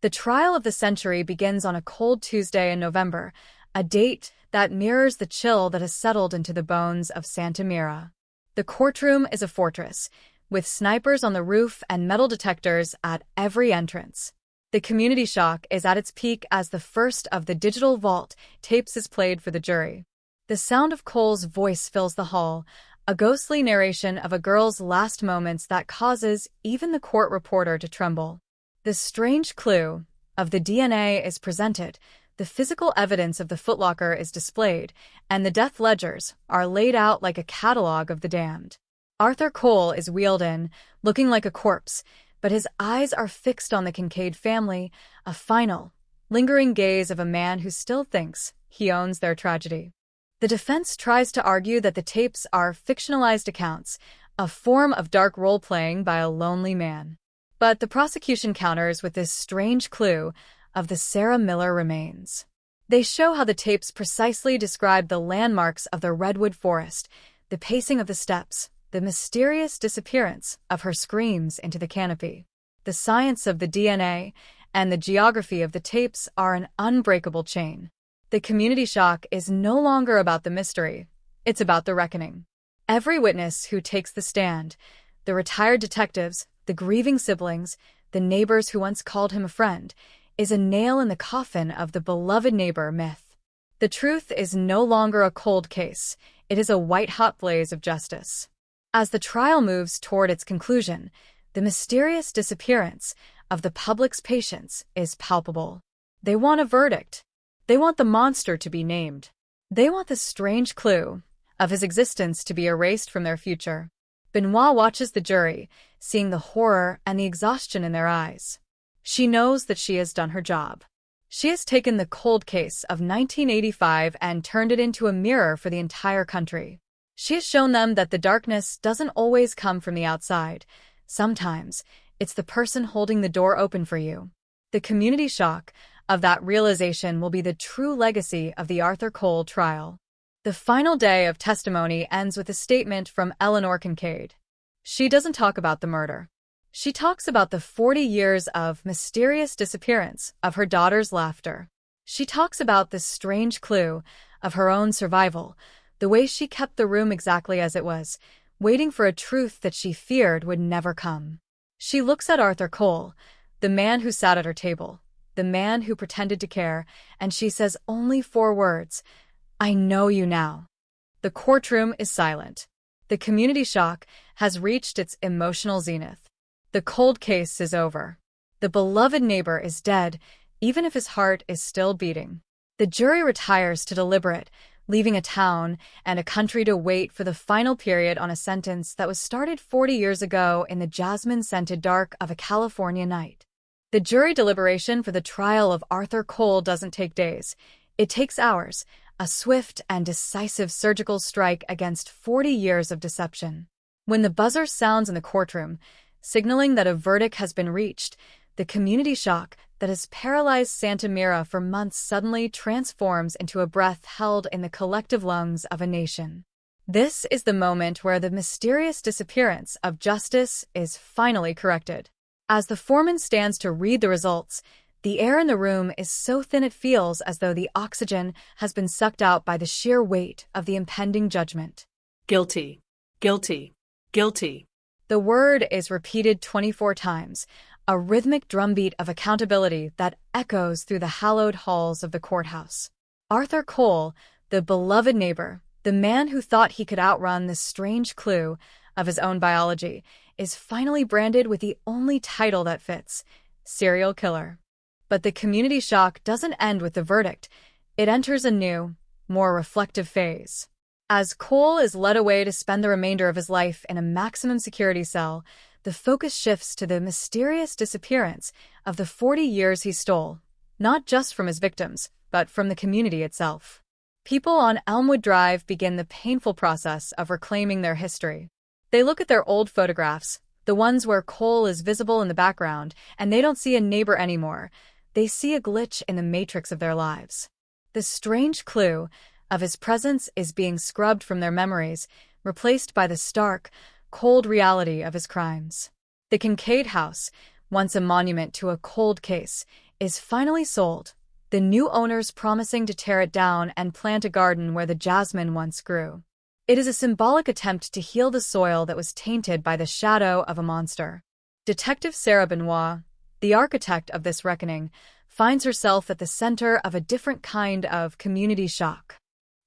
The trial of the century begins on a cold Tuesday in November, a date that mirrors the chill that has settled into the bones of Santa Mira. The courtroom is a fortress, with snipers on the roof and metal detectors at every entrance. The community shock is at its peak as the first of the digital vault tapes is played for the jury. The sound of Cole's voice fills the hall, a ghostly narration of a girl's last moments that causes even the court reporter to tremble. The strange clue of the DNA is presented, the physical evidence of the footlocker is displayed, and the death ledgers are laid out like a catalog of the damned. Arthur Cole is wheeled in, looking like a corpse, but his eyes are fixed on the Kincaid family, a final, lingering gaze of a man who still thinks he owns their tragedy. The defense tries to argue that the tapes are fictionalized accounts, a form of dark role-playing by a lonely man. But the prosecution counters with this strange clue of the Sarah Miller remains. They show how the tapes precisely describe the landmarks of the redwood forest, the pacing of the steps, the mysterious disappearance of her screams into the canopy. The science of the DNA and the geography of the tapes are an unbreakable chain. The community shock is no longer about the mystery, it's about the reckoning. Every witness who takes the stand, the retired detectives, the grieving siblings, the neighbors who once called him a friend, is a nail in the coffin of the beloved neighbor myth. The truth is no longer a cold case. It is a white-hot blaze of justice. As the trial moves toward its conclusion, the mysterious disappearance of the public's patience is palpable. They want a verdict. They want the monster to be named. They want the strange clue of his existence to be erased from their future. Benoit watches the jury, seeing the horror and the exhaustion in their eyes. She knows that she has done her job. She has taken the cold case of 1985 and turned it into a mirror for the entire country. She has shown them that the darkness doesn't always come from the outside. Sometimes, it's the person holding the door open for you. The community shock of that realization will be the true legacy of the Arthur Cole trial. The final day of testimony ends with a statement from Eleanor Kincaid. She doesn't talk about the murder. She talks about the 40 years of mysterious disappearance of her daughter's laughter. She talks about the strange clue of her own survival, the way she kept the room exactly as it was, waiting for a truth that she feared would never come. She looks at Arthur Cole, the man who sat at her table, the man who pretended to care, and she says only 4 words, "I know you now." The courtroom is silent. The community shock has reached its emotional zenith. The cold case is over. The beloved neighbor is dead, even if his heart is still beating. The jury retires to deliberate, leaving a town and a country to wait for the final period on a sentence that was started 40 years ago in the jasmine-scented dark of a California night. The jury deliberation for the trial of Arthur Cole doesn't take days. It takes hours, a swift and decisive surgical strike against 40 years of deception. When the buzzer sounds in the courtroom, signaling that a verdict has been reached, the community shock that has paralyzed Santa Mira for months suddenly transforms into a breath held in the collective lungs of a nation. This is the moment where the mysterious disappearance of justice is finally corrected. As the foreman stands to read the results, the air in the room is so thin it feels as though the oxygen has been sucked out by the sheer weight of the impending judgment. Guilty, guilty, guilty. The word is repeated 24 times, a rhythmic drumbeat of accountability that echoes through the hallowed halls of the courthouse. Arthur Cole, the beloved neighbor, the man who thought he could outrun the strange clue of his own biology, is finally branded with the only title that fits, serial killer. But the community shock doesn't end with the verdict. It enters a new, more reflective phase. As Cole is led away to spend the remainder of his life in a maximum security cell, the focus shifts to the mysterious disappearance of the 40 years he stole, not just from his victims, but from the community itself. People on Elmwood Drive begin the painful process of reclaiming their history. They look at their old photographs, the ones where Cole is visible in the background, and they don't see a neighbor anymore. They see a glitch in the matrix of their lives. The strange clue of his presence is being scrubbed from their memories, replaced by the stark, cold reality of his crimes. The Kincaid house, once a monument to a cold case, is finally sold, the new owners promising to tear it down and plant a garden where the jasmine once grew. It is a symbolic attempt to heal the soil that was tainted by the shadow of a monster. Detective Sarah Benoit, the architect of this reckoning, finds herself at the center of a different kind of community shock.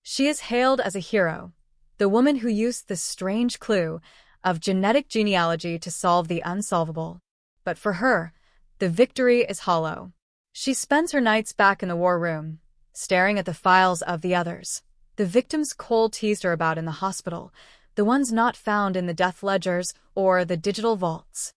She is hailed as a hero, the woman who used the strange clue of genetic genealogy to solve the unsolvable. But for her, the victory is hollow. She spends her nights back in the war room, staring at the files of the others, the victims Cole teased her about in the hospital, the ones not found in the death ledgers or the digital vaults.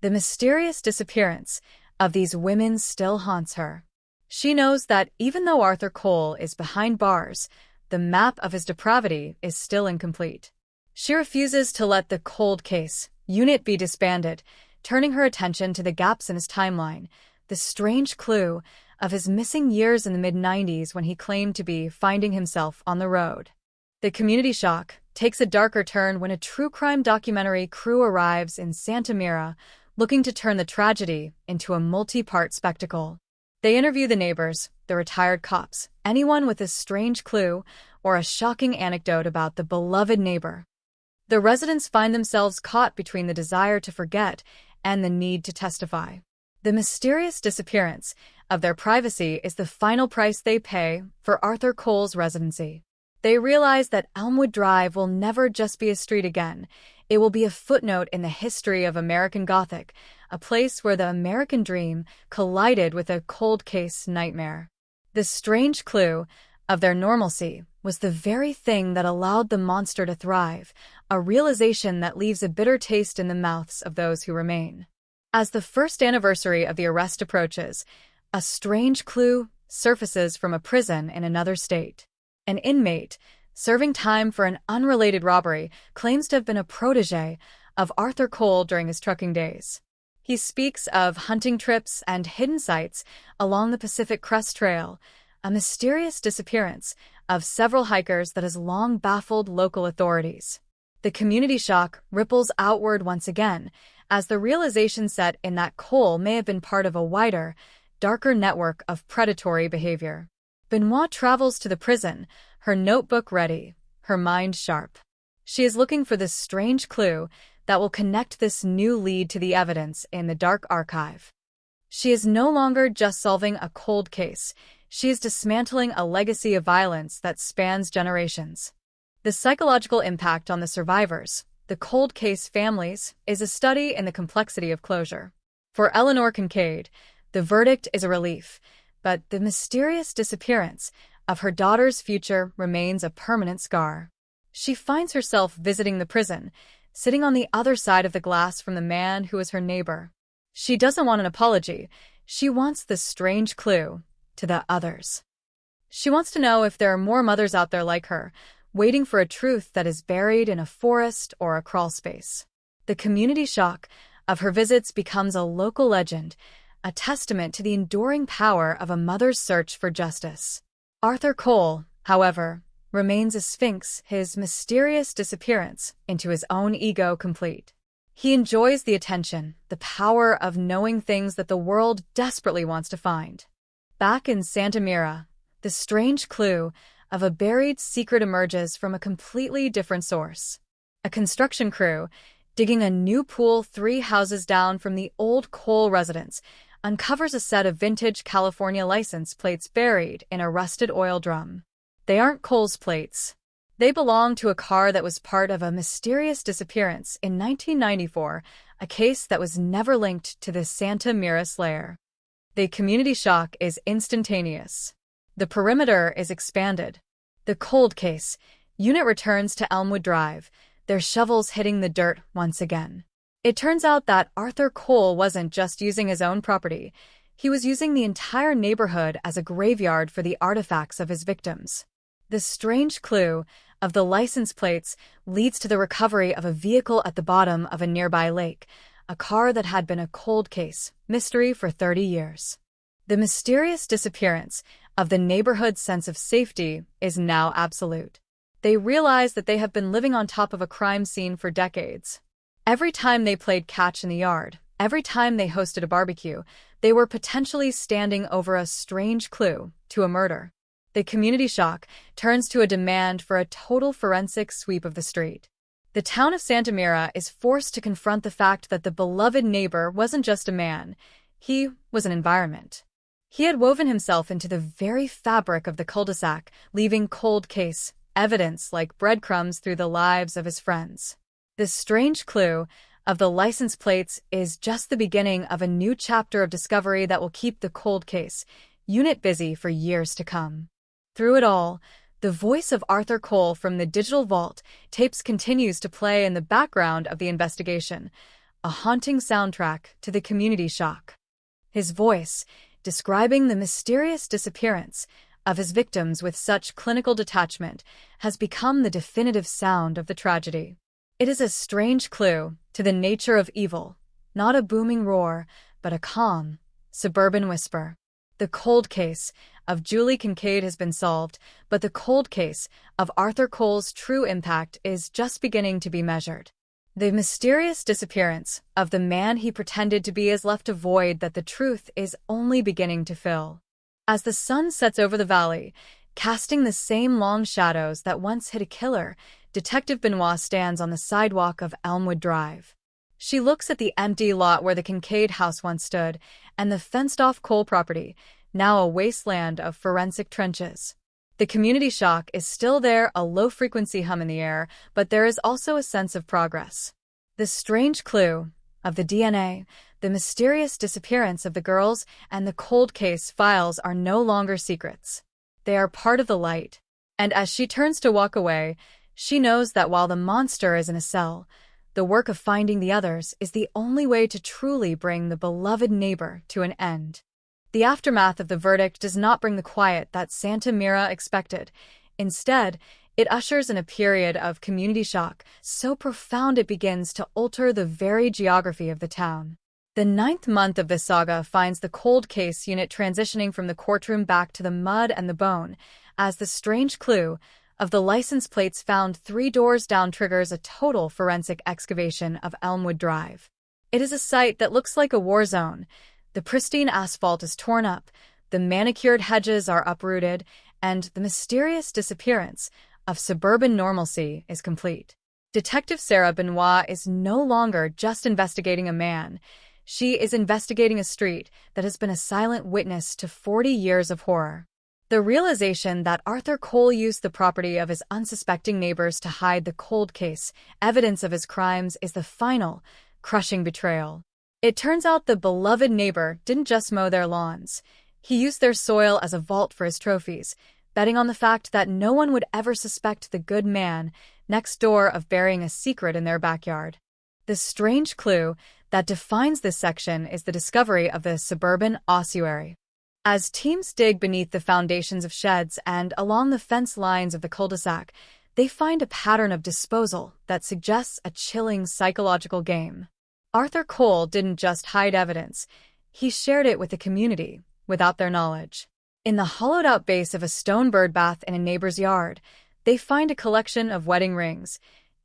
The mysterious disappearance of these women still haunts her. She knows that even though Arthur Cole is behind bars, the map of his depravity is still incomplete. She refuses to let the cold case unit be disbanded, turning her attention to the gaps in his timeline, the strange clue of his missing years in the mid-90s when he claimed to be finding himself on the road. The community shock takes a darker turn when a true crime documentary crew arrives in Santa Mira, looking to turn the tragedy into a multi-part spectacle. They interview the neighbors, the retired cops, anyone with a strange clue or a shocking anecdote about the beloved neighbor. The residents find themselves caught between the desire to forget and the need to testify. The mysterious disappearance of their privacy is the final price they pay for Arthur Cole's residency. They realize that Elmwood Drive will never just be a street again. It will be a footnote in the history of American Gothic, a place where the American dream collided with a cold case nightmare. The strange clue of their normalcy was the very thing that allowed the monster to thrive, a realization that leaves a bitter taste in the mouths of those who remain. As the first anniversary of the arrest approaches, a strange clue surfaces from a prison in another state. An inmate, serving time for an unrelated robbery, claims to have been a protege of Arthur Cole during his trucking days. He speaks of hunting trips and hidden sites along the Pacific Crest Trail, a mysterious disappearance of several hikers that has long baffled local authorities. The community shock ripples outward once again, as the realization set in that Cole may have been part of a wider, darker network of predatory behavior. Benoit travels to the prison, her notebook ready, her mind sharp. She is looking for this strange clue that will connect this new lead to the evidence in the dark archive. She is no longer just solving a cold case. She is dismantling a legacy of violence that spans generations. The psychological impact on the survivors, the cold case families, is a study in the complexity of closure. For Eleanor Kincaid, the verdict is a relief, but the mysterious disappearance of her daughter's future remains a permanent scar. She finds herself visiting the prison, sitting on the other side of the glass from the man who is her neighbor. She doesn't want an apology. She wants the strange clue to the others. She wants to know if there are more mothers out there like her, waiting for a truth that is buried in a forest or a crawl space. The community shock of her visits becomes a local legend, a testament to the enduring power of a mother's search for justice. Arthur Cole, however, remains a sphinx, his mysterious disappearance into his own ego complete. He enjoys the attention, the power of knowing things that the world desperately wants to find. Back in Santa Mira, the strange clue of a buried secret emerges from a completely different source. A construction crew, digging a new pool 3 houses down from the old Cole residence, uncovers a set of vintage California license plates buried in a rusted oil drum. They aren't Cole's plates. They belong to a car that was part of a mysterious disappearance in 1994, a case that was never linked to the Santa Mira slayer. The community shock is instantaneous. The perimeter is expanded. The cold case unit returns to Elmwood Drive, their shovels hitting the dirt once again. It turns out that Arthur Cole wasn't just using his own property. He was using the entire neighborhood as a graveyard for the artifacts of his victims. The strange clue of the license plates leads to the recovery of a vehicle at the bottom of a nearby lake, a car that had been a cold case mystery for 30 years. The mysterious disappearance of the neighborhood's sense of safety is now absolute. They realize that they have been living on top of a crime scene for decades. Every time they played catch in the yard, every time they hosted a barbecue, they were potentially standing over a strange clue to a murder. The community shock turns to a demand for a total forensic sweep of the street. The town of Santa Mira is forced to confront the fact that the beloved neighbor wasn't just a man. He was an environment. He had woven himself into the very fabric of the cul-de-sac, leaving cold case evidence like breadcrumbs through the lives of his friends. The strange clue of the license plates is just the beginning of a new chapter of discovery that will keep the cold case unit busy for years to come. Through it all, the voice of Arthur Cole from the digital vault tapes continues to play in the background of the investigation, a haunting soundtrack to the community shock. His voice, describing the mysterious disappearance of his victims with such clinical detachment, has become the definitive sound of the tragedy. It is a strange clue to the nature of evil, not a booming roar, but a calm, suburban whisper. The cold case of Julie Kincaid has been solved, but the cold case of Arthur Cole's true impact is just beginning to be measured. The mysterious disappearance of the man he pretended to be has left a void that the truth is only beginning to fill. As the sun sets over the valley, casting the same long shadows that once hid a killer, Detective Benoit stands on the sidewalk of Elmwood Drive. She looks at the empty lot where the Kincaid house once stood, and the fenced-off coal property, now a wasteland of forensic trenches. The community shock is still there, a low-frequency hum in the air, but there is also a sense of progress. The strange clue of the DNA, the mysterious disappearance of the girls, and the cold case files are no longer secrets. They are part of the light. And as she turns to walk away, she knows that while the monster is in a cell, the work of finding the others is the only way to truly bring the beloved neighbor to an end. The aftermath of the verdict does not bring the quiet that Santa Mira expected. Instead, it ushers in a period of community shock so profound it begins to alter the very geography of the town. The 9th month of this saga finds the cold case unit transitioning from the courtroom back to the mud and the bone, as the strange clue of the license plates found 3 doors down triggers a total forensic excavation of Elmwood Drive. It is a site that looks like a war zone. The pristine asphalt is torn up, the manicured hedges are uprooted, and the mysterious disappearance of suburban normalcy is complete. Detective Sarah Benoit is no longer just investigating a man. She is investigating a street that has been a silent witness to 40 years of horror. The realization that Arthur Cole used the property of his unsuspecting neighbors to hide the cold case, evidence of his crimes, is the final, crushing betrayal. It turns out the beloved neighbor didn't just mow their lawns. He used their soil as a vault for his trophies, betting on the fact that no one would ever suspect the good man next door of burying a secret in their backyard. The strange clue that defines this section is the discovery of the suburban ossuary. As teams dig beneath the foundations of sheds and along the fence lines of the cul-de-sac, they find a pattern of disposal that suggests a chilling psychological game. Arthur Cole didn't just hide evidence, he shared it with the community, without their knowledge. In the hollowed-out base of a stone birdbath in a neighbor's yard, they find a collection of wedding rings,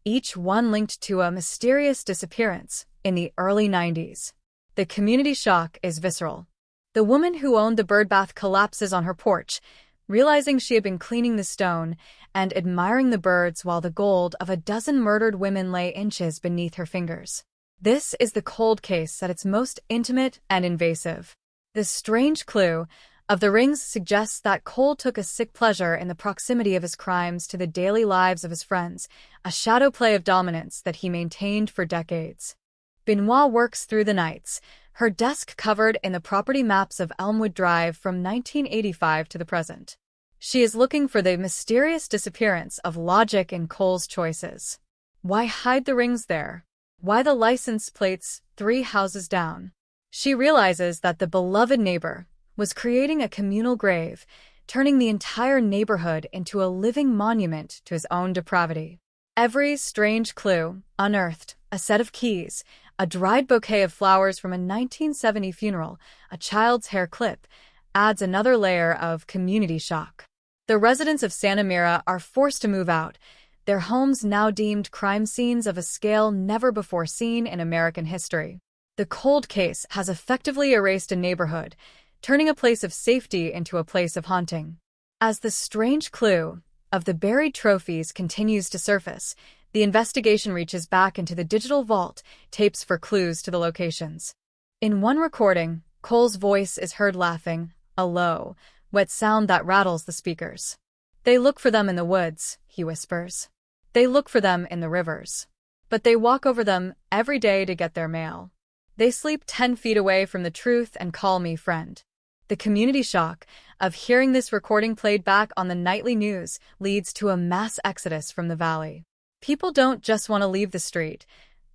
each one linked to a mysterious disappearance in the early 90s. The community shock is visceral. The woman who owned the birdbath collapses on her porch, realizing she had been cleaning the stone and admiring the birds while the gold of a dozen murdered women lay inches beneath her fingers. This is the cold case at its most intimate and invasive. The strange clue of the rings suggests that Cole took a sick pleasure in the proximity of his crimes to the daily lives of his friends, a shadow play of dominance that he maintained for decades. Benoit works through the nights, her desk covered in the property maps of Elmwood Drive from 1985 to the present. She is looking for the mysterious disappearance of logic in Cole's choices. Why hide the rings there? Why the license plates 3 houses down? She realizes that the beloved neighbor was creating a communal grave, turning the entire neighborhood into a living monument to his own depravity. Every strange clue unearthed, a set of keys, a dried bouquet of flowers from a 1970 funeral, a child's hair clip, adds another layer of community shock. The residents of Santa Mira are forced to move out, their homes now deemed crime scenes of a scale never before seen in American history. The cold case has effectively erased a neighborhood, turning a place of safety into a place of haunting. As the strange clue of the buried trophies continues to surface, the investigation reaches back into the digital vault, tapes for clues to the locations. In one recording, Cole's voice is heard laughing, a low, wet sound that rattles the speakers. "They look for them in the woods," he whispers. "They look for them in the rivers. But they walk over them every day to get their mail. They sleep 10 feet away from the truth and call me friend." The community shock of hearing this recording played back on the nightly news leads to a mass exodus from the valley. People don't just want to leave the street,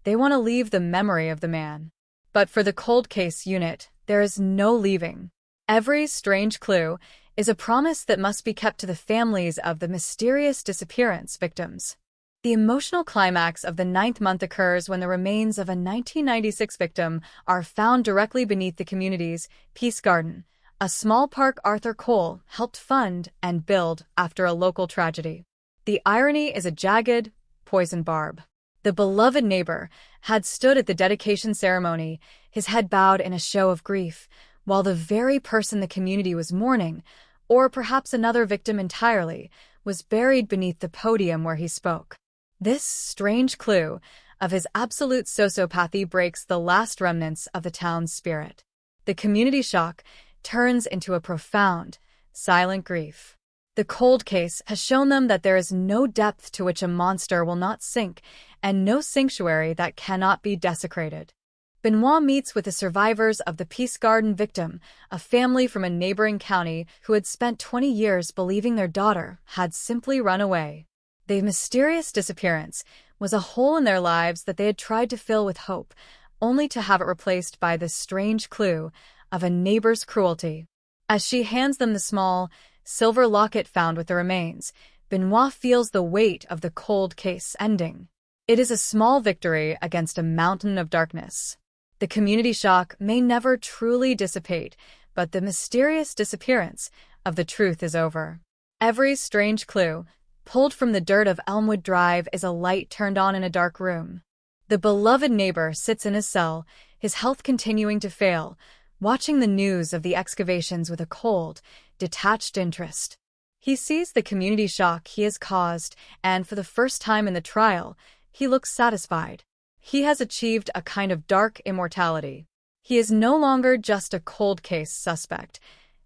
they want to leave the memory of the man. But for the cold case unit, there is no leaving. Every strange clue is a promise that must be kept to the families of the mysterious disappearance victims. The emotional climax of the 9th month occurs when the remains of a 1996 victim are found directly beneath the community's Peace Garden, a small park Arthur Cole helped fund and build after a local tragedy. The irony is a jagged, poison barb. The beloved neighbor had stood at the dedication ceremony, his head bowed in a show of grief, while the very person the community was mourning, or perhaps another victim entirely, was buried beneath the podium where he spoke. This strange clue of his absolute sociopathy breaks the last remnants of the town's spirit. The community shock turns into a profound, silent grief. The cold case has shown them that there is no depth to which a monster will not sink, and no sanctuary that cannot be desecrated. Benoit meets with the survivors of the Peace Garden victim, a family from a neighboring county who had spent 20 years believing their daughter had simply run away. The mysterious disappearance was a hole in their lives that they had tried to fill with hope, only to have it replaced by the strange clue of a neighbor's cruelty. As she hands them the small, silver locket found with the remains, Benoit feels the weight of the cold case ending. It is a small victory against a mountain of darkness. The community shock may never truly dissipate, but the mysterious disappearance of the truth is over. Every strange clue pulled from the dirt of Elmwood Drive is a light turned on in a dark room. The beloved neighbor sits in his cell, his health continuing to fail, watching the news of the excavations with a cold, detached interest. He sees the community shock he has caused, and for the first time in the trial, he looks satisfied. He has achieved a kind of dark immortality. He is no longer just a cold case suspect.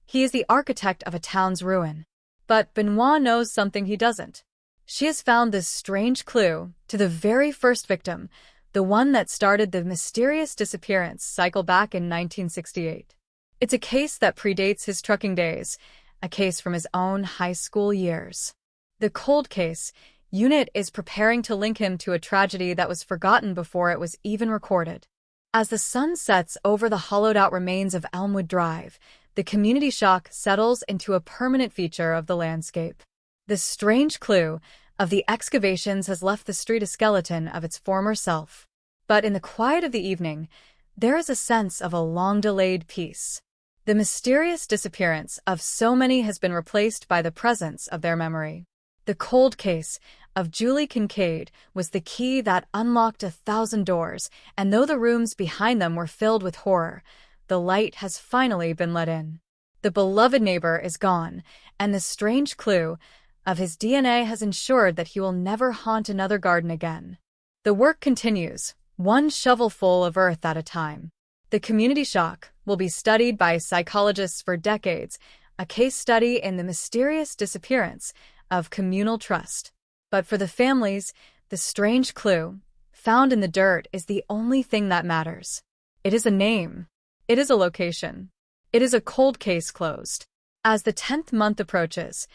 He is the architect of a town's ruin. But Benoit knows something he doesn't. She has found this strange clue to the very first victim, the one that started the mysterious disappearance cycle back in 1968. It's a case that predates his trucking days, a case from his own high school years. The cold case unit is preparing to link him to a tragedy that was forgotten before it was even recorded. As the sun sets over the hollowed-out remains of Elmwood Drive, the community shock settles into a permanent feature of the landscape. The strange clue of the excavations has left the street a skeleton of its former self. But in the quiet of the evening, there is a sense of a long-delayed peace. The mysterious disappearance of so many has been replaced by the presence of their memory. The cold case of Julie Kincaid was the key that unlocked 1,000 doors, and though the rooms behind them were filled with horror, the light has finally been let in. The beloved neighbor is gone, and the strange clue of his DNA has ensured that he will never haunt another garden again. The work continues, one shovelful of earth at a time. The community shock will be studied by psychologists for decades, a case study in the mysterious disappearance of communal trust. But for the families, the strange clue found in the dirt is the only thing that matters. It is a name. It is a location. It is a cold case closed. As the 10th month approaches,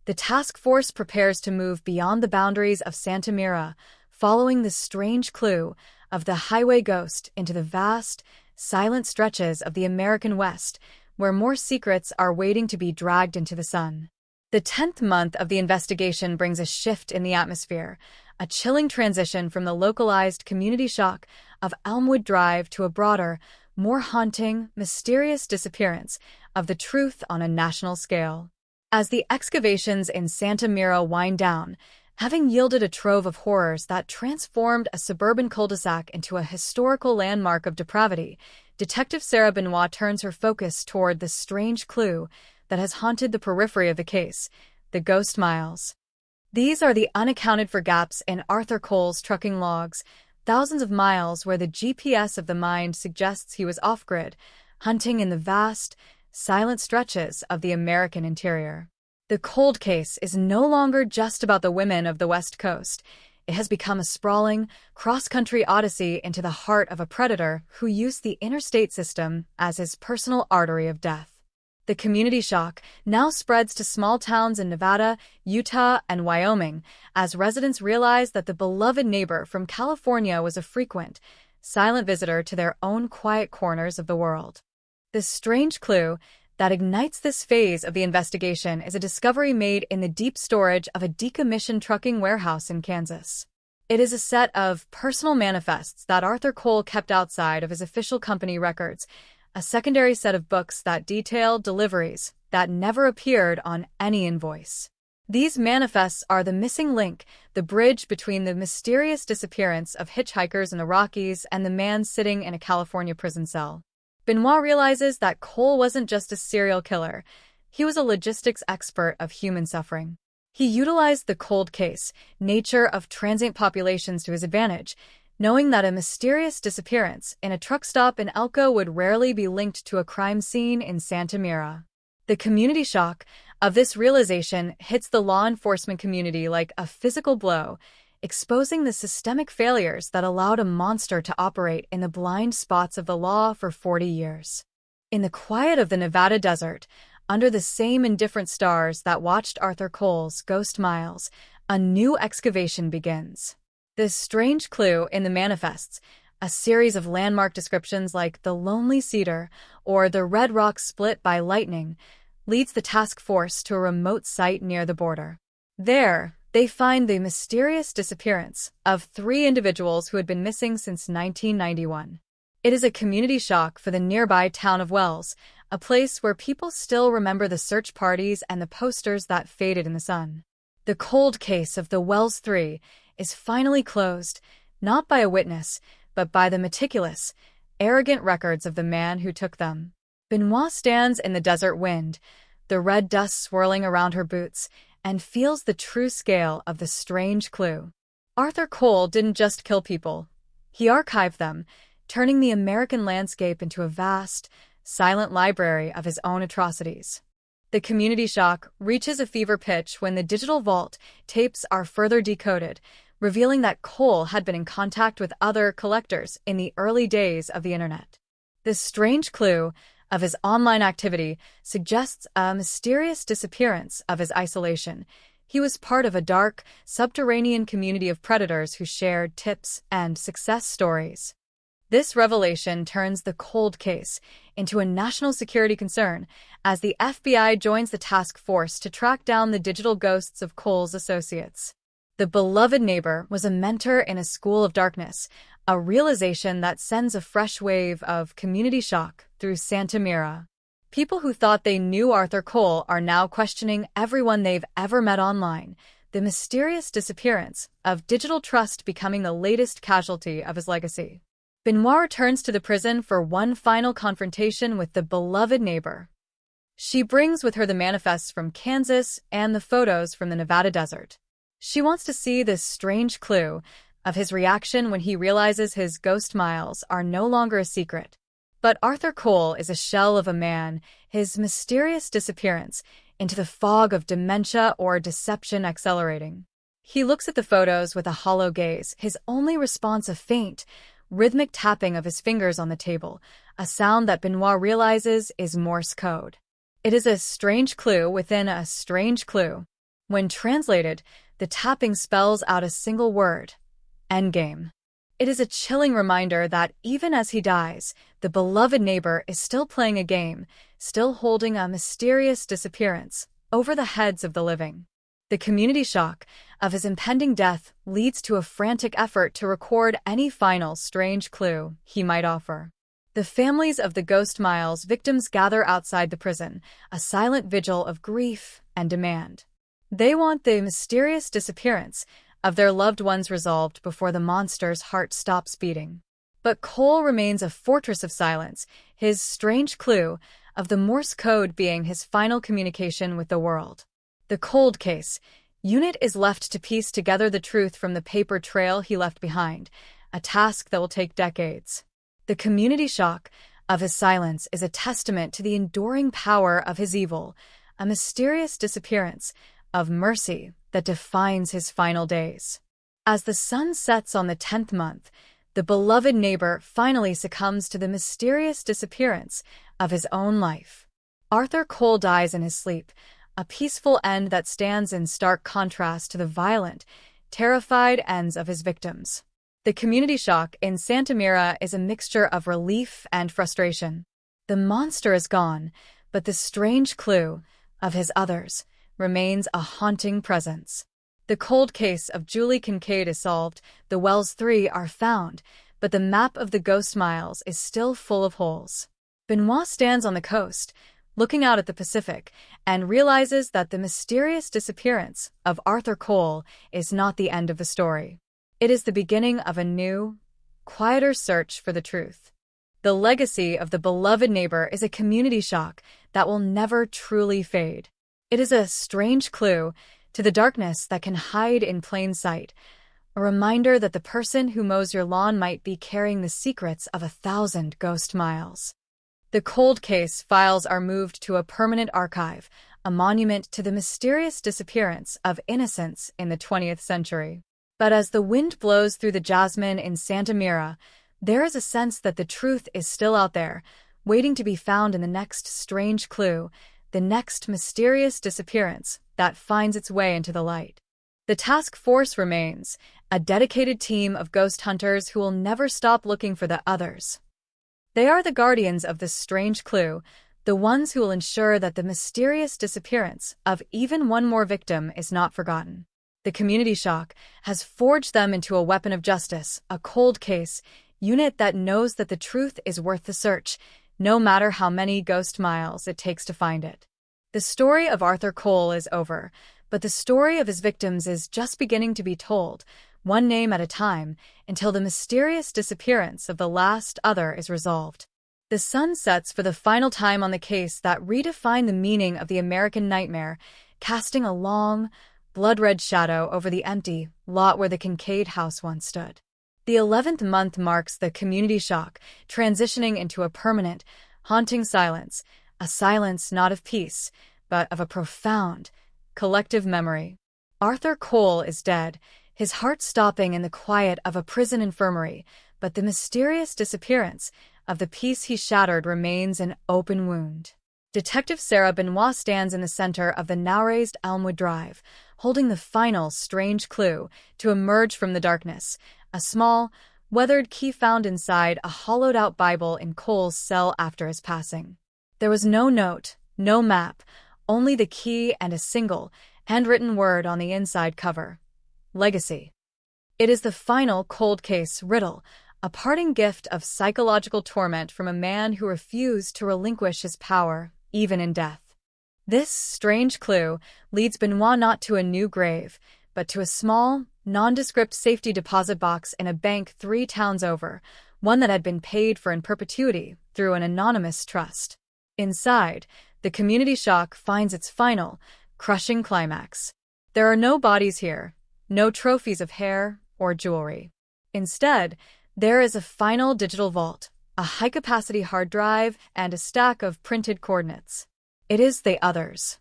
the task force prepares to move beyond the boundaries of Santa Mira, following the strange clue of the highway ghost into the vast, silent stretches of the American West, where more secrets are waiting to be dragged into the sun. The 10th month of the investigation brings a shift in the atmosphere, a chilling transition from the localized community shock of Elmwood Drive to a broader, more haunting, mysterious disappearance of the truth on a national scale. As the excavations in Santa Mira wind down, having yielded a trove of horrors that transformed a suburban cul-de-sac into a historical landmark of depravity, Detective Sarah Benoit turns her focus toward the strange clue that has haunted the periphery of the case, the ghost miles. These are the unaccounted-for gaps in Arthur Cole's trucking logs, thousands of miles where the GPS of the mind suggests he was off-grid, hunting in the vast, silent stretches of the American interior. The cold case is no longer just about the women of the West Coast. It has become a sprawling, cross-country odyssey into the heart of a predator who used the interstate system as his personal artery of death. The community shock now spreads to small towns in Nevada, Utah, and Wyoming as residents realize that the beloved neighbor from California was a frequent, silent visitor to their own quiet corners of the world. The strange clue that ignites this phase of the investigation is a discovery made in the deep storage of a decommissioned trucking warehouse in Kansas. It is a set of personal manifests that Arthur Cole kept outside of his official company records, a secondary set of books that detail deliveries that never appeared on any invoice. These manifests are the missing link, the bridge between the mysterious disappearance of hitchhikers in the Rockies and the man sitting in a California prison cell. Benoit realizes that Cole wasn't just a serial killer. He was a logistics expert of human suffering. He utilized the cold case, nature of transient populations to his advantage, knowing that a mysterious disappearance in a truck stop in Elko would rarely be linked to a crime scene in Santa Mira. The community shock of this realization hits the law enforcement community like a physical blow, exposing the systemic failures that allowed a monster to operate in the blind spots of the law for 40 years. In the quiet of the Nevada desert, under the same indifferent stars that watched Arthur Cole's Ghost Miles, a new excavation begins. This strange clue in the manifests, a series of landmark descriptions like the Lonely Cedar or the Red Rock Split by Lightning, leads the task force to a remote site near the border. There, they find the mysterious disappearance of 3 individuals who had been missing since 1991. It is a community shock for the nearby town of Wells, a place where people still remember the search parties and the posters that faded in the sun. The cold case of the Wells 3 is finally closed, not by a witness, but by the meticulous, arrogant records of the man who took them. Benoit stands in the desert wind, the red dust swirling around her boots, and feels the true scale of the strange clue. Arthur Cole didn't just kill people. He archived them, turning the American landscape into a vast, silent library of his own atrocities. The community shock reaches a fever pitch when the digital vault tapes are further decoded, revealing that Cole had been in contact with other collectors in the early days of the internet. This strange clue of his online activity suggests a mysterious disappearance of his isolation. He was part of a dark, subterranean community of predators who shared tips and success stories. This revelation turns the cold case into a national security concern as the FBI joins the task force to track down the digital ghosts of Cole's associates. The beloved neighbor was a mentor in a school of darkness, a realization that sends a fresh wave of community shock through Santa Mira. People who thought they knew Arthur Cole are now questioning everyone they've ever met online, the mysterious disappearance of digital trust becoming the latest casualty of his legacy. Benoit returns to the prison for one final confrontation with the beloved neighbor. She brings with her the manifests from Kansas and the photos from the Nevada desert. She wants to see this strange clue of his reaction when he realizes his ghost miles are no longer a secret. But Arthur Cole is a shell of a man, his mysterious disappearance into the fog of dementia or deception accelerating. He looks at the photos with a hollow gaze, his only response a faint, rhythmic tapping of his fingers on the table, a sound that Benoit realizes is Morse code. It is a strange clue within a strange clue. When translated, the tapping spells out a single word: endgame. It is a chilling reminder that even as he dies, the beloved neighbor is still playing a game, still holding a mysterious disappearance over the heads of the living. The community shock of his impending death leads to a frantic effort to record any final strange clue he might offer. The families of the Ghost Miles victims gather outside the prison, a silent vigil of grief and demand. They want the mysterious disappearance of their loved ones resolved before the monster's heart stops beating. But Cole remains a fortress of silence, his strange clue of the Morse code being his final communication with the world. The cold case unit is left to piece together the truth from the paper trail he left behind, a task that will take decades. The community shock of his silence is a testament to the enduring power of his evil, a mysterious disappearance of mercy that defines his final days. As the sun sets on the 10th month, the beloved neighbor finally succumbs to the mysterious disappearance of his own life. Arthur Cole dies in his sleep, a peaceful end that stands in stark contrast to the violent, terrified ends of his victims. The community shock in Santa Mira is a mixture of relief and frustration. The monster is gone, but the strange clue of his others remains a haunting presence. The cold case of Julie Kincaid is solved, the Wells 3 are found, but the map of the Ghost Miles is still full of holes. Benoit stands on the coast, looking out at the Pacific, and realizes that the mysterious disappearance of Arthur Cole is not the end of the story. It is the beginning of a new, quieter search for the truth. The legacy of the beloved neighbor is a community shock that will never truly fade. It is a strange clue to the darkness that can hide in plain sight, a reminder that the person who mows your lawn might be carrying the secrets of 1,000 ghost miles. The cold case files are moved to a permanent archive, a monument to the mysterious disappearance of innocence in the 20th century. But as the wind blows through the jasmine in Santa Mira, there is a sense that the truth is still out there, waiting to be found in the next strange clue, the next mysterious disappearance that finds its way into the light. The task force remains, a dedicated team of ghost hunters who will never stop looking for the others. They are the guardians of this strange clue, the ones who will ensure that the mysterious disappearance of even one more victim is not forgotten. The community shock has forged them into a weapon of justice, a cold case unit that knows that the truth is worth the search, no matter how many ghost miles it takes to find it. The story of Arthur Cole is over, but the story of his victims is just beginning to be told, one name at a time, until the mysterious disappearance of the last other is resolved. The sun sets for the final time on the case that redefined the meaning of the American nightmare, casting a long, blood-red shadow over the empty lot where the Kincaid house once stood. The 11th month marks the community shock, transitioning into a permanent, haunting silence, a silence not of peace, but of a profound, collective memory. Arthur Cole is dead, his heart stopping in the quiet of a prison infirmary, but the mysterious disappearance of the peace he shattered remains an open wound. Detective Sarah Benoit stands in the center of the now-raised Elmwood Drive, holding the final strange clue to emerge from the darkness, a small, weathered key found inside a hollowed-out Bible in Cole's cell after his passing. There was no note, no map, only the key and a single, handwritten word on the inside cover. Legacy. It is the final cold case riddle, a parting gift of psychological torment from a man who refused to relinquish his power, even in death. This strange clue leads Benoit not to a new grave, but to a small, nondescript safety deposit box in a bank 3 towns over, one that had been paid for in perpetuity through an anonymous trust. Inside, the community shock finds its final, crushing climax. There are no bodies here, no trophies of hair or jewelry. Instead, there is a final digital vault, a high-capacity hard drive, and a stack of printed coordinates. It is the others.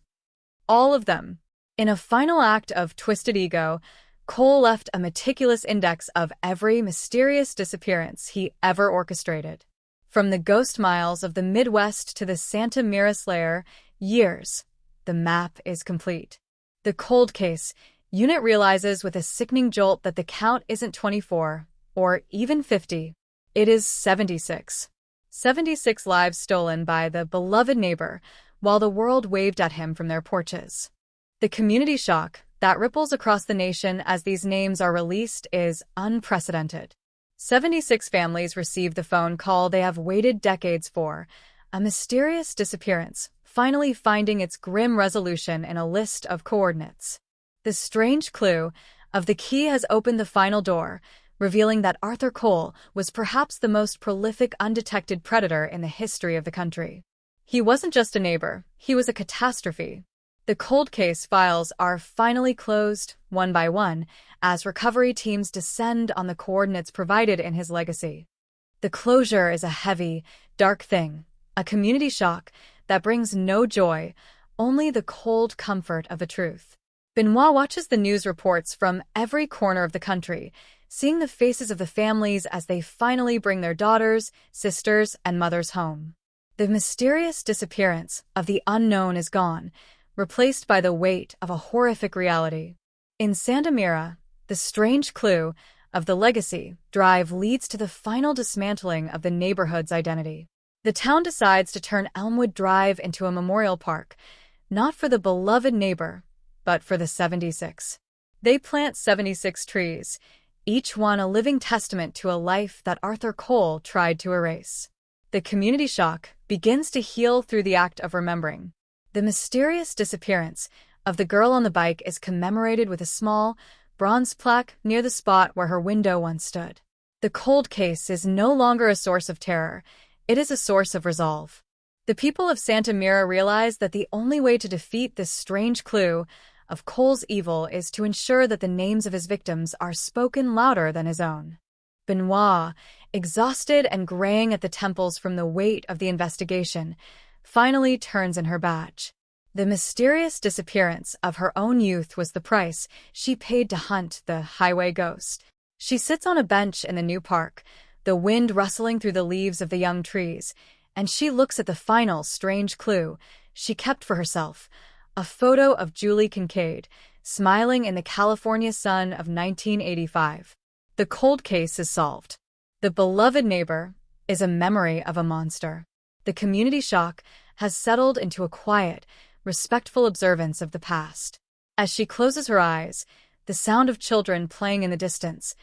All of them. In a final act of twisted ego, Cole left a meticulous index of every mysterious disappearance he ever orchestrated. From the ghost miles of the Midwest to the Santa Mira Slayer, years. The map is complete. The cold case unit realizes with a sickening jolt that the count isn't 24, or even 50. It is 76. 76 lives stolen by the beloved neighbor, while the world waved at him from their porches. The community shock that ripples across the nation as these names are released is unprecedented. 76 families receive the phone call they have waited decades for, a mysterious disappearance, finally finding its grim resolution in a list of coordinates. The strange clue of the key has opened the final door, revealing that Arthur Cole was perhaps the most prolific undetected predator in the history of the country. He wasn't just a neighbor, he was a catastrophe. The cold case files are finally closed, one by one, as recovery teams descend on the coordinates provided in his legacy. The closure is a heavy, dark thing, a community shock that brings no joy, only the cold comfort of the truth. Benoit watches the news reports from every corner of the country, seeing the faces of the families as they finally bring their daughters, sisters, and mothers home. The mysterious disappearance of the unknown is gone, replaced by the weight of a horrific reality. In Santa Mira, the strange clue of the legacy drive leads to the final dismantling of the neighborhood's identity. The town decides to turn Elmwood Drive into a memorial park, not for the beloved neighbor, but for the 76. They plant 76 trees, each one a living testament to a life that Arthur Cole tried to erase. The community shock begins to heal through the act of remembering. The mysterious disappearance of the girl on the bike is commemorated with a small, bronze plaque near the spot where her window once stood. The cold case is no longer a source of terror, it is a source of resolve. The people of Santa Mira realize that the only way to defeat this strange clue, of Cole's evil is to ensure that the names of his victims are spoken louder than his own. Benoit, exhausted and graying at the temples from the weight of the investigation, finally turns in her badge. The mysterious disappearance of her own youth was the price she paid to hunt the highway ghost. She sits on a bench in the new park, the wind rustling through the leaves of the young trees, and she looks at the final strange clue she kept for herself, a photo of Julie Kincaid, smiling in the California sun of 1985. The cold case is solved. The beloved neighbor is a memory of a monster. The community shock has settled into a quiet, respectful observance of the past. As she closes her eyes, the sound of children playing in the distance,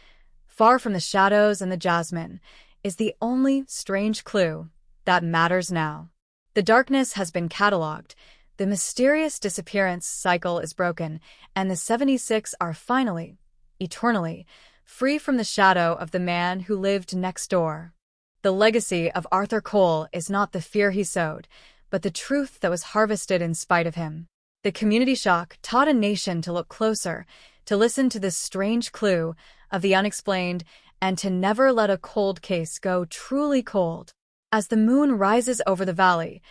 far from the shadows and the jasmine, is the only strange clue that matters now. The darkness has been catalogued, the mysterious disappearance cycle is broken, and the 76 are finally, eternally, free from the shadow of the man who lived next door. The legacy of Arthur Cole is not the fear he sowed, but the truth that was harvested in spite of him. The community shock taught a nation to look closer, to listen to this strange clue of the unexplained, and to never let a cold case go truly cold. As the moon rises over the valley,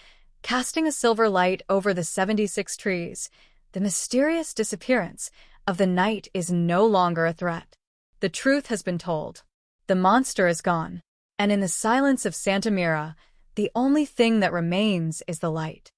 casting a silver light over the 76 trees, the mysterious disappearance of the night is no longer a threat. The truth has been told. The monster is gone, and in the silence of Santa Mira, the only thing that remains is the light.